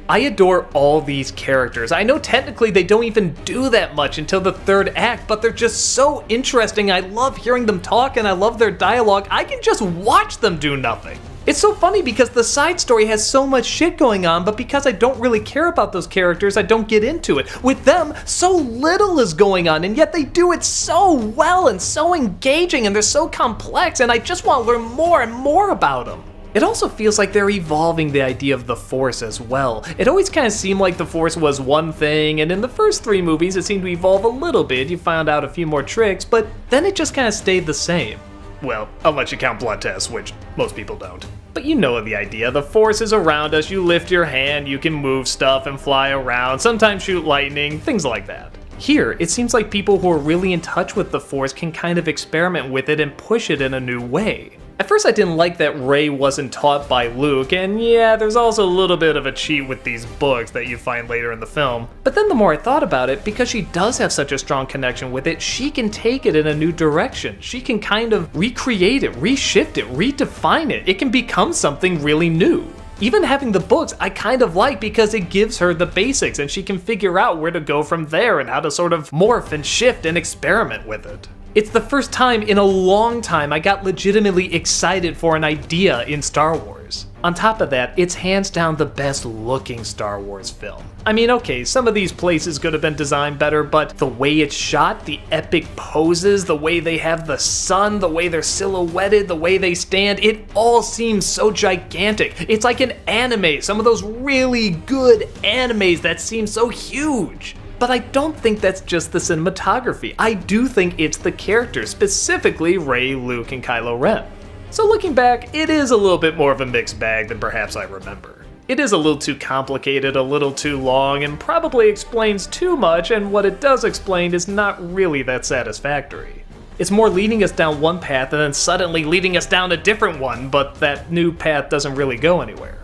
Speaker 1: I adore all these characters. I know technically they don't even do that much until the third act, but they're just so interesting. I love hearing them talk and I love their dialogue. I can just watch them do nothing. It's so funny because the side story has so much shit going on, but because I don't really care about those characters, I don't get into it. With them, so little is going on, and yet they do it so well and so engaging, and they're so complex, and I just want to learn more and more about them. It also feels like they're evolving the idea of the Force as well. It always kind of seemed like the Force was one thing, and in the first 3 movies it seemed to evolve a little bit. You found out a few more tricks, but then it just kind of stayed the same. Well, unless you count blood tests, which most people don't. But you know the idea. The Force is around us, you lift your hand, you can move stuff and fly around, sometimes shoot lightning, things like that. Here, it seems like people who are really in touch with the Force can kind of experiment with it and push it in a new way. At first I didn't like that Rey wasn't taught by Luke, and yeah, there's also a little bit of a cheat with these books that you find later in the film. But then the more I thought about it, because she does have such a strong connection with it, she can take it in a new direction. She can kind of recreate it, reshift it, redefine it. It can become something really new. Even having the books I kind of like because it gives her the basics and she can figure out where to go from there and how to sort of morph and shift and experiment with it. It's the first time in a long time I got legitimately excited for an idea in Star Wars. On top of that, it's hands down the best looking Star Wars film. I mean, okay, some of these places could have been designed better, but the way it's shot, the epic poses, the way they have the sun, the way they're silhouetted, the way they stand, it all seems so gigantic. It's like an anime, some of those really good animes that seem so huge. But I don't think that's just the cinematography. I do think it's the characters, specifically Rey, Luke, and Kylo Ren. So looking back, it is a little bit more of a mixed bag than perhaps I remember. It is a little too complicated, a little too long, and probably explains too much, and what it does explain is not really that satisfactory. It's more leading us down one path and then suddenly leading us down a different one, but that new path doesn't really go anywhere.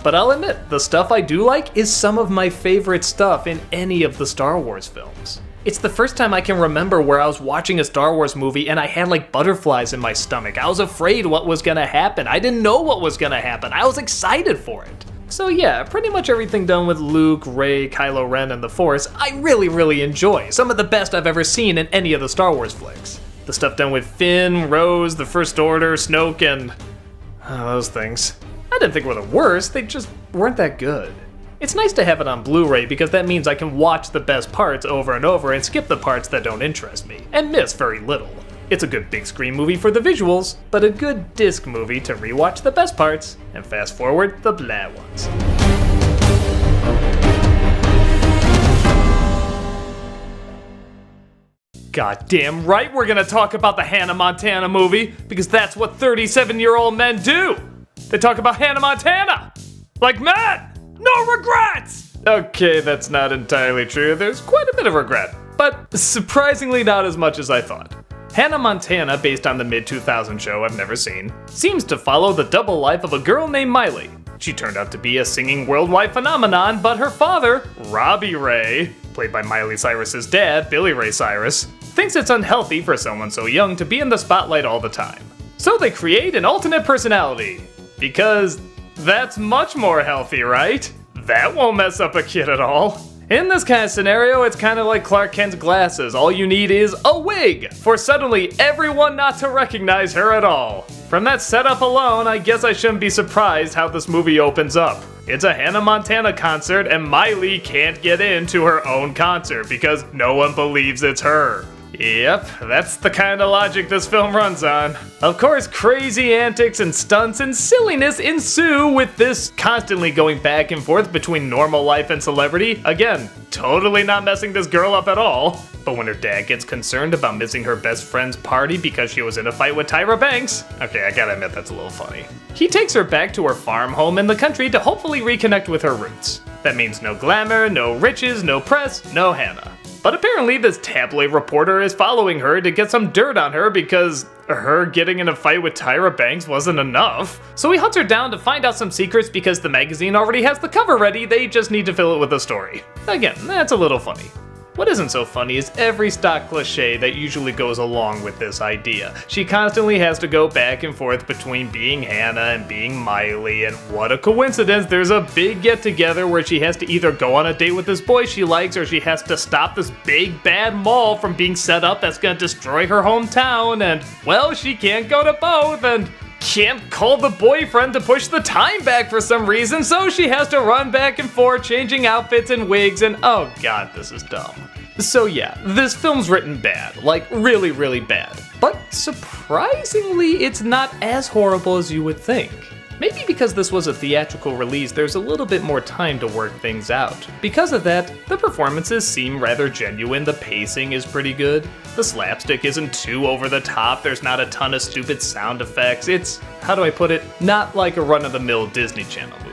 Speaker 1: But I'll admit, the stuff I do like is some of my favorite stuff in any of the Star Wars films. It's the first time I can remember where I was watching a Star Wars movie and I had like butterflies in my stomach. I was afraid what was gonna happen. I didn't know what was gonna happen. I was excited for it. So yeah, pretty much everything done with Luke, Rey, Kylo Ren, and the Force, I really enjoy. Some of the best I've ever seen in any of the Star Wars flicks. The stuff done with Finn, Rose, the First Order, Snoke, and those things. I didn't think were the worst, they just weren't that good. It's nice to have it on Blu-ray because that means I can watch the best parts over and over and skip the parts that don't interest me, and miss very little. It's a good big screen movie for the visuals, but a good disc movie to rewatch the best parts and fast forward the blah ones. Goddamn right we're gonna talk about the Hannah Montana movie, because that's what 37-year-old men do! They talk about Hannah Montana! Like men! No regrets! Okay, that's not entirely true. There's quite a bit of regret, but surprisingly not as much as I thought. Hannah Montana, based on the mid-2000s show I've never seen, seems to follow the double life of a girl named Miley. She turned out to be a singing worldwide phenomenon, but her father, Robbie Ray, played by Miley Cyrus's dad, Billy Ray Cyrus, thinks it's unhealthy for someone so young to be in the spotlight all the time. So they create an alternate personality. Because that's much more healthy, right? That won't mess up a kid at all. In this kind of scenario, it's kind of like Clark Kent's glasses. All you need is a wig for suddenly everyone not to recognize her at all. From that setup alone, I guess I shouldn't be surprised how this movie opens up. It's a Hannah Montana concert and Miley can't get into her own concert because no one believes it's her. Yep, that's the kind of logic this film runs on. Of course, crazy antics and stunts and silliness ensue with this constantly going back and forth between normal life and celebrity. Again, totally not messing this girl up at all. But when her dad gets concerned about missing her best friend's party because she was in a fight with Tyra Banks, okay, I gotta admit that's a little funny. He takes her back to her farm home in the country to hopefully reconnect with her roots. That means no glamour, no riches, no press, no Hannah. But apparently this tabloid reporter is following her to get some dirt on her because her getting in a fight with Tyra Banks wasn't enough. So he hunts her down to find out some secrets because the magazine already has the cover ready, they just need to fill it with a story. Again, that's a little funny. What isn't so funny is every stock cliche that usually goes along with this idea. She constantly has to go back and forth between being Hannah and being Miley, and what a coincidence, there's a big get-together where she has to either go on a date with this boy she likes or she has to stop this big bad mall from being set up that's gonna destroy her hometown, and, well, she can't go to both, and can't call the boyfriend to push the time back for some reason, so she has to run back and forth changing outfits and wigs, and oh god, this is dumb. So yeah, this film's written bad, like really, really bad. But surprisingly, it's not as horrible as you would think. Maybe because this was a theatrical release, there's a little bit more time to work things out. Because of that, the performances seem rather genuine, the pacing is pretty good, the slapstick isn't too over the top, there's not a ton of stupid sound effects, it's, how do I put it, not like a run-of-the-mill Disney Channel movie.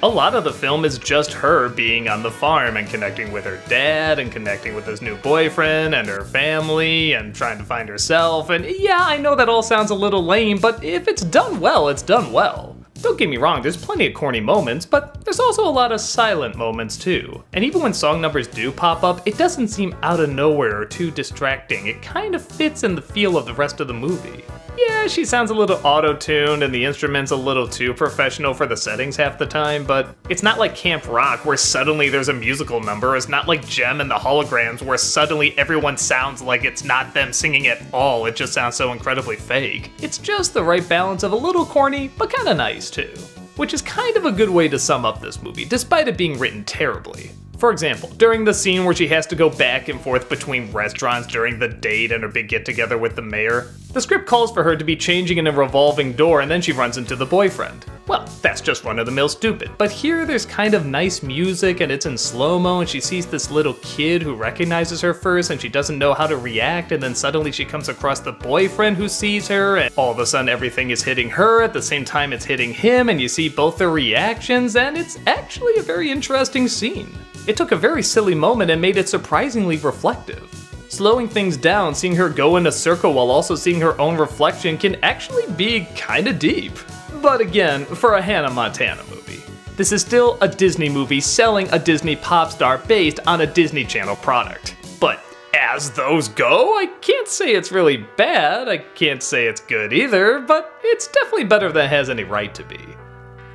Speaker 1: A lot of the film is just her being on the farm and connecting with her dad and connecting with his new boyfriend and her family and trying to find herself, and yeah, I know that all sounds a little lame, but if it's done well, it's done well. Don't get me wrong, there's plenty of corny moments, but there's also a lot of silent moments too. And even when song numbers do pop up, it doesn't seem out of nowhere or too distracting. It kind of fits in the feel of the rest of the movie. Yeah, she sounds a little auto-tuned and the instrument's a little too professional for the settings half the time, but it's not like Camp Rock where suddenly there's a musical number. It's not like Gem and the Holograms where suddenly everyone sounds like it's not them singing at all. It just sounds so incredibly fake. It's just the right balance of a little corny, but kinda nice too. Which is kind of a good way to sum up this movie, despite it being written terribly. For example, during the scene where she has to go back and forth between restaurants during the date and her big get-together with the mayor, the script calls for her to be changing in a revolving door and then she runs into the boyfriend. Well, that's just run-of-the-mill stupid, but here there's kind of nice music and it's in slow-mo and she sees this little kid who recognizes her first and she doesn't know how to react, and then suddenly she comes across the boyfriend who sees her and all of a sudden everything is hitting her at the same time it's hitting him, and you see both their reactions, and it's actually a very interesting scene. It took a very silly moment and made it surprisingly reflective. Slowing things down, seeing her go in a circle while also seeing her own reflection can actually be kinda deep. But again, for a Hannah Montana movie. This is still a Disney movie selling a Disney pop star based on a Disney Channel product. But as those go, I can't say it's really bad, I can't say it's good either, but it's definitely better than it has any right to be.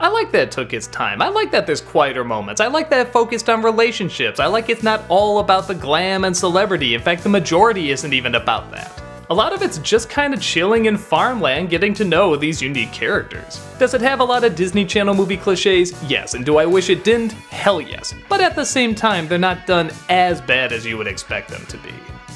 Speaker 1: I like that it took its time, I like that there's quieter moments, I like that it focused on relationships, I like it's not all about the glam and celebrity, in fact the majority isn't even about that. A lot of it's just kind of chilling in farmland getting to know these unique characters. Does it have a lot of Disney Channel movie cliches? Yes, and do I wish it didn't? Hell yes. But at the same time, they're not done as bad as you would expect them to be.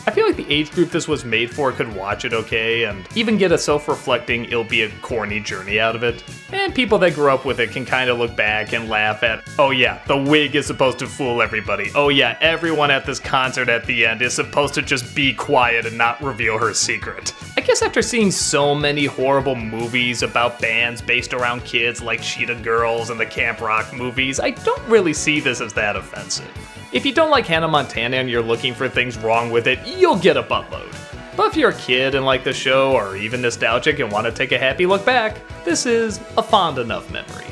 Speaker 1: I feel like the age group this was made for could watch it okay, and even get a self-reflecting, albeit corny journey out of it. And people that grew up with it can kind of look back and laugh at, oh yeah, the wig is supposed to fool everybody. Oh yeah, everyone at this concert at the end is supposed to just be quiet and not reveal her secret. I guess after seeing so many horrible movies about bands based around kids like Cheetah Girls and the Camp Rock movies, I don't really see this as that offensive. If you don't like Hannah Montana and you're looking for things wrong with it, you'll get a buttload. But if you're a kid and like the show, or even nostalgic and want to take a happy look back, this is a fond enough memory.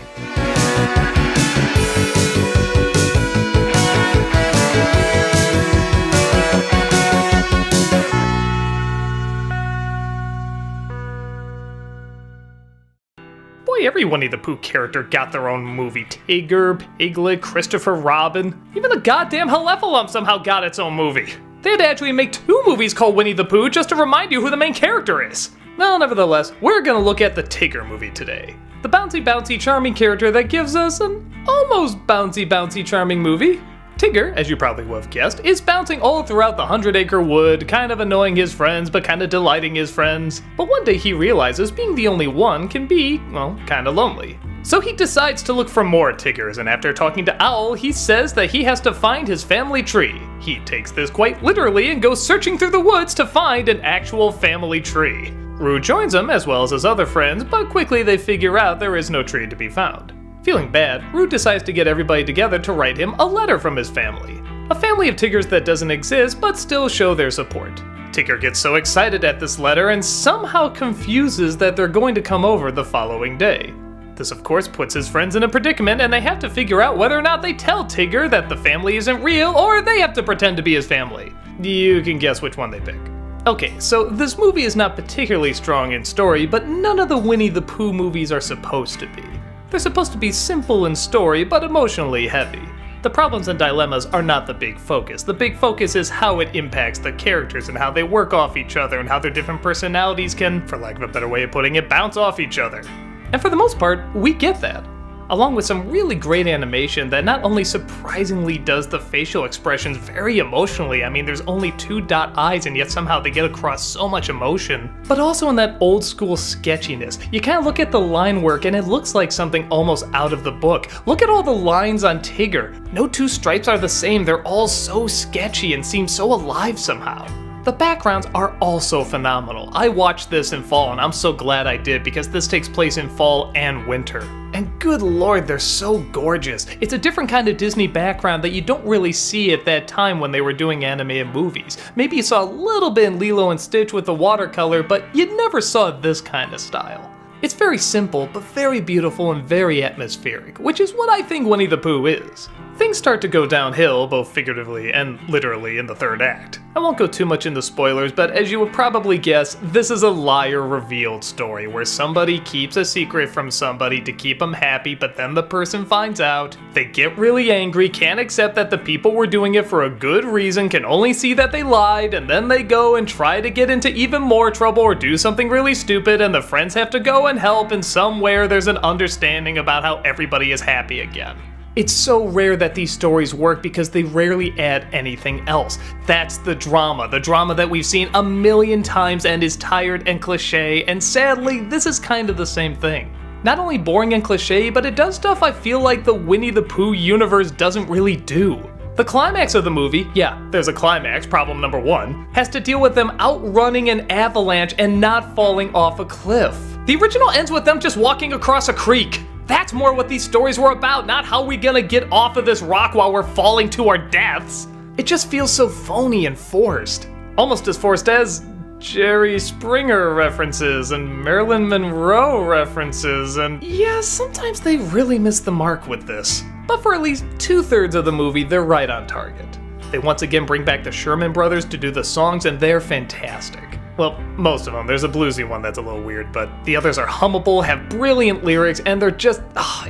Speaker 1: Boy, every Winnie the Pooh character got their own movie. Tigger, Piglet, Christopher Robin, even the goddamn Heffalump somehow got its own movie. They had to actually make 2 movies called Winnie the Pooh just to remind you who the main character is. Well, nevertheless, we're gonna look at the Tigger movie today. The bouncy, charming character that gives us an almost bouncy, charming movie. Tigger, as you probably will have guessed, is bouncing all throughout the 100-acre wood, kind of annoying his friends, but kind of delighting his friends. But one day he realizes being the only one can be, well, kind of lonely. So he decides to look for more Tiggers, and after talking to Owl, he says that he has to find his family tree. He takes this quite literally and goes searching through the woods to find an actual family tree. Roo joins him, as well as his other friends, but quickly they figure out there is no tree to be found. Feeling bad, Roo decides to get everybody together to write him a letter from his family. A family of Tiggers that doesn't exist, but still show their support. Tigger gets so excited at this letter and somehow confuses that they're going to come over the following day. This of course puts his friends in a predicament, and they have to figure out whether or not they tell Tigger that the family isn't real, or they have to pretend to be his family. You can guess which one they pick. Okay, so this movie is not particularly strong in story, but none of the Winnie the Pooh movies are supposed to be. They're supposed to be simple in story, but emotionally heavy. The problems and dilemmas are not the big focus. The big focus is how it impacts the characters and how they work off each other and how their different personalities can, for lack of a better way of putting it, bounce off each other. And for the most part, we get that. Along with some really great animation that not only surprisingly does the facial expressions very emotionally, I mean there's only 2 dot eyes and yet somehow they get across so much emotion, but also in that old school sketchiness. You kind of look at the line work and it looks like something almost out of the book. Look at all the lines on Tigger. No 2 stripes are the same, they're all so sketchy and seem so alive somehow. The backgrounds are also phenomenal. I watched this in fall and I'm so glad I did because this takes place in fall and winter. And good lord, they're so gorgeous. It's a different kind of Disney background that you don't really see at that time when they were doing animated movies. Maybe you saw a little bit in Lilo and Stitch with the watercolor, but you never saw this kind of style. It's very simple, but very beautiful and very atmospheric, which is what I think Winnie the Pooh is. Things start to go downhill, both figuratively and literally, in the 3rd act. I won't go too much into spoilers, but as you would probably guess, this is a liar-revealed story where somebody keeps a secret from somebody to keep them happy, but then the person finds out, they get really angry, can't accept that the people were doing it for a good reason, can only see that they lied, and then they go and try to get into even more trouble or do something really stupid, and the friends have to go and help, and somewhere there's an understanding about how everybody is happy again. It's so rare that these stories work because they rarely add anything else. That's the drama that we've seen a million times and is tired and cliche, and sadly, this is kind of the same thing. Not only boring and cliche, but it does stuff I feel like the Winnie the Pooh universe doesn't really do. The climax of the movie, yeah, there's a climax, problem number 1, has to deal with them outrunning an avalanche and not falling off a cliff. The original ends with them just walking across a creek. That's more what these stories were about, not how we gonna get off of this rock while we're falling to our deaths. It just feels so phony and forced. Almost as forced as Jerry Springer references and Marilyn Monroe references, and yeah, sometimes they really miss the mark with this. But for at least 2/3 of the movie, they're right on target. They once again bring back the Sherman Brothers to do the songs, and they're fantastic. Well, most of them. There's a bluesy one that's a little weird, but the others are hummable, have brilliant lyrics, and they're just,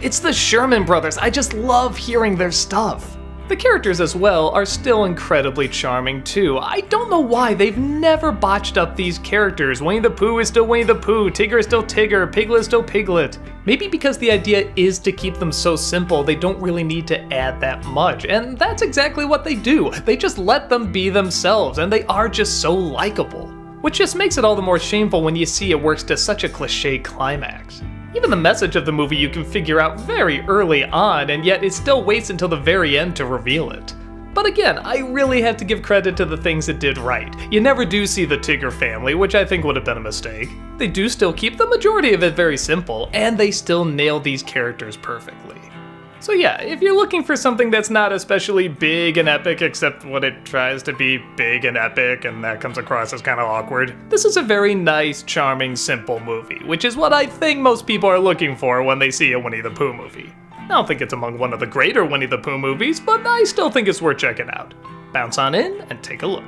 Speaker 1: it's the Sherman Brothers. I just love hearing their stuff. The characters as well are still incredibly charming too. I don't know why they've never botched up these characters. Winnie the Pooh is still Winnie the Pooh, Tigger is still Tigger, Piglet is still Piglet. Maybe because the idea is to keep them so simple, they don't really need to add that much, and that's exactly what they do. They just let them be themselves, and they are just so likable. Which just makes it all the more shameful when you see it works to such a cliche climax. Even the message of the movie you can figure out very early on, and yet it still waits until the very end to reveal it. But again, I really have to give credit to the things it did right. You never do see the Tigger family, which I think would have been a mistake. They do still keep the majority of it very simple, and they still nail these characters perfectly. So yeah, if you're looking for something that's not especially big and epic, except when it tries to be big and epic and that comes across as kind of awkward, this is a very nice, charming, simple movie, which is what I think most people are looking for when they see a Winnie the Pooh movie. I don't think it's among one of the greater Winnie the Pooh movies, but I still think it's worth checking out. Bounce on in and take a look.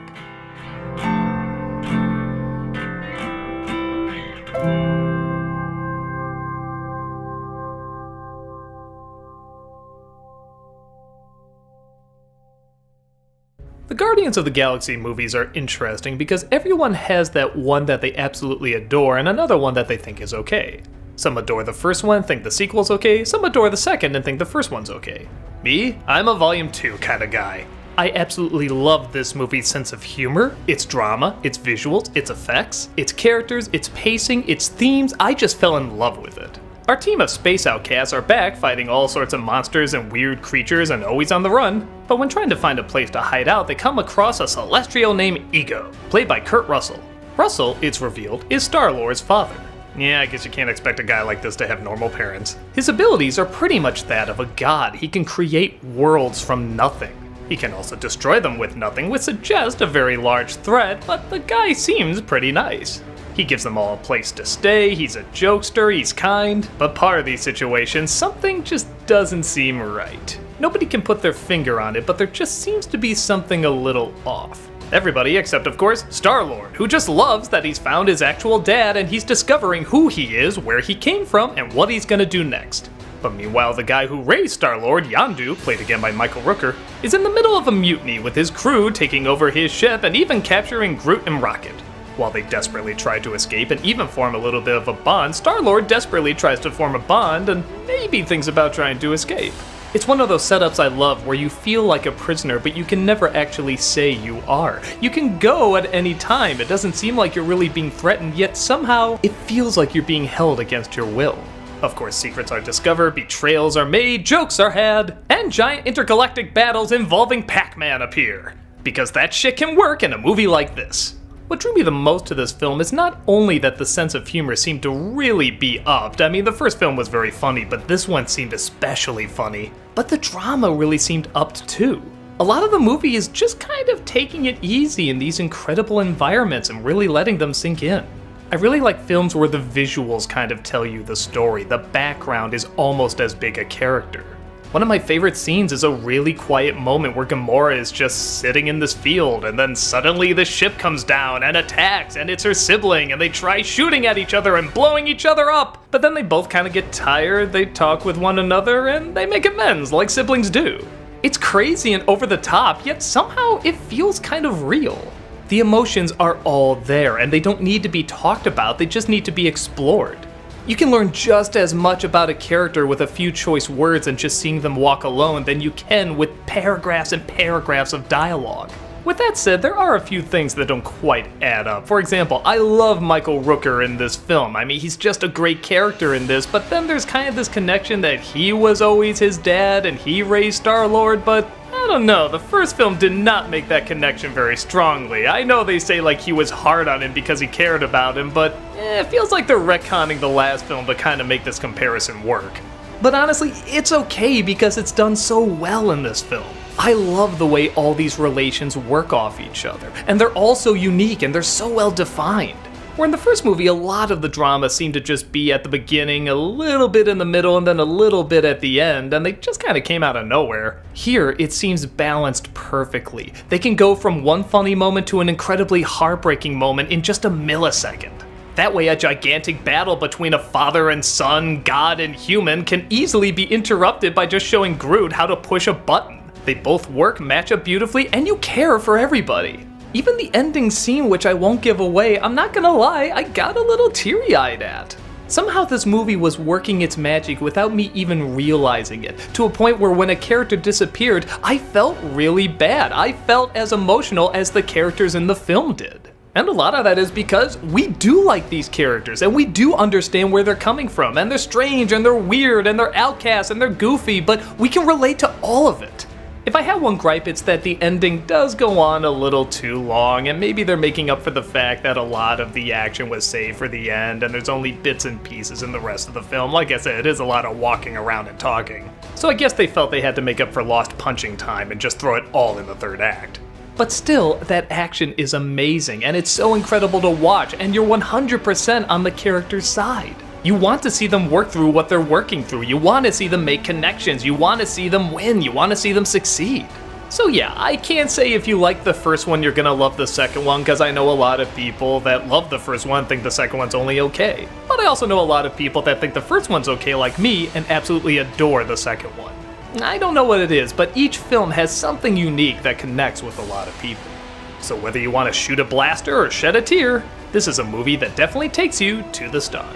Speaker 1: The Guardians of the Galaxy movies are interesting because everyone has that one that they absolutely adore and another one that they think is okay. Some adore the first one, think the sequel's okay, some adore the second and think the first one's okay. Me? I'm a Volume 2 kind of guy. I absolutely love this movie's sense of humor, its drama, its visuals, its effects, its characters, its pacing, its themes. I just fell in love with it. Our team of space outcasts are back fighting all sorts of monsters and weird creatures and always on the run, but when trying to find a place to hide out, they come across a celestial named Ego, played by Kurt Russell. Russell, it's revealed, is Star-Lord's father. Yeah, I guess you can't expect a guy like this to have normal parents. His abilities are pretty much that of a god. He can create worlds from nothing. He can also destroy them with nothing, which suggests a very large threat, but the guy seems pretty nice. He gives them all a place to stay, he's a jokester, he's kind, but part of these situations, something just doesn't seem right. Nobody can put their finger on it, but there just seems to be something a little off. Everybody except, of course, Star-Lord, who just loves that he's found his actual dad and he's discovering who he is, where he came from, and what he's gonna do next. But meanwhile, the guy who raised Star-Lord, Yondu, played again by Michael Rooker, is in the middle of a mutiny with his crew taking over his ship and even capturing Groot and Rocket. While they desperately try to escape and even form a little bit of a bond, Star-Lord desperately tries to form a bond and maybe thinks about trying to escape. It's one of those setups I love where you feel like a prisoner, but you can never actually say you are. You can go at any time. It doesn't seem like you're really being threatened, yet somehow it feels like you're being held against your will. Of course, secrets are discovered, betrayals are made, jokes are had, and giant intergalactic battles involving Pac-Man appear. Because that shit can work in a movie like this. What drew me the most to this film is not only that the sense of humor seemed to really be upped. I mean, the first film was very funny, but this one seemed especially funny. But the drama really seemed upped too. A lot of the movie is just kind of taking it easy in these incredible environments and really letting them sink in. I really like films where the visuals kind of tell you the story. The background is almost as big a character. One of my favorite scenes is a really quiet moment where Gamora is just sitting in this field and then suddenly the ship comes down and attacks and it's her sibling and they try shooting at each other and blowing each other up. But then they both kind of get tired, they talk with one another, and they make amends like siblings do. It's crazy and over the top, yet somehow it feels kind of real. The emotions are all there and they don't need to be talked about, they just need to be explored. You can learn just as much about a character with a few choice words and just seeing them walk alone than you can with paragraphs and paragraphs of dialogue. With that said, there are a few things that don't quite add up. For example, I love Michael Rooker in this film. I mean, he's just a great character in this, but then there's kind of this connection that he was always his dad and he raised Star-Lord, but I don't know, the first film did not make that connection very strongly. I know they say like he was hard on him because he cared about him, but it feels like they're retconning the last film to kind of make this comparison work. But honestly, it's okay because it's done so well in this film. I love the way all these relations work off each other, and they're all so unique and they're so well defined. Where in the first movie, a lot of the drama seemed to just be at the beginning, a little bit in the middle, and then a little bit at the end, and they just kind of came out of nowhere. Here, it seems balanced perfectly. They can go from one funny moment to an incredibly heartbreaking moment in just a millisecond. That way, a gigantic battle between a father and son, god and human, can easily be interrupted by just showing Groot how to push a button. They both work, match up beautifully, and you care for everybody. Even the ending scene, which I won't give away, I'm not gonna lie, I got a little teary-eyed at. Somehow this movie was working its magic without me even realizing it, to a point where when a character disappeared, I felt really bad. I felt as emotional as the characters in the film did. And a lot of that is because we do like these characters, and we do understand where they're coming from, and they're strange, and they're weird, and they're outcasts, and they're goofy, but we can relate to all of it. If I have one gripe, it's that the ending does go on a little too long, and maybe they're making up for the fact that a lot of the action was saved for the end, and there's only bits and pieces in the rest of the film. Like I said, it is a lot of walking around and talking. So I guess they felt they had to make up for lost punching time and just throw it all in the third act. But still, that action is amazing, and it's so incredible to watch, and you're 100% on the character's side. You want to see them work through what they're working through. You want to see them make connections. You want to see them win. You want to see them succeed. So yeah, I can't say if you like the first one, you're gonna love the second one, because I know a lot of people that love the first one think the second one's only okay. But I also know a lot of people that think the first one's okay like me and absolutely adore the second one. I don't know what it is, but each film has something unique that connects with a lot of people. So whether you want to shoot a blaster or shed a tear, this is a movie that definitely takes you to the stars.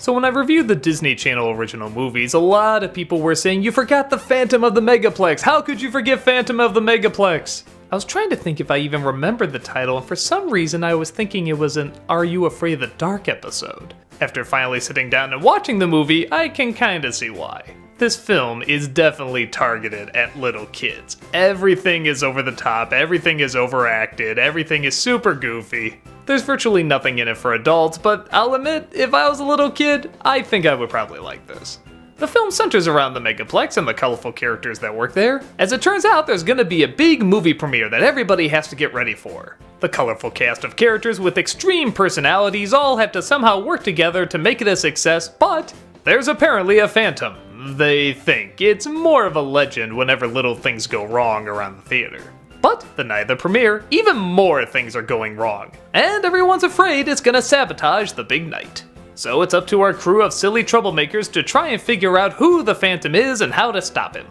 Speaker 1: So when I reviewed the Disney Channel original movies, a lot of people were saying, "You forgot the Phantom of the Megaplex! How could you forget Phantom of the Megaplex?" I was trying to think if I even remembered the title, and for some reason I was thinking it was an Are You Afraid of the Dark episode. After finally sitting down and watching the movie, I can kinda see why. This film is definitely targeted at little kids. Everything is over the top, everything is overacted, everything is super goofy. There's virtually nothing in it for adults, but I'll admit, if I was a little kid, I think I would probably like this. The film centers around the Megaplex and the colorful characters that work there. As it turns out, there's gonna be a big movie premiere that everybody has to get ready for. The colorful cast of characters with extreme personalities all have to somehow work together to make it a success, but there's apparently a phantom. They think it's more of a legend whenever little things go wrong around the theater. But the night of the premiere, even more things are going wrong, and everyone's afraid it's gonna sabotage the big night. So it's up to our crew of silly troublemakers to try and figure out who the Phantom is and how to stop him.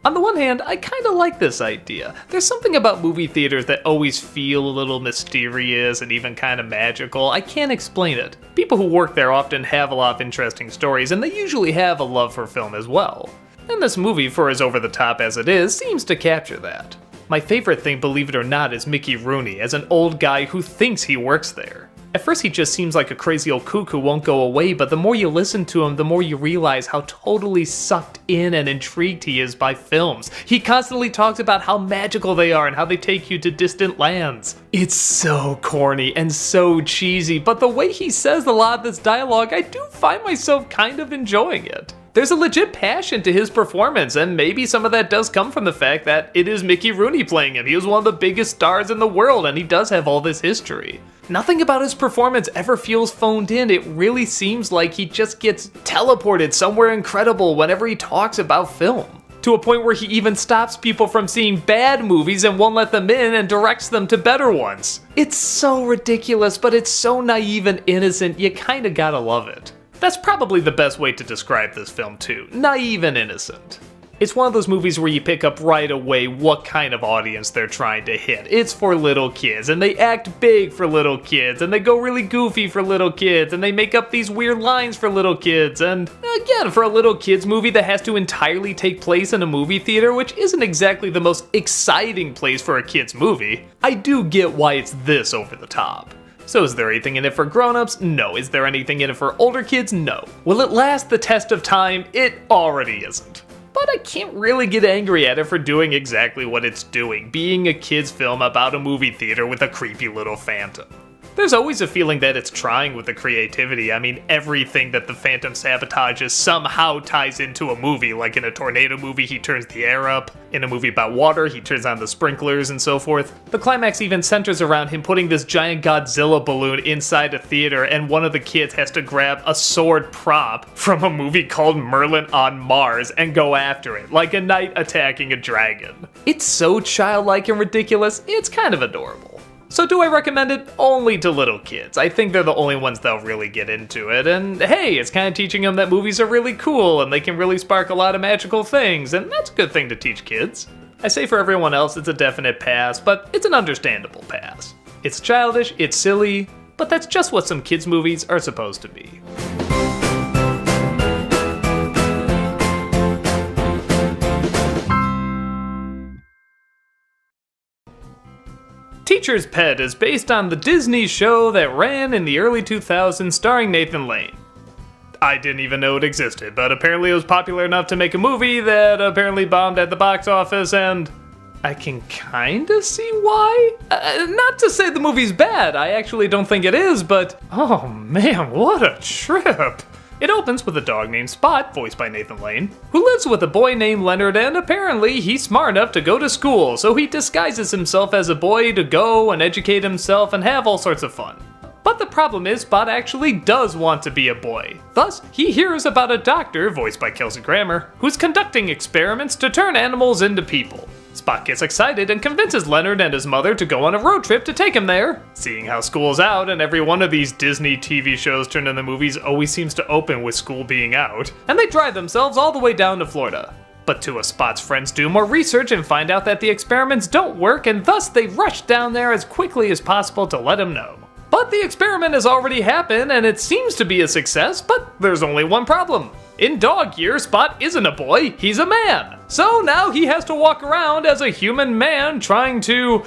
Speaker 1: On the one hand, I kinda like this idea. There's something about movie theaters that always feel a little mysterious and even kinda magical. I can't explain it. People who work there often have a lot of interesting stories, and they usually have a love for film as well. And this movie, for as over the top as it is, seems to capture that. My favorite thing, believe it or not, is Mickey Rooney as an old guy who thinks he works there. At first he just seems like a crazy old kook who won't go away, but the more you listen to him, the more you realize how totally sucked in and intrigued he is by films. He constantly talks about how magical they are and how they take you to distant lands. It's so corny and so cheesy, but the way he says a lot of this dialogue, I do find myself kind of enjoying it. There's a legit passion to his performance, and maybe some of that does come from the fact that it is Mickey Rooney playing him. He was one of the biggest stars in the world, and he does have all this history. Nothing about his performance ever feels phoned in. It really seems like he just gets teleported somewhere incredible whenever he talks about film. To a point where he even stops people from seeing bad movies and won't let them in and directs them to better ones. It's so ridiculous, but it's so naive and innocent, you kinda gotta love it. That's probably the best way to describe this film too, naive and innocent. It's one of those movies where you pick up right away what kind of audience they're trying to hit. It's for little kids, and they act big for little kids, and they go really goofy for little kids, and they make up these weird lines for little kids, and again, for a little kids movie that has to entirely take place in a movie theater, which isn't exactly the most exciting place for a kids movie, I do get why it's this over the top. So is there anything in it for grown-ups? No. Is there anything in it for older kids? No. Will it last the test of time? It already isn't. But I can't really get angry at it for doing exactly what it's doing, being a kid's film about a movie theater with a creepy little phantom. There's always a feeling that it's trying with the creativity. I mean, everything that the Phantom sabotages somehow ties into a movie, like in a tornado movie he turns the air up, in a movie about water he turns on the sprinklers and so forth. The climax even centers around him putting this giant Godzilla balloon inside a theater, and one of the kids has to grab a sword prop from a movie called Merlin on Mars and go after it, like a knight attacking a dragon. It's so childlike and ridiculous, it's kind of adorable. So do I recommend it? Only to little kids. I think they're the only ones that'll really get into it, and hey, it's kind of teaching them that movies are really cool and they can really spark a lot of magical things, and that's a good thing to teach kids. I say for everyone else it's a definite pass, but it's an understandable pass. It's childish, it's silly, but that's just what some kids' movies are supposed to be. Teacher's Pet is based on the Disney show that ran in the early 2000s starring Nathan Lane. I didn't even know it existed, but apparently it was popular enough to make a movie that apparently bombed at the box office, and I can kinda see why? Not to say the movie's bad, I actually don't think it is, but oh man, what a trip! It opens with a dog named Spot, voiced by Nathan Lane, who lives with a boy named Leonard, and apparently he's smart enough to go to school, so he disguises himself as a boy to go and educate himself and have all sorts of fun. But the problem is Spot actually does want to be a boy. Thus, he hears about a doctor, voiced by Kelsey Grammer, who's conducting experiments to turn animals into people. Spot gets excited and convinces Leonard and his mother to go on a road trip to take him there. Seeing how school's out, and every one of these Disney TV shows turned into movies always seems to open with school being out, and they drive themselves all the way down to Florida. But two of Spot's friends do more research and find out that the experiments don't work, and thus they rush down there as quickly as possible to let him know. But the experiment has already happened and it seems to be a success, but there's only one problem. In dog year, Spot isn't a boy, he's a man. So now he has to walk around as a human man trying to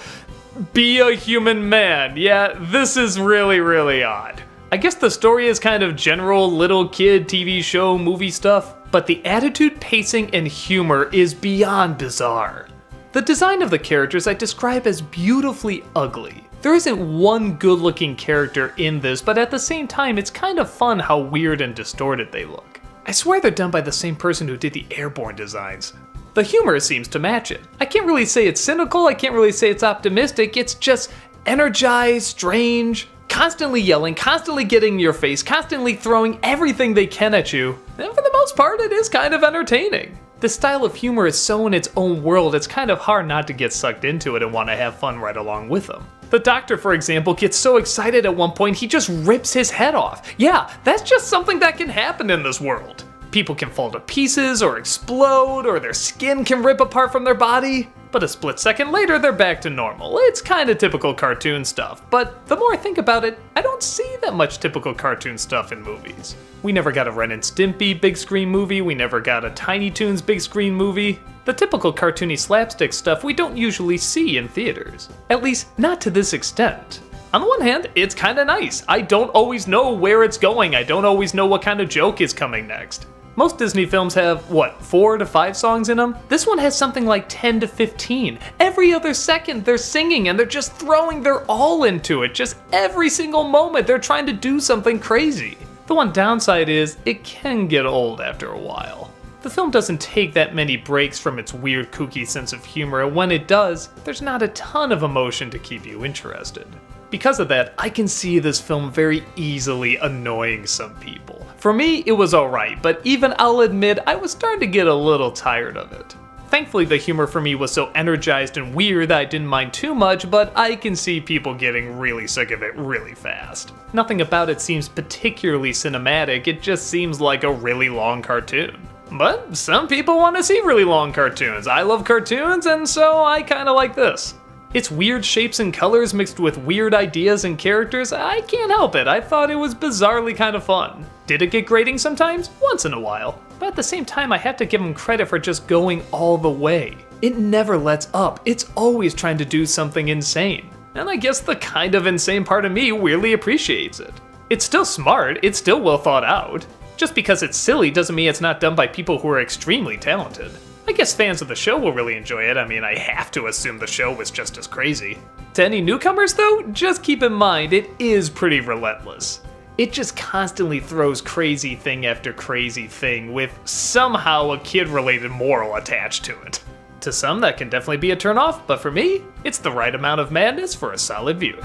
Speaker 1: be a human man. Yeah, this is really, really odd. I guess the story is kind of general little kid TV show movie stuff, but the attitude, pacing, and humor is beyond bizarre. The design of the characters I describe as beautifully ugly. There isn't one good-looking character in this, but at the same time, it's kind of fun how weird and distorted they look. I swear they're done by the same person who did the Airborne designs. The humor seems to match it. I can't really say it's cynical, I can't really say it's optimistic, it's just energized, strange, constantly yelling, constantly getting in your face, constantly throwing everything they can at you. And for the most part, it is kind of entertaining. This style of humor is so in its own world, it's kind of hard not to get sucked into it and want to have fun right along with them. The doctor, for example, gets so excited at one point he just rips his head off. Yeah, that's just something that can happen in this world. People can fall to pieces or explode or their skin can rip apart from their body. But a split second later, they're back to normal. It's kind of typical cartoon stuff, but the more I think about it, I don't see that much typical cartoon stuff in movies. We never got a Ren and Stimpy big screen movie, we never got a Tiny Toons big screen movie. The typical cartoony slapstick stuff we don't usually see in theaters. At least, not to this extent. On the one hand, it's kinda nice. I don't always know where it's going, I don't always know what kind of joke is coming next. Most Disney films have, 4 to 5 songs in them? This one has something like 10 to 15. Every other second they're singing and they're just throwing their all into it. Just every single moment they're trying to do something crazy. The one downside is, it can get old after a while. The film doesn't take that many breaks from its weird kooky sense of humor, and when it does, there's not a ton of emotion to keep you interested. Because of that, I can see this film very easily annoying some people. For me, it was alright, but even I'll admit I was starting to get a little tired of it. Thankfully, the humor for me was so energized and weird that I didn't mind too much, but I can see people getting really sick of it really fast. Nothing about it seems particularly cinematic, it just seems like a really long cartoon. But some people want to see really long cartoons. I love cartoons, and so I kinda like this. Its weird shapes and colors mixed with weird ideas and characters, I can't help it. I thought it was bizarrely kind of fun. Did it get grating sometimes? Once in a while. But at the same time, I have to give them credit for just going all the way. It never lets up. It's always trying to do something insane. And I guess the kind of insane part of me weirdly appreciates it. It's still smart, it's still well thought out. Just because it's silly doesn't mean it's not done by people who are extremely talented. I guess fans of the show will really enjoy it. I mean, I have to assume the show was just as crazy. To any newcomers though, just keep in mind it is pretty relentless. It just constantly throws crazy thing after crazy thing with somehow a kid-related moral attached to it. To some that can definitely be a turnoff, but for me, it's the right amount of madness for a solid view.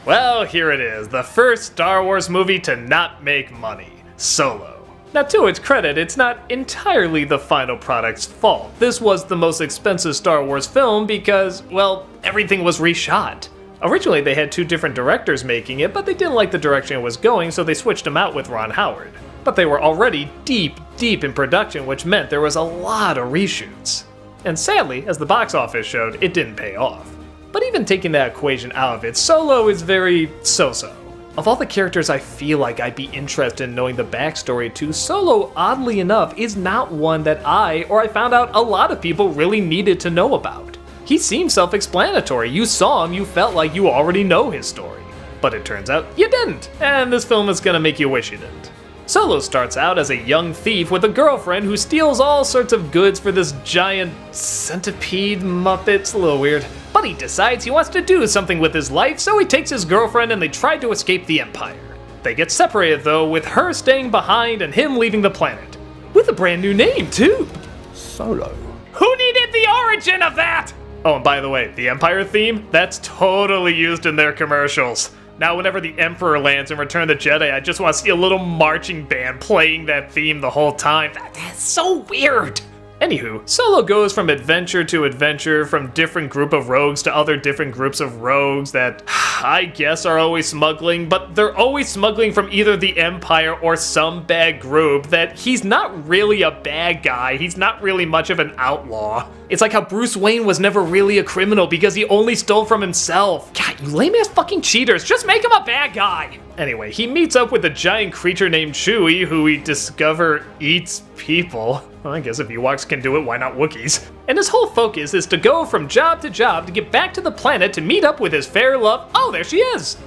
Speaker 1: Well, here it is, the first Star Wars movie to not make money, Solo. Now to its credit, it's not entirely the final product's fault. This was the most expensive Star Wars film because, well, everything was reshot. Originally they had 2 different directors making it, but they didn't like the direction it was going, so they switched them out with Ron Howard. But they were already deep in production, which meant there was a lot of reshoots. And sadly, as the box office showed, it didn't pay off. But even taking that equation out of it, Solo is very so-so. Of all the characters I feel like I'd be interested in knowing the backstory to, Solo, oddly enough, is not one that I found out a lot of people really needed to know about. He seemed self-explanatory. You saw him, you felt like you already know his story. But it turns out you didn't, and this film is gonna make you wish you didn't. Solo starts out as a young thief with a girlfriend who steals all sorts of goods for this giant centipede muppet. It's a little weird. But he decides he wants to do something with his life, so he takes his girlfriend and they try to escape the Empire. They get separated though, with her staying behind and him leaving the planet. With a brand new name too.
Speaker 3: Solo.
Speaker 1: Who needed the origin of that? Oh, and by the way, the Empire theme, that's totally used in their commercials. Now whenever the Emperor lands in Return of the Jedi, I just want to see a little marching band playing that theme the whole time. That's so weird. Anywho, Solo goes from adventure to adventure, from different group of rogues to other different groups of rogues that I guess are always smuggling, but they're always smuggling from either the Empire or some bad group that he's not really a bad guy, he's not really much of an outlaw. It's like how Bruce Wayne was never really a criminal because he only stole from himself. God, you lame-ass fucking cheaters, just make him a bad guy! Anyway, he meets up with a giant creature named Chewie, who we discover eats people. Well, I guess if Ewoks can do it, why not Wookiees? And his whole focus is to go from job to job to get back to the planet to meet up with his fair love. Oh, there she is!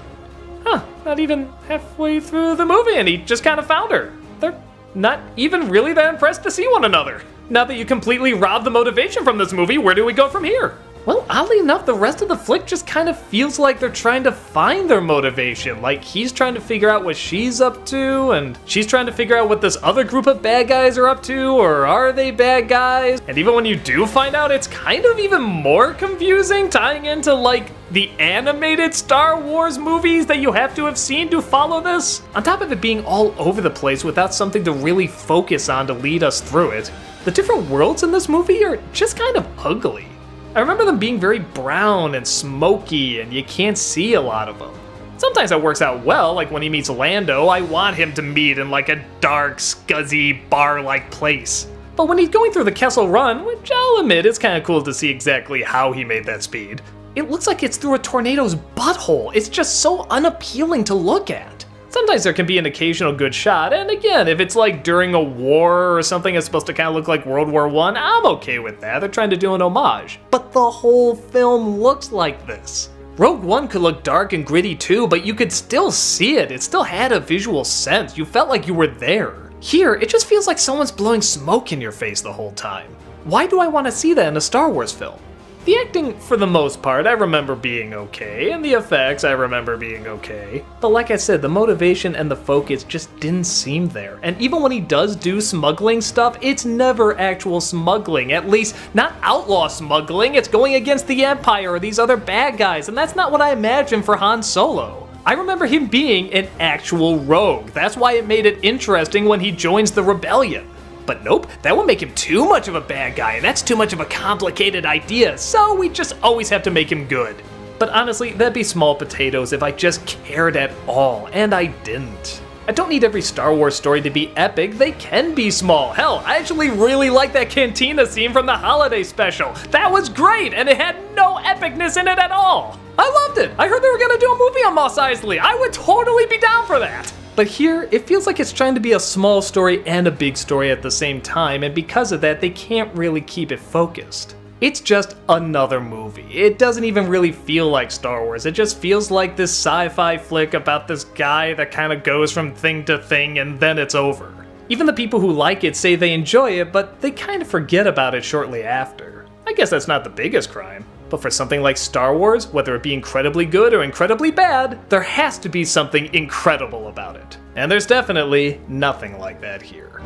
Speaker 1: Huh, not even halfway through the movie and he just kind of found her. They're not even really that impressed to see one another. Now that you completely robbed the motivation from this movie, where do we go from here? Well, oddly enough, the rest of the flick just kind of feels like they're trying to find their motivation. Like, he's trying to figure out what she's up to, and she's trying to figure out what this other group of bad guys are up to, or are they bad guys? And even when you do find out, it's kind of even more confusing, tying into, like, the animated Star Wars movies that you have to have seen to follow this. On top of it being all over the place without something to really focus on to lead us through it, the different worlds in this movie are just kind of ugly. I remember them being very brown and smoky, and you can't see a lot of them. Sometimes that works out well, like when he meets Lando, I want him to meet in like a dark, scuzzy, bar-like place. But when he's going through the Kessel Run, which I'll admit is kind of cool to see exactly how he made that speed, it looks like it's through a tornado's butthole. It's just so unappealing to look at. Sometimes there can be an occasional good shot, and again, if it's like during a war or something that's supposed to kind of look like World War I, I'm okay with that. They're trying to do an homage. But the whole film looks like this. Rogue One could look dark and gritty too, but you could still see it. It still had a visual sense. You felt like you were there. Here, it just feels like someone's blowing smoke in your face the whole time. Why do I want to see that in a Star Wars film? The acting, for the most part, I remember being okay, and the effects I remember being okay. But like I said, the motivation and the focus just didn't seem there. And even when he does do smuggling stuff, it's never actual smuggling. At least, not outlaw smuggling, it's going against the Empire or these other bad guys, and that's not what I imagined for Han Solo. I remember him being an actual rogue. That's why it made it interesting when he joins the rebellion. But nope, that would make him too much of a bad guy, and that's too much of a complicated idea, so we just always have to make him good. But honestly, that'd be small potatoes if I just cared at all, and I didn't. I don't need every Star Wars story to be epic, they can be small. Hell, I actually really like that cantina scene from the holiday special. That was great, and it had no epicness in it at all. I loved it. I heard they were gonna do a movie on Mos Eisley. I would totally be down for that. But here, it feels like it's trying to be a small story and a big story at the same time, and because of that, they can't really keep it focused. It's just another movie. It doesn't even really feel like Star Wars. It just feels like this sci-fi flick about this guy that kind of goes from thing to thing and then it's over. Even the people who like it say they enjoy it, but they kind of forget about it shortly after. I guess that's not the biggest crime. But for something like Star Wars, whether it be incredibly good or incredibly bad, there has to be something incredible about it. And there's definitely nothing like that here.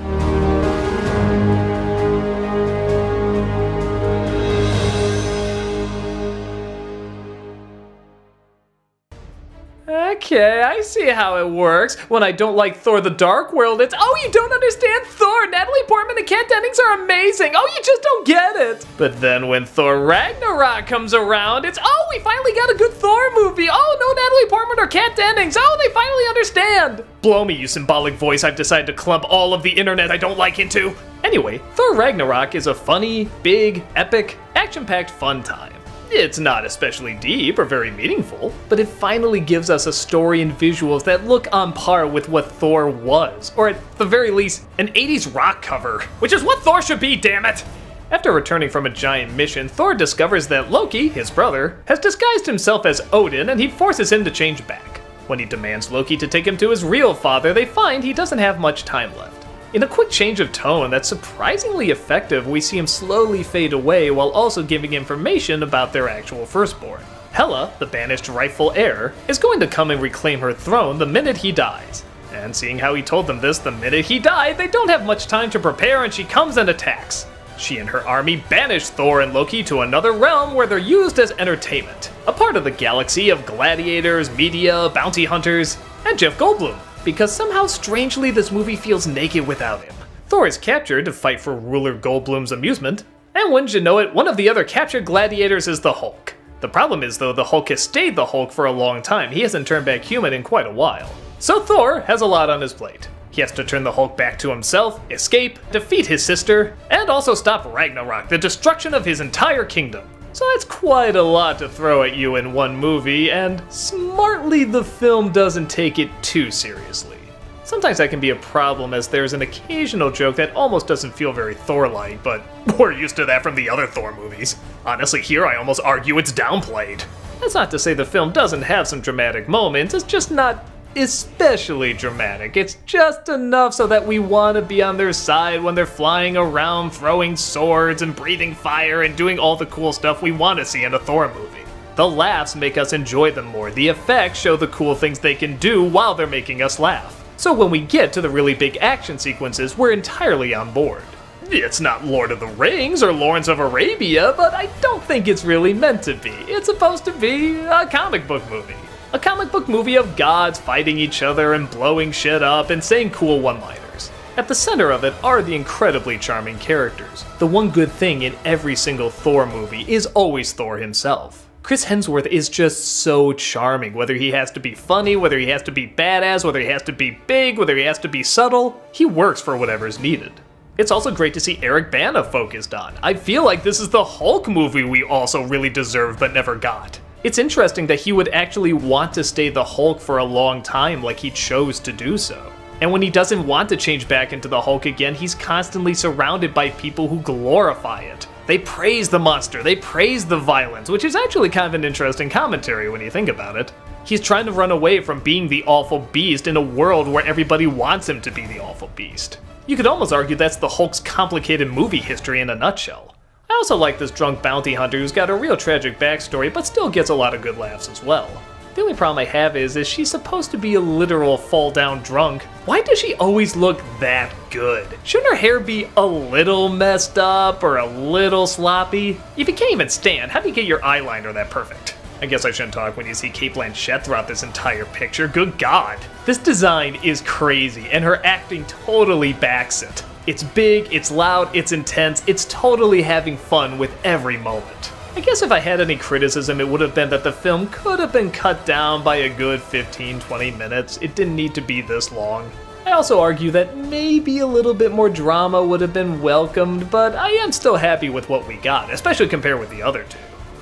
Speaker 1: Okay, I see how it works. When I don't like Thor the Dark World, it's, oh, you don't understand Thor! Natalie Portman and Kat Dennings are amazing! Oh, you just don't get it! But then when Thor Ragnarok comes around, it's, oh, we finally got a good Thor movie! Oh, no Natalie Portman or Kat Dennings! Oh, they finally understand! Blow me, you symbolic voice I've decided to clump all of the internet I don't like into! Anyway, Thor Ragnarok is a funny, big, epic, action-packed fun time. It's not especially deep or very meaningful, but it finally gives us a story and visuals that look on par with what Thor was, or at the very least, an 80s rock cover, which is what Thor should be, damn it! After returning from a giant mission, Thor discovers that Loki, his brother, has disguised himself as Odin and he forces him to change back. When he demands Loki to take him to his real father, they find he doesn't have much time left. In a quick change of tone that's surprisingly effective, we see him slowly fade away while also giving information about their actual firstborn. Hela, the banished rightful heir, is going to come and reclaim her throne the minute he dies. And seeing how he told them this the minute he died, they don't have much time to prepare and she comes and attacks. She and her army banish Thor and Loki to another realm where they're used as entertainment, a part of the galaxy of gladiators, media, bounty hunters, and Jeff Goldblum. Because somehow strangely this movie feels naked without him. Thor is captured to fight for ruler Goldblum's amusement, and wouldn't you know it, one of the other captured gladiators is the Hulk. The problem is though, the Hulk has stayed the Hulk for a long time. He hasn't turned back human in quite a while. So Thor has a lot on his plate. He has to turn the Hulk back to himself, escape, defeat his sister, and also stop Ragnarok, the destruction of his entire kingdom. So that's quite a lot to throw at you in one movie, and smartly the film doesn't take it too seriously. Sometimes that can be a problem, as there's an occasional joke that almost doesn't feel very Thor-like, but we're used to that from the other Thor movies. Honestly, here I almost argue it's downplayed. That's not to say the film doesn't have some dramatic moments, it's just not especially dramatic. It's just enough so that we want to be on their side when they're flying around, throwing swords and breathing fire and doing all the cool stuff we want to see in a Thor movie. The laughs make us enjoy them more, the effects show the cool things they can do while they're making us laugh. So when we get to the really big action sequences, we're entirely on board. It's not Lord of the Rings or Lawrence of Arabia, but I don't think it's really meant to be. It's supposed to be a comic book movie. A comic book movie of gods fighting each other and blowing shit up and saying cool one-liners. At the center of it are the incredibly charming characters. The one good thing in every single Thor movie is always Thor himself. Chris Hemsworth is just so charming, whether he has to be funny, whether he has to be badass, whether he has to be big, whether he has to be subtle, he works for whatever's needed. It's also great to see Eric Bana focused on. I feel like this is the Hulk movie we also really deserved but never got. It's interesting that he would actually want to stay the Hulk for a long time, like he chose to do so. And when he doesn't want to change back into the Hulk again, he's constantly surrounded by people who glorify it. They praise the monster, they praise the violence, which is actually kind of an interesting commentary when you think about it. He's trying to run away from being the awful beast in a world where everybody wants him to be the awful beast. You could almost argue that's the Hulk's complicated movie history in a nutshell. I also like this drunk bounty hunter who's got a real tragic backstory, but still gets a lot of good laughs as well. The only problem I have is she's supposed to be a literal fall-down drunk. Why does she always look that good? Shouldn't her hair be a little messed up or a little sloppy? If you can't even stand, how do you get your eyeliner that perfect? I guess I shouldn't talk when you see Cate Blanchett throughout this entire picture. Good God. This design is crazy, and her acting totally backs it. It's big, it's loud, it's intense, it's totally having fun with every moment. I guess if I had any criticism, it would have been that the film could have been cut down by a good 15-20 minutes. It didn't need to be this long. I also argue that maybe a little bit more drama would have been welcomed, but I am still happy with what we got, especially compared with the other two.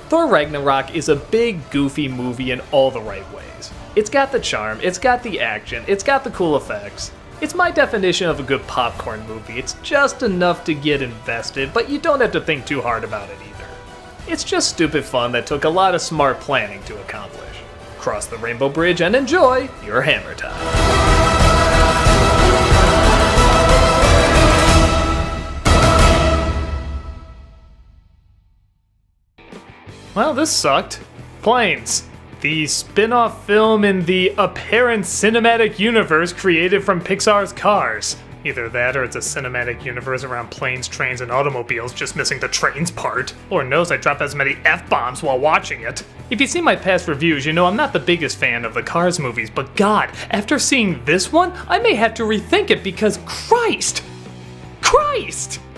Speaker 1: Thor Ragnarok is a big, goofy movie in all the right ways. It's got the charm, it's got the action, it's got the cool effects. It's my definition of a good popcorn movie. It's just enough to get invested, but you don't have to think too hard about it either. It's just stupid fun that took a lot of smart planning to accomplish. Cross the rainbow bridge and enjoy your hammer time. Well, this sucked. Planes. The spin-off film in the apparent cinematic universe created from Pixar's Cars. Either that or it's a cinematic universe around planes, trains, and automobiles, just missing the trains part. Lord knows I drop as many F-bombs while watching it. If you've seen my past reviews, you know I'm not the biggest fan of the Cars movies, but God, after seeing this one, I may have to rethink it because Christ!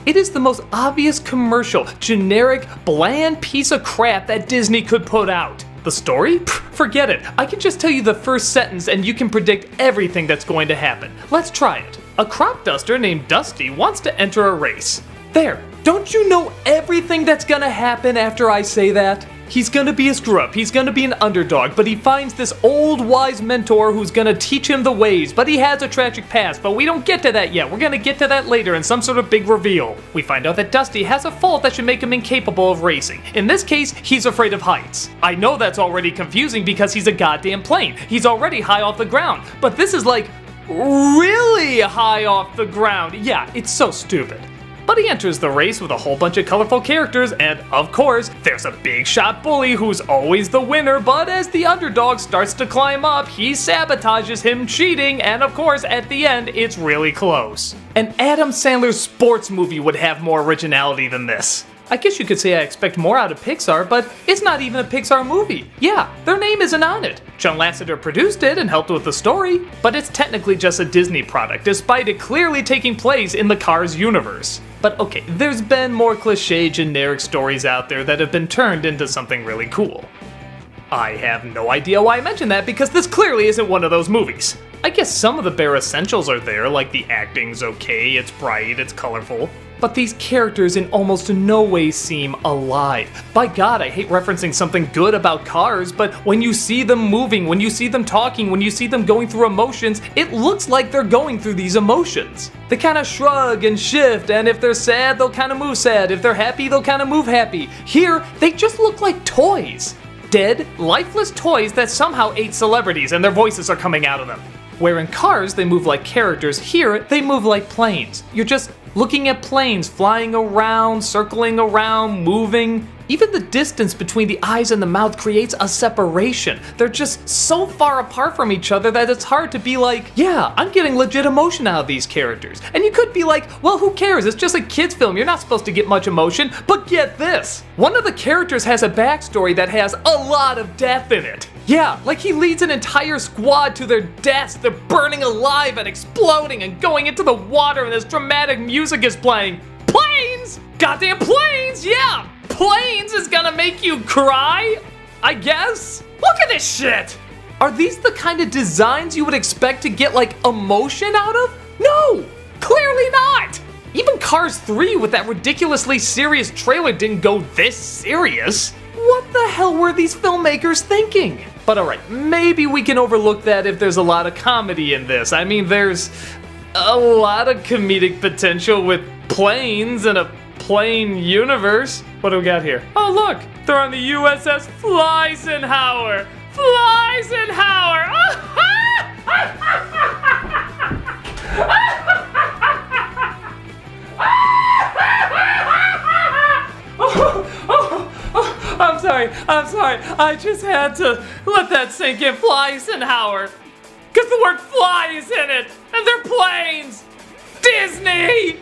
Speaker 1: It is the most obvious commercial, generic, bland piece of crap that Disney could put out. The story? Pfft, forget it. I can just tell you the first sentence and you can predict everything that's going to happen. Let's try it. A crop duster named Dusty wants to enter a race. There, don't you know everything that's gonna happen after I say that? He's gonna be a screw-up, he's gonna be an underdog, but he finds this old wise mentor who's gonna teach him the ways, but he has a tragic past, but we don't get to that yet. We're gonna get to that later in some sort of big reveal. We find out that Dusty has a fault that should make him incapable of racing. In this case, he's afraid of heights. I know that's already confusing because he's a goddamn plane. He's already high off the ground, but this is like really high off the ground. Yeah, it's so stupid. But he enters the race with a whole bunch of colorful characters, and of course, there's a big shot bully who's always the winner, but as the underdog starts to climb up, he sabotages him cheating, and of course, at the end, it's really close. An Adam Sandler sports movie would have more originality than this. I guess you could say I expect more out of Pixar, but it's not even a Pixar movie. Yeah, their name isn't on it. Chong produced it and helped with the story, but it's technically just a Disney product, despite it clearly taking place in the Cars universe. But okay, there's been more cliché generic stories out there that have been turned into something really cool. I have no idea why I mentioned that because this clearly isn't one of those movies. I guess some of the bare essentials are there, like the acting's okay, it's bright, it's colorful. But these characters in almost no way seem alive. By God, I hate referencing something good about Cars, but when you see them moving, when you see them talking, when you see them going through emotions, it looks like they're going through these emotions. They kind of shrug and shift, and if they're sad, they'll kind of move sad. If they're happy, they'll kind of move happy. Here, they just look like toys. Dead, lifeless toys that somehow ate celebrities and their voices are coming out of them. Where in Cars, they move like characters, here, they move like planes. You're just looking at planes flying around, circling around, moving. Even the distance between the eyes and the mouth creates a separation. They're just so far apart from each other that it's hard to be like, yeah, I'm getting legit emotion out of these characters. And you could be like, well, who cares? It's just a kid's film. You're not supposed to get much emotion. But get this. One of the characters has a backstory that has a lot of death in it. Yeah, like he leads an entire squad to their deaths. They're burning alive and exploding and going into the water, and this dramatic music is playing. Planes! Goddamn planes! Yeah! Planes is gonna make you cry? I guess? Look at this shit! Are these the kind of designs you would expect to get like emotion out of? No! Clearly not! Even Cars 3 with that ridiculously serious trailer didn't go this serious. What the hell were these filmmakers thinking? But alright, maybe we can overlook that if there's a lot of comedy in this. I mean, there's a lot of comedic potential with planes and a plane universe. What do we got here? Oh look, they're on the USS Fleisenhauer. Fleisenhauer! I'm sorry, I just had to let that sink in. Fleisenhauer. Because the word fly is in it, and they're planes. Disney!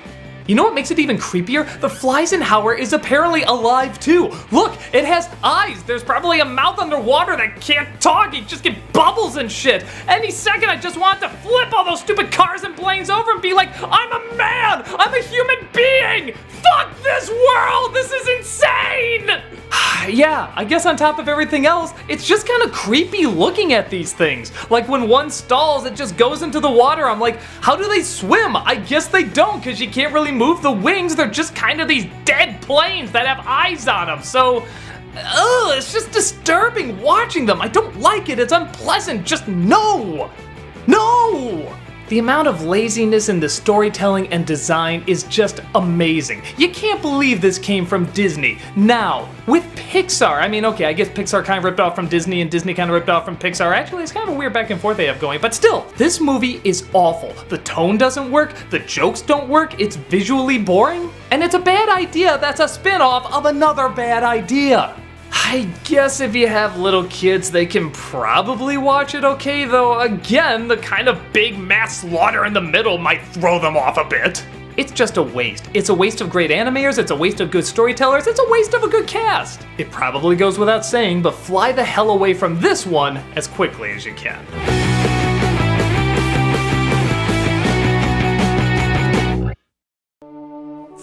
Speaker 1: You know what makes it even creepier? The Fleisenhauer is apparently alive too. Look, it has eyes. There's probably a mouth underwater that can't talk. You just get bubbles and shit. Any second, I just want to flip all those stupid cars and planes over and be like, I'm a man. I'm a human being. Fuck this world. This is insane. Yeah, I guess on top of everything else, it's just kind of creepy looking at these things. Like when one stalls, it just goes into the water. I'm like, how do they swim? I guess they don't, because you can't really move the wings. They're just kind of these dead planes that have eyes on them. So, it's just disturbing watching them. I don't like it. It's unpleasant. Just no. No. The amount of laziness in the storytelling and design is just amazing. You can't believe this came from Disney. Now, with Pixar, I mean, okay, I guess Pixar kind of ripped off from Disney and Disney kind of ripped off from Pixar. Actually, it's kind of a weird back and forth they have going, but still, this movie is awful. The tone doesn't work, the jokes don't work, it's visually boring, and it's a bad idea that's a spin-off of another bad idea. I guess if you have little kids, they can probably watch it okay, though again, the kind of big mass slaughter in the middle might throw them off a bit. It's just a waste. It's a waste of great animators, it's a waste of good storytellers, it's a waste of a good cast. It probably goes without saying, but fly the hell away from this one as quickly as you can.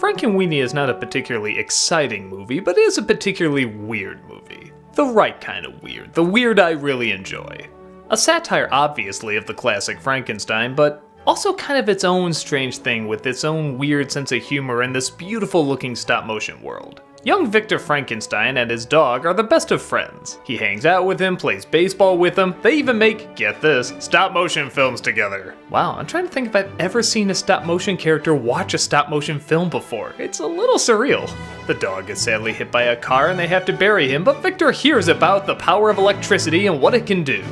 Speaker 1: Frankenweenie is not a particularly exciting movie, but it is a particularly weird movie. The right kind of weird, the weird I really enjoy. A satire, obviously, of the classic Frankenstein, but also kind of its own strange thing with its own weird sense of humor in this beautiful looking stop motion world. Young Victor Frankenstein and his dog are the best of friends. He hangs out with him, plays baseball with him, they even make, get this, stop motion films together. Wow, I'm trying to think if I've ever seen a stop motion character watch a stop motion film before. It's a little surreal. The dog is sadly hit by a car and they have to bury him, but Victor hears about the power of electricity and what it can do.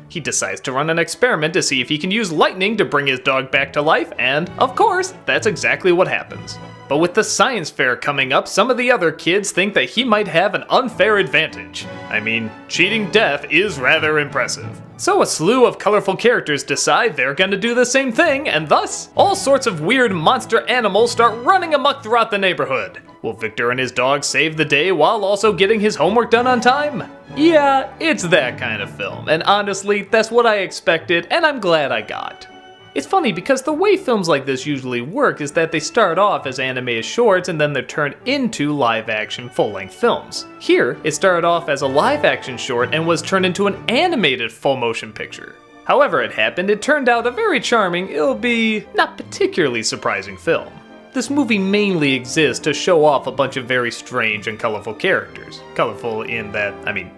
Speaker 1: He decides to run an experiment to see if he can use lightning to bring his dog back to life, and, of course, that's exactly what happens. But with the science fair coming up, some of the other kids think that he might have an unfair advantage. I mean, cheating death is rather impressive. So a slew of colorful characters decide they're gonna do the same thing, and thus, all sorts of weird monster animals start running amok throughout the neighborhood. Will Victor and his dog save the day while also getting his homework done on time? Yeah, it's that kind of film, and honestly, that's what I expected, and I'm glad I got. It's funny because the way films like this usually work is that they start off as animated shorts and then they're turned into live-action full-length films. Here, it started off as a live-action short and was turned into an animated full-motion picture. However it happened, it turned out a very charming, albeit not particularly surprising film. This movie mainly exists to show off a bunch of very strange and colorful characters. Colorful in that,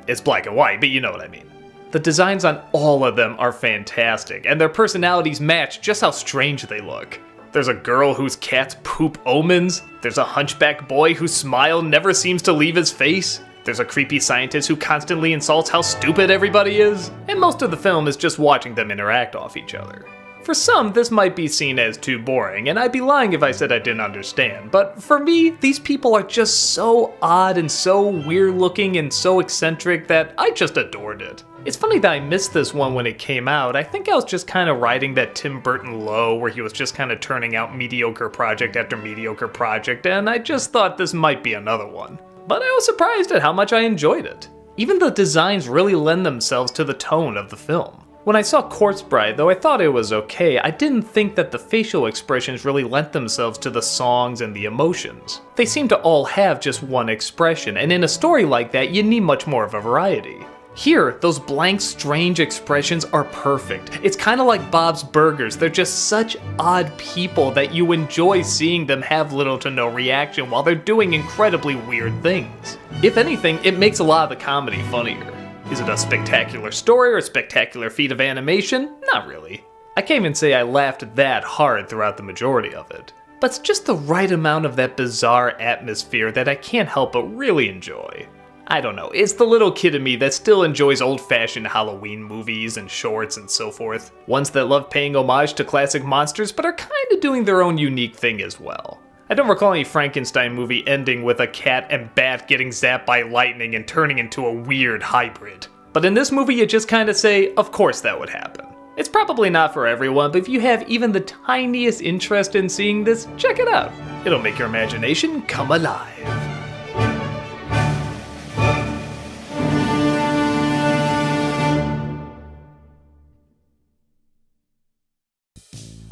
Speaker 1: it's black and white, but you know what I mean. The designs on all of them are fantastic, and their personalities match just how strange they look. There's a girl whose cats poop omens, there's a hunchback boy whose smile never seems to leave his face, there's a creepy scientist who constantly insults how stupid everybody is, and most of the film is just watching them interact off each other. For some, this might be seen as too boring, and I'd be lying if I said I didn't understand, but for me, these people are just so odd and so weird looking and so eccentric that I just adored it. It's funny that I missed this one when it came out. I think I was just kind of riding that Tim Burton low where he was just kind of turning out mediocre project after mediocre project, and I just thought this might be another one. But I was surprised at how much I enjoyed it. Even the designs really lend themselves to the tone of the film. When I saw Corpse Bride, though I thought it was okay, I didn't think that the facial expressions really lent themselves to the songs and the emotions. They seem to all have just one expression, and in a story like that, you need much more of a variety. Here, those blank, strange expressions are perfect. It's kind of like Bob's Burgers. They're just such odd people that you enjoy seeing them have little to no reaction while they're doing incredibly weird things. If anything, it makes a lot of the comedy funnier. Is it a spectacular story or a spectacular feat of animation? Not really. I can't even say I laughed that hard throughout the majority of it. But it's just the right amount of that bizarre atmosphere that I can't help but really enjoy. I don't know, it's the little kid in me that still enjoys old-fashioned Halloween movies and shorts and so forth. Ones that love paying homage to classic monsters but are kinda doing their own unique thing as well. I don't recall any Frankenstein movie ending with a cat and bat getting zapped by lightning and turning into a weird hybrid. But in this movie you just kinda say, of course that would happen. It's probably not for everyone, but if you have even the tiniest interest in seeing this, check it out. It'll make your imagination come alive.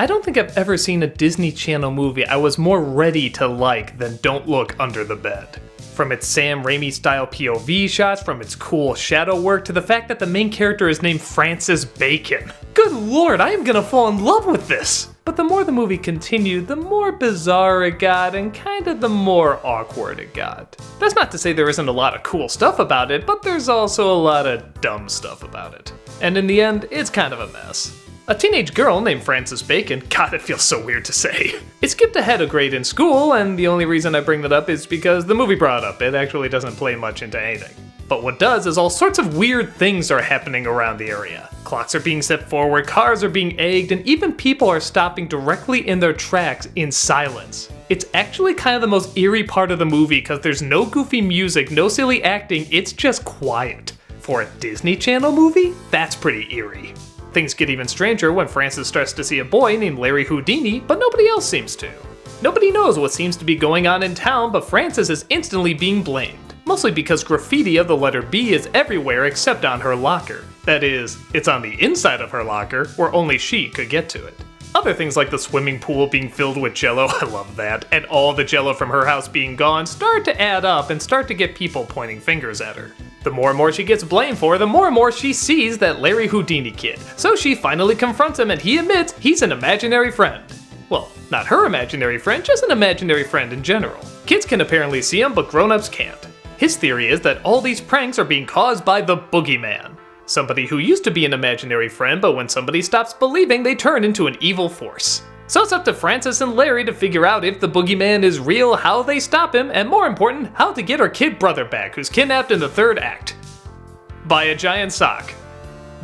Speaker 1: I don't think I've ever seen a Disney Channel movie I was more ready to like than Don't Look Under the Bed. From its Sam Raimi style POV shots, from its cool shadow work, to the fact that the main character is named Francis Bacon. Good lord, I am gonna fall in love with this! But the more the movie continued, the more bizarre it got, and kinda the more awkward it got. That's not to say there isn't a lot of cool stuff about it, but there's also a lot of dumb stuff about it. And in the end, it's kind of a mess. A teenage girl named Frances Bacon, God, it feels so weird to say. It skipped ahead a grade in school, and the only reason I bring that up is because the movie brought it up. It actually doesn't play much into anything. But what does is all sorts of weird things are happening around the area. Clocks are being set forward, cars are being egged, and even people are stopping directly in their tracks in silence. It's actually kind of the most eerie part of the movie because there's no goofy music, no silly acting, it's just quiet. For a Disney Channel movie, that's pretty eerie. Things get even stranger when Frances starts to see a boy named Larry Houdini, but nobody else seems to. Nobody knows what seems to be going on in town, but Frances is instantly being blamed. Mostly because graffiti of the letter B is everywhere except on her locker. That is, it's on the inside of her locker, where only she could get to it. Other things like the swimming pool being filled with jello, I love that, and all the jello from her house being gone start to add up and start to get people pointing fingers at her. The more and more she gets blamed for, the more and more she sees that Larry Houdini kid. So she finally confronts him and he admits he's an imaginary friend. Well, not her imaginary friend, just an imaginary friend in general. Kids can apparently see him, but grown-ups can't. His theory is that all these pranks are being caused by the boogeyman. Somebody who used to be an imaginary friend, but when somebody stops believing, they turn into an evil force. So it's up to Frances and Larry to figure out if the boogeyman is real, how they stop him, and more important, how to get her kid brother back, who's kidnapped in the third act. By a giant sock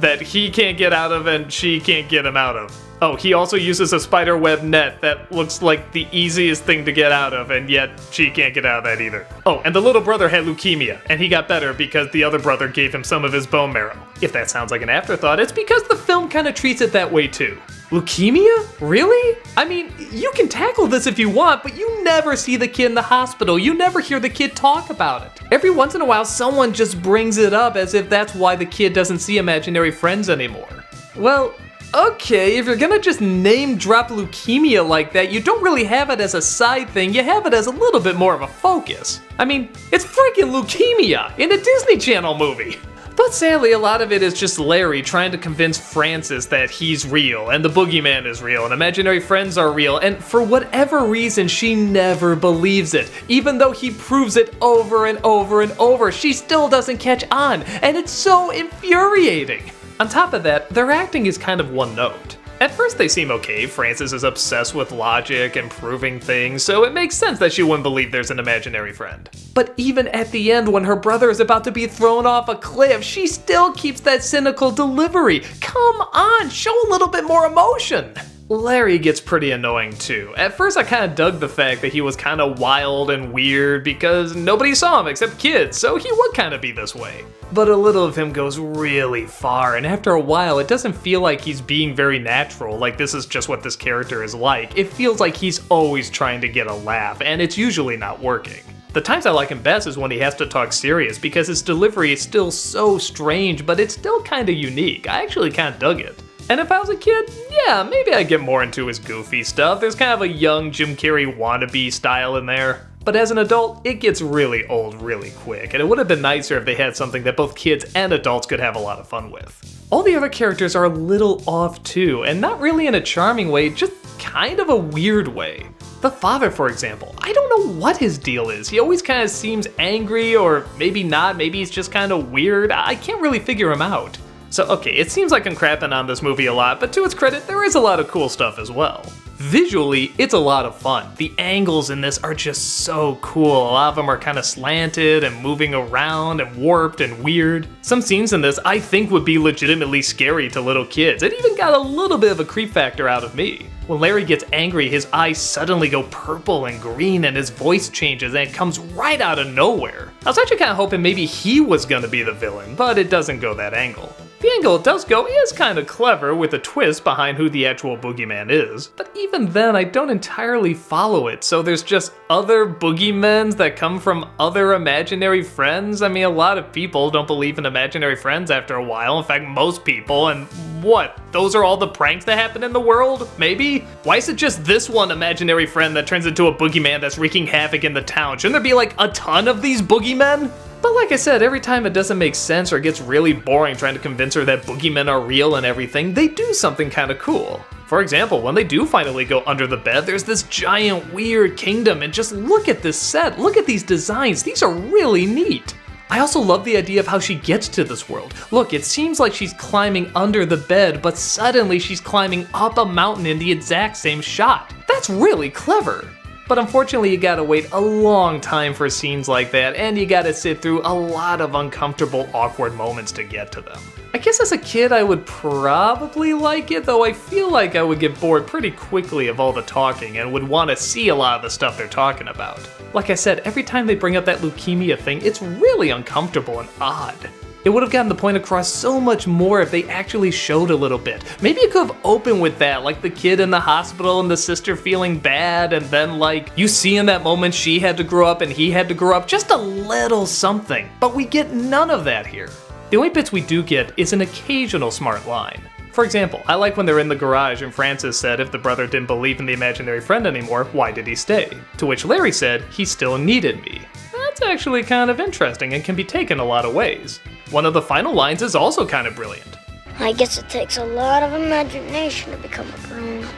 Speaker 1: that he can't get out of and she can't get him out of. Oh, he also uses a spiderweb net that looks like the easiest thing to get out of, and yet she can't get out of that either. Oh, and the little brother had leukemia, and he got better because the other brother gave him some of his bone marrow. If that sounds like an afterthought, it's because the film kind of treats it that way too. Leukemia? Really? I mean, you can tackle this if you want, but you never see the kid in the hospital. You never hear the kid talk about it. Every once in a while, someone just brings it up as if that's why the kid doesn't see imaginary friends anymore. Well, okay, if you're gonna just name drop leukemia like that, you don't really have it as a side thing, you have it as a little bit more of a focus. I mean, it's freaking leukemia in a Disney Channel movie. But sadly, a lot of it is just Larry trying to convince Francis that he's real, and the boogeyman is real, and imaginary friends are real, and for whatever reason, she never believes it. Even though he proves it over and over and over, she still doesn't catch on, and it's so infuriating. On top of that, their acting is kind of one note. At first they seem okay, Frances is obsessed with logic and proving things, so it makes sense that she wouldn't believe there's an imaginary friend. But even at the end when her brother is about to be thrown off a cliff, she still keeps that cynical delivery. Come on, show a little bit more emotion! Larry gets pretty annoying too. At first I kind of dug the fact that he was kind of wild and weird because nobody saw him except kids, so he would kind of be this way. But a little of him goes really far, and after a while it doesn't feel like he's being very natural, like this is just what this character is like. It feels like he's always trying to get a laugh, and it's usually not working. The times I like him best is when he has to talk serious because his delivery is still so strange, but it's still kind of unique. I actually kind of dug it. And if I was a kid, yeah, maybe I'd get more into his goofy stuff. There's kind of a young Jim Carrey wannabe style in there. But as an adult, it gets really old really quick, and it would have been nicer if they had something that both kids and adults could have a lot of fun with. All the other characters are a little off too, and not really in a charming way, just kind of a weird way. The father, for example, I don't know what his deal is. He always kind of seems angry, or maybe not, maybe he's just kind of weird. I can't really figure him out. So okay, it seems like I'm crapping on this movie a lot, but to its credit, there is a lot of cool stuff as well. Visually, it's a lot of fun. The angles in this are just so cool. A lot of them are kind of slanted and moving around and warped and weird. Some scenes in this I think would be legitimately scary to little kids. It even got a little bit of a creep factor out of me. When Larry gets angry, his eyes suddenly go purple and green and his voice changes and it comes right out of nowhere. I was actually kind of hoping maybe he was gonna be the villain, but it doesn't go that angle. The angle it does go is kind of clever with a twist behind who the actual boogeyman is, but even then I don't entirely follow it, so there's just other boogeymens that come from other imaginary friends. I mean, a lot of people don't believe in imaginary friends after a while, in fact most people, and what? Those are all the pranks that happen in the world? Maybe? Why is it just this one imaginary friend that turns into a boogeyman that's wreaking havoc in the town? Shouldn't there be like a ton of these boogeymen? But like I said, every time it doesn't make sense or gets really boring trying to convince her that boogeymen are real and everything, they do something kind of cool. For example, when they do finally go under the bed, there's this giant weird kingdom, and just look at this set, look at these designs, these are really neat. I also love the idea of how she gets to this world. Look, it seems like she's climbing under the bed, but suddenly she's climbing up a mountain in the exact same shot. That's really clever. But unfortunately, you gotta wait a long time for scenes like that, and you gotta sit through a lot of uncomfortable, awkward moments to get to them. I guess as a kid I would probably like it, though I feel like I would get bored pretty quickly of all the talking and would want to see a lot of the stuff they're talking about. Like I said, every time they bring up that leukemia thing, it's really uncomfortable and odd. It would have gotten the point across so much more if they actually showed a little bit. Maybe it could have opened with that, like the kid in the hospital and the sister feeling bad, and then like, you see in that moment she had to grow up and he had to grow up, just a little something. But we get none of that here. The only bits we do get is an occasional smart line. For example, I like when they're in the garage and Francis said if the brother didn't believe in the imaginary friend anymore, why did he stay? To which Larry said, he still needed me. That's actually kind of interesting and can be taken a lot of ways. One of the final lines is also kind of brilliant.
Speaker 3: I guess it takes a lot of imagination to become a grown-up.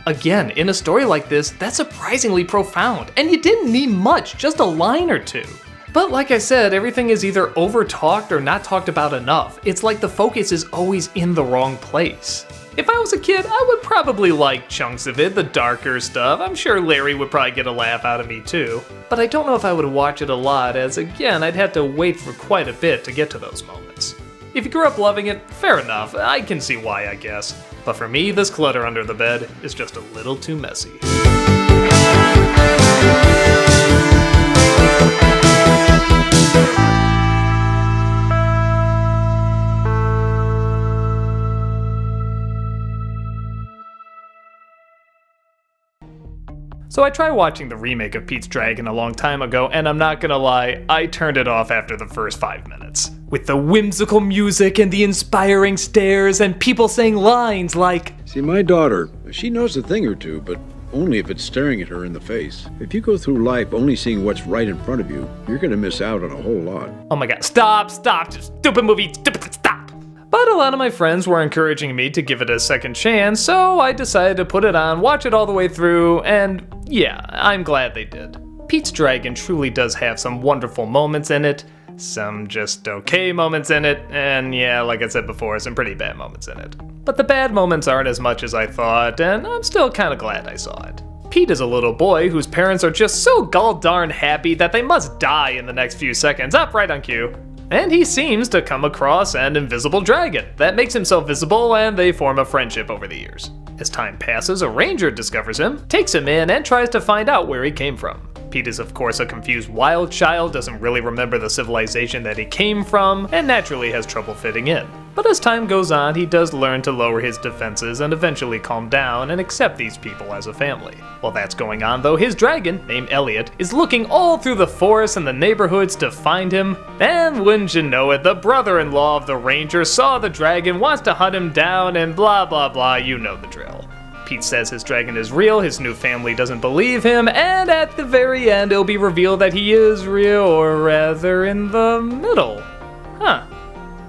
Speaker 1: Again, in a story like this, that's surprisingly profound, and you didn't need much, just a line or two. But like I said, everything is either over-talked or not talked about enough. It's like the focus is always in the wrong place. If I was a kid, I would probably like chunks of it, the darker stuff. I'm sure Larry would probably get a laugh out of me too. But I don't know if I would watch it a lot, as again, I'd have to wait for quite a bit to get to those moments. If you grew up loving it, fair enough, I can see why, I guess. But for me, this clutter under the bed is just a little too messy. So I tried watching the remake of Pete's Dragon a long time ago, and I'm not gonna lie, I turned it off after the first 5 minutes. With the whimsical music and the inspiring stares and people saying lines like,
Speaker 4: "See, my daughter, she knows a thing or two, but only if it's staring at her in the face. If you go through life only seeing what's right in front of you, you're gonna miss out on a whole lot."
Speaker 1: oh my god, stop, stupid movie, stop. But a lot of my friends were encouraging me to give it a second chance, so I decided to put it on, watch it all the way through, and yeah, I'm glad they did. Pete's Dragon truly does have some wonderful moments in it, some just okay moments in it, and yeah, like I said before, some pretty bad moments in it. But the bad moments aren't as much as I thought, and I'm still kinda glad I saw it. Pete is a little boy whose parents are just so gall-darn happy that they must die in the next few seconds, up right on cue. And he seems to come across an invisible dragon that makes himself visible, and they form a friendship over the years. As time passes, a ranger discovers him, takes him in, and tries to find out where he came from. Pete is of course a confused wild child, doesn't really remember the civilization that he came from, and naturally has trouble fitting in. But as time goes on, he does learn to lower his defenses and eventually calm down and accept these people as a family. While that's going on though, his dragon, named Elliot, is looking all through the forests and the neighborhoods to find him, and wouldn't you know it, the brother-in-law of the ranger saw the dragon, wants to hunt him down, and blah blah blah, you know the drill. Pete says his dragon is real, his new family doesn't believe him, and at the very end it'll be revealed that he is real, or rather in the middle. Huh,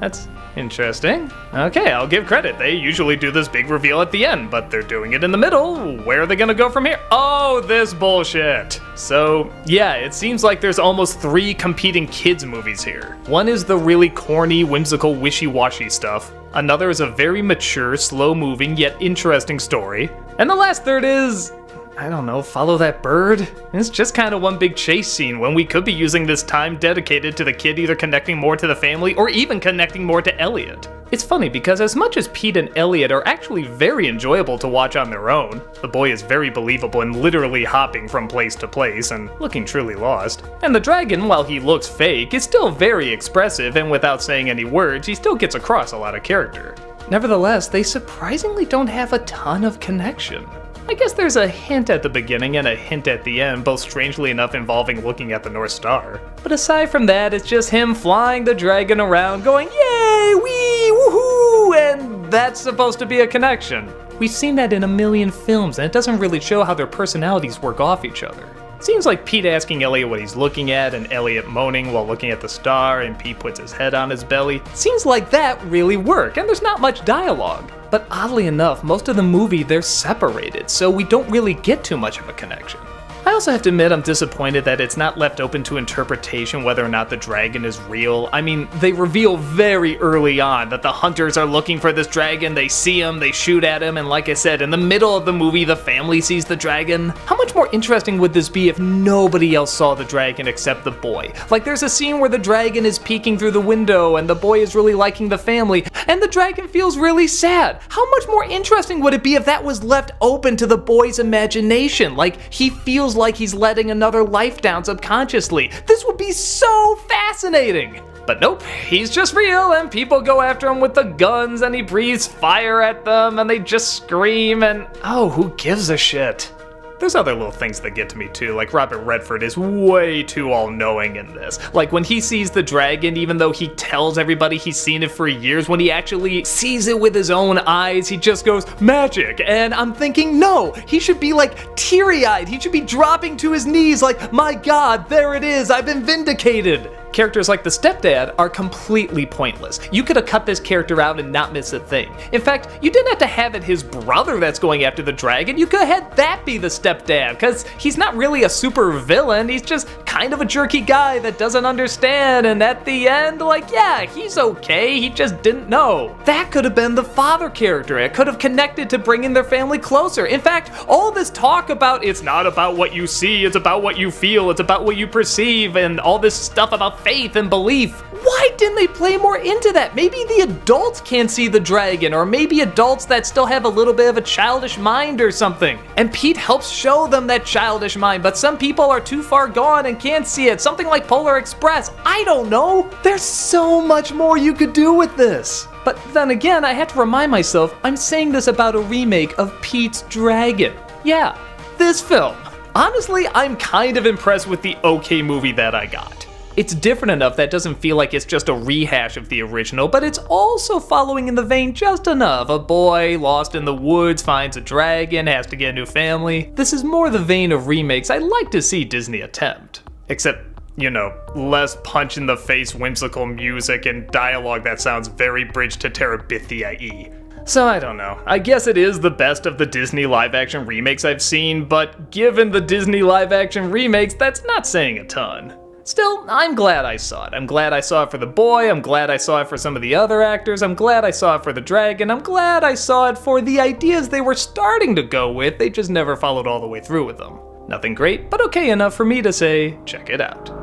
Speaker 1: that's interesting. Okay, I'll give credit. They usually do this big reveal at the end, but they're doing it in the middle. Where are they gonna go from here? Oh, this bullshit. So, yeah, it seems like there's almost 3 competing kids movies here. One is the really corny, whimsical, wishy-washy stuff. Another is a very mature, slow-moving, yet interesting story. And the last third is, I don't know, follow that bird? It's just kind of one big chase scene when we could be using this time dedicated to the kid either connecting more to the family or even connecting more to Elliot. It's funny because as much as Pete and Elliot are actually very enjoyable to watch on their own, the boy is very believable and literally hopping from place to place and looking truly lost. And the dragon, while he looks fake, is still very expressive, and without saying any words, he still gets across a lot of character. Nevertheless, they surprisingly don't have a ton of connection. I guess there's a hint at the beginning and a hint at the end, both strangely enough involving looking at the North Star. But aside from that, it's just him flying the dragon around going, yay, wee, woohoo, and that's supposed to be a connection. We've seen that in a million films, and it doesn't really show how their personalities work off each other. Seems like Pete asking Elliot what he's looking at, and Elliot moaning while looking at the star, and Pete puts his head on his belly. Seems like that really work, and there's not much dialogue. But oddly enough, most of the movie they're separated, so we don't really get too much of a connection. I also have to admit I'm disappointed that it's not left open to interpretation whether or not the dragon is real. I mean, they reveal very early on that the hunters are looking for this dragon, they see him, they shoot at him, and like I said, in the middle of the movie, the family sees the dragon. How much more interesting would this be if nobody else saw the dragon except the boy? Like there's a scene where the dragon is peeking through the window and the boy is really liking the family, and the dragon feels really sad. How much more interesting would it be if that was left open to the boy's imagination? Like he feels like he's letting another life down subconsciously. This would be so fascinating! But nope, he's just real and people go after him with the guns and he breathes fire at them and they just scream and oh, who gives a shit? There's other little things that get to me too, like Robert Redford is way too all-knowing in this. Like when he sees the dragon, even though he tells everybody he's seen it for years, when he actually sees it with his own eyes, he just goes, magic! And I'm thinking, no, he should be like teary-eyed, he should be dropping to his knees like, my god, there it is, I've been vindicated! Characters like the stepdad are completely pointless. You could have cut this character out and not miss a thing. In fact, you didn't have to have it his brother that's going after the dragon. You could have had that be the stepdad, because he's not really a super villain. He's just kind of a jerky guy that doesn't understand, and at the end, like, yeah, he's okay, he just didn't know. That could have been the father character. It could have connected to bringing their family closer. In fact, all this talk about it's not about what you see, it's about what you feel, it's about what you perceive, and all this stuff about faith and belief. Why didn't they play more into that? Maybe the adults can't see the dragon, or maybe adults that still have a little bit of a childish mind or something. And Pete helps show them that childish mind, but some people are too far gone and can't see it. Something like Polar Express. I don't know. There's so much more you could do with this. But then again, I had to remind myself, I'm saying this about a remake of Pete's Dragon. Yeah, this film. Honestly, I'm kind of impressed with the okay movie that I got. It's different enough that it doesn't feel like it's just a rehash of the original, but it's also following in the vein just enough. A boy lost in the woods finds a dragon, has to get a new family. This is more the vein of remakes I like to see Disney attempt. Except, you know, less punch-in-the-face whimsical music and dialogue that sounds very Bridge to Terabithia-y. So I don't know. I guess it is the best of the Disney live-action remakes I've seen, but given the Disney live-action remakes, that's not saying a ton. Still, I'm glad I saw it. I'm glad I saw it for the boy, I'm glad I saw it for some of the other actors, I'm glad I saw it for the dragon, I'm glad I saw it for the ideas they were starting to go with, they just never followed all the way through with them. Nothing great, but okay enough for me to say, check it out.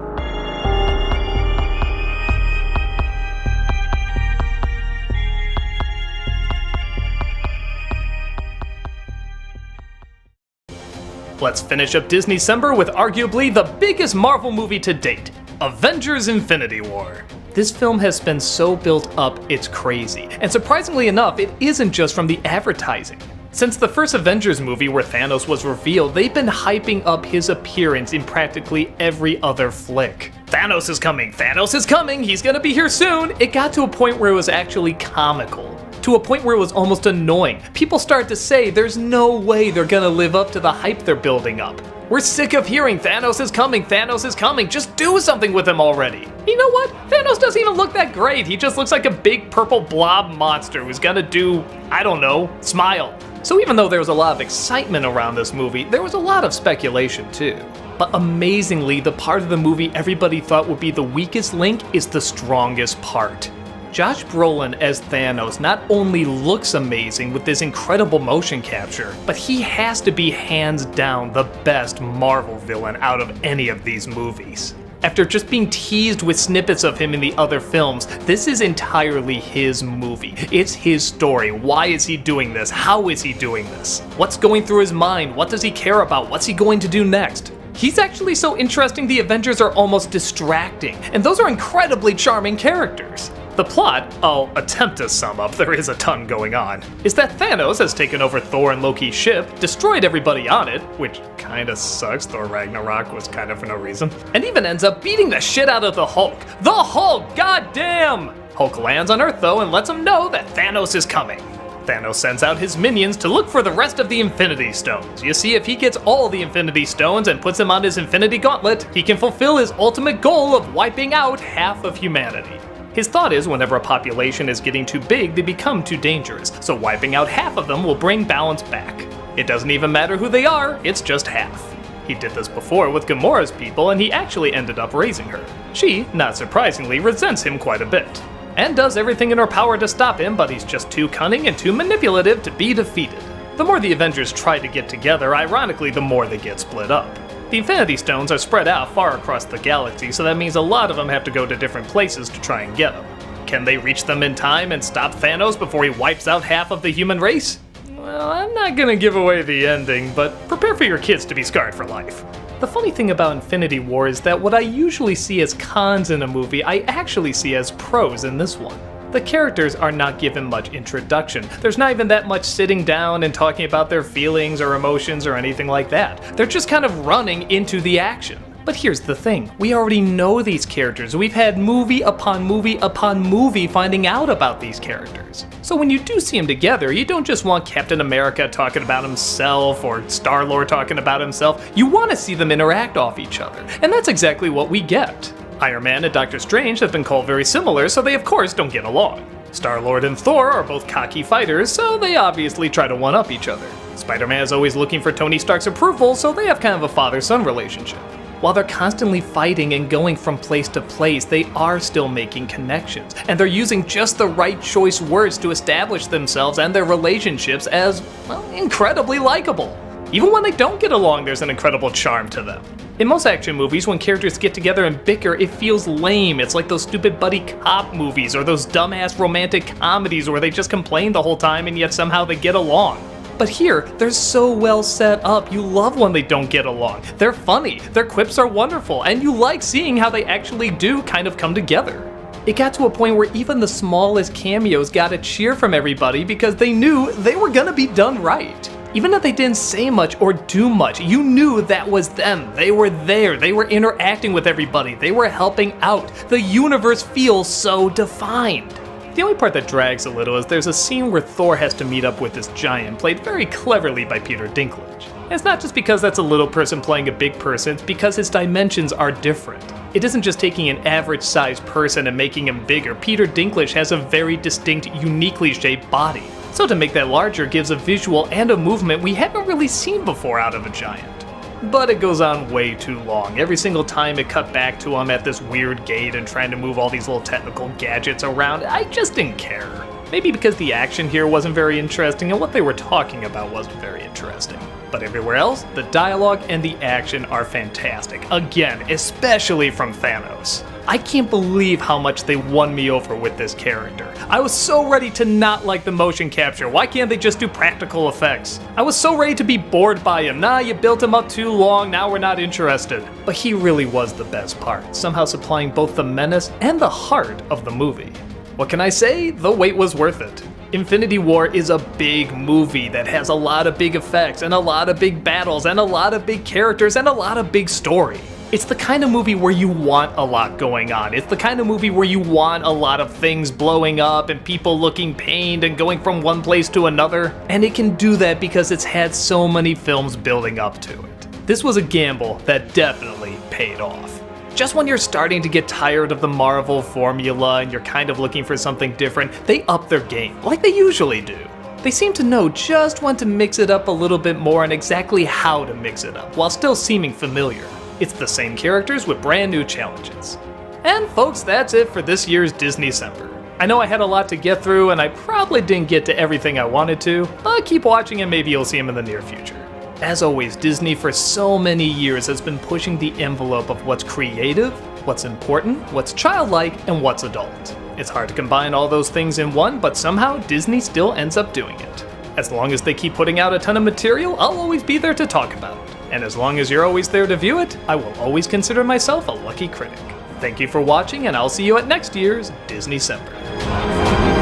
Speaker 1: Let's finish up Disneycember with arguably the biggest Marvel movie to date, Avengers: Infinity War. This film has been so built up, it's crazy. And surprisingly enough, it isn't just from the advertising. Since the first Avengers movie where Thanos was revealed, they've been hyping up his appearance in practically every other flick. Thanos is coming, he's gonna be here soon. It got to a point where it was actually comical. To a point where it was almost annoying. People start to say there's no way they're gonna live up to the hype they're building up. We're sick of hearing Thanos is coming, just do something with him already. You know what? Thanos doesn't even look that great, he just looks like a big purple blob monster who's gonna do, I don't know, smile. So even though there was a lot of excitement around this movie, there was a lot of speculation too. But amazingly, the part of the movie everybody thought would be the weakest link is the strongest part. Josh Brolin as Thanos not only looks amazing with this incredible motion capture, but he has to be hands down the best Marvel villain out of any of these movies. After just being teased with snippets of him in the other films, this is entirely his movie. It's his story. Why is he doing this? How is he doing this? What's going through his mind? What does he care about? What's he going to do next? He's actually so interesting the Avengers are almost distracting, and those are incredibly charming characters. The plot, I'll attempt to sum up, there is a ton going on, is that Thanos has taken over Thor and Loki's ship, destroyed everybody on it, which kinda sucks, Thor Ragnarok was kind of for no reason, and even ends up beating the shit out of the Hulk. The Hulk, goddamn! Hulk lands on Earth though and lets him know that Thanos is coming. Thanos sends out his minions to look for the rest of the Infinity Stones. You see, if he gets all the Infinity Stones and puts them on his Infinity Gauntlet, he can fulfill his ultimate goal of wiping out half of humanity. His thought is whenever a population is getting too big, they become too dangerous, so wiping out half of them will bring balance back. It doesn't even matter who they are, it's just half. He did this before with Gamora's people, and he actually ended up raising her. She, not surprisingly, resents him quite a bit, and does everything in her power to stop him, but he's just too cunning and too manipulative to be defeated. The more the Avengers try to get together, ironically, the more they get split up. The Infinity Stones are spread out far across the galaxy, so that means a lot of them have to go to different places to try and get them. Can they reach them in time and stop Thanos before he wipes out half of the human race? Well, I'm not gonna give away the ending, but prepare for your kids to be scarred for life. The funny thing about Infinity War is that what I usually see as cons in a movie, I actually see as pros in this one. The characters are not given much introduction. There's not even that much sitting down and talking about their feelings or emotions or anything like that. They're just kind of running into the action. But here's the thing, we already know these characters. We've had movie upon movie upon movie finding out about these characters. So when you do see them together, you don't just want Captain America talking about himself or Star-Lord talking about himself. You want to see them interact off each other. And that's exactly what we get. Iron Man and Doctor Strange have been called very similar, so they of course don't get along. Star-Lord and Thor are both cocky fighters, so they obviously try to one-up each other. Spider-Man is always looking for Tony Stark's approval, so they have kind of a father-son relationship. While they're constantly fighting and going from place to place, they are still making connections, and they're using just the right choice words to establish themselves and their relationships as, well, incredibly likable. Even when they don't get along, there's an incredible charm to them. In most action movies, when characters get together and bicker, it feels lame. It's like those stupid buddy cop movies or those dumbass romantic comedies where they just complain the whole time and yet somehow they get along. But here, they're so well set up, you love when they don't get along. They're funny, their quips are wonderful, and you like seeing how they actually do kind of come together. It got to a point where even the smallest cameos got a cheer from everybody because they knew they were gonna be done right. Even if they didn't say much or do much, you knew that was them. They were there, they were interacting with everybody, they were helping out. The universe feels so defined. The only part that drags a little is there's a scene where Thor has to meet up with this giant, played very cleverly by Peter Dinklage. And it's not just because that's a little person playing a big person, it's because his dimensions are different. It isn't just taking an average-sized person and making him bigger. Peter Dinklage has a very distinct, uniquely shaped body. So to make that larger gives a visual and a movement we haven't really seen before out of a giant. But it goes on way too long. Every single time it cut back to him at this weird gate and trying to move all these little technical gadgets around, I just didn't care. Maybe because the action here wasn't very interesting and what they were talking about wasn't very interesting. But everywhere else, the dialogue and the action are fantastic. Again, especially from Thanos. I can't believe how much they won me over with this character. I was so ready to not like the motion capture. Why can't they just do practical effects? I was so ready to be bored by him. Nah, you built him up too long, now we're not interested. But he really was the best part, somehow supplying both the menace and the heart of the movie. What can I say? The wait was worth it. Infinity War is a big movie that has a lot of big effects and a lot of big battles and a lot of big characters and a lot of big story. It's the kind of movie where you want a lot going on. It's the kind of movie where you want a lot of things blowing up and people looking pained and going from one place to another. And it can do that because it's had so many films building up to it. This was a gamble that definitely paid off. Just when you're starting to get tired of the Marvel formula and you're kind of looking for something different, they up their game, like they usually do. They seem to know just when to mix it up a little bit more and exactly how to mix it up, while still seeming familiar. It's the same characters with brand new challenges. And folks, that's it for this year's Disneycember. I know I had a lot to get through and I probably didn't get to everything I wanted to, but keep watching and maybe you'll see them in the near future. As always, Disney for so many years has been pushing the envelope of what's creative, what's important, what's childlike, and what's adult. It's hard to combine all those things in one, but somehow Disney still ends up doing it. As long as they keep putting out a ton of material, I'll always be there to talk about it. And as long as you're always there to view it, I will always consider myself a lucky critic. Thank you for watching, and I'll see you at next year's Disneycember.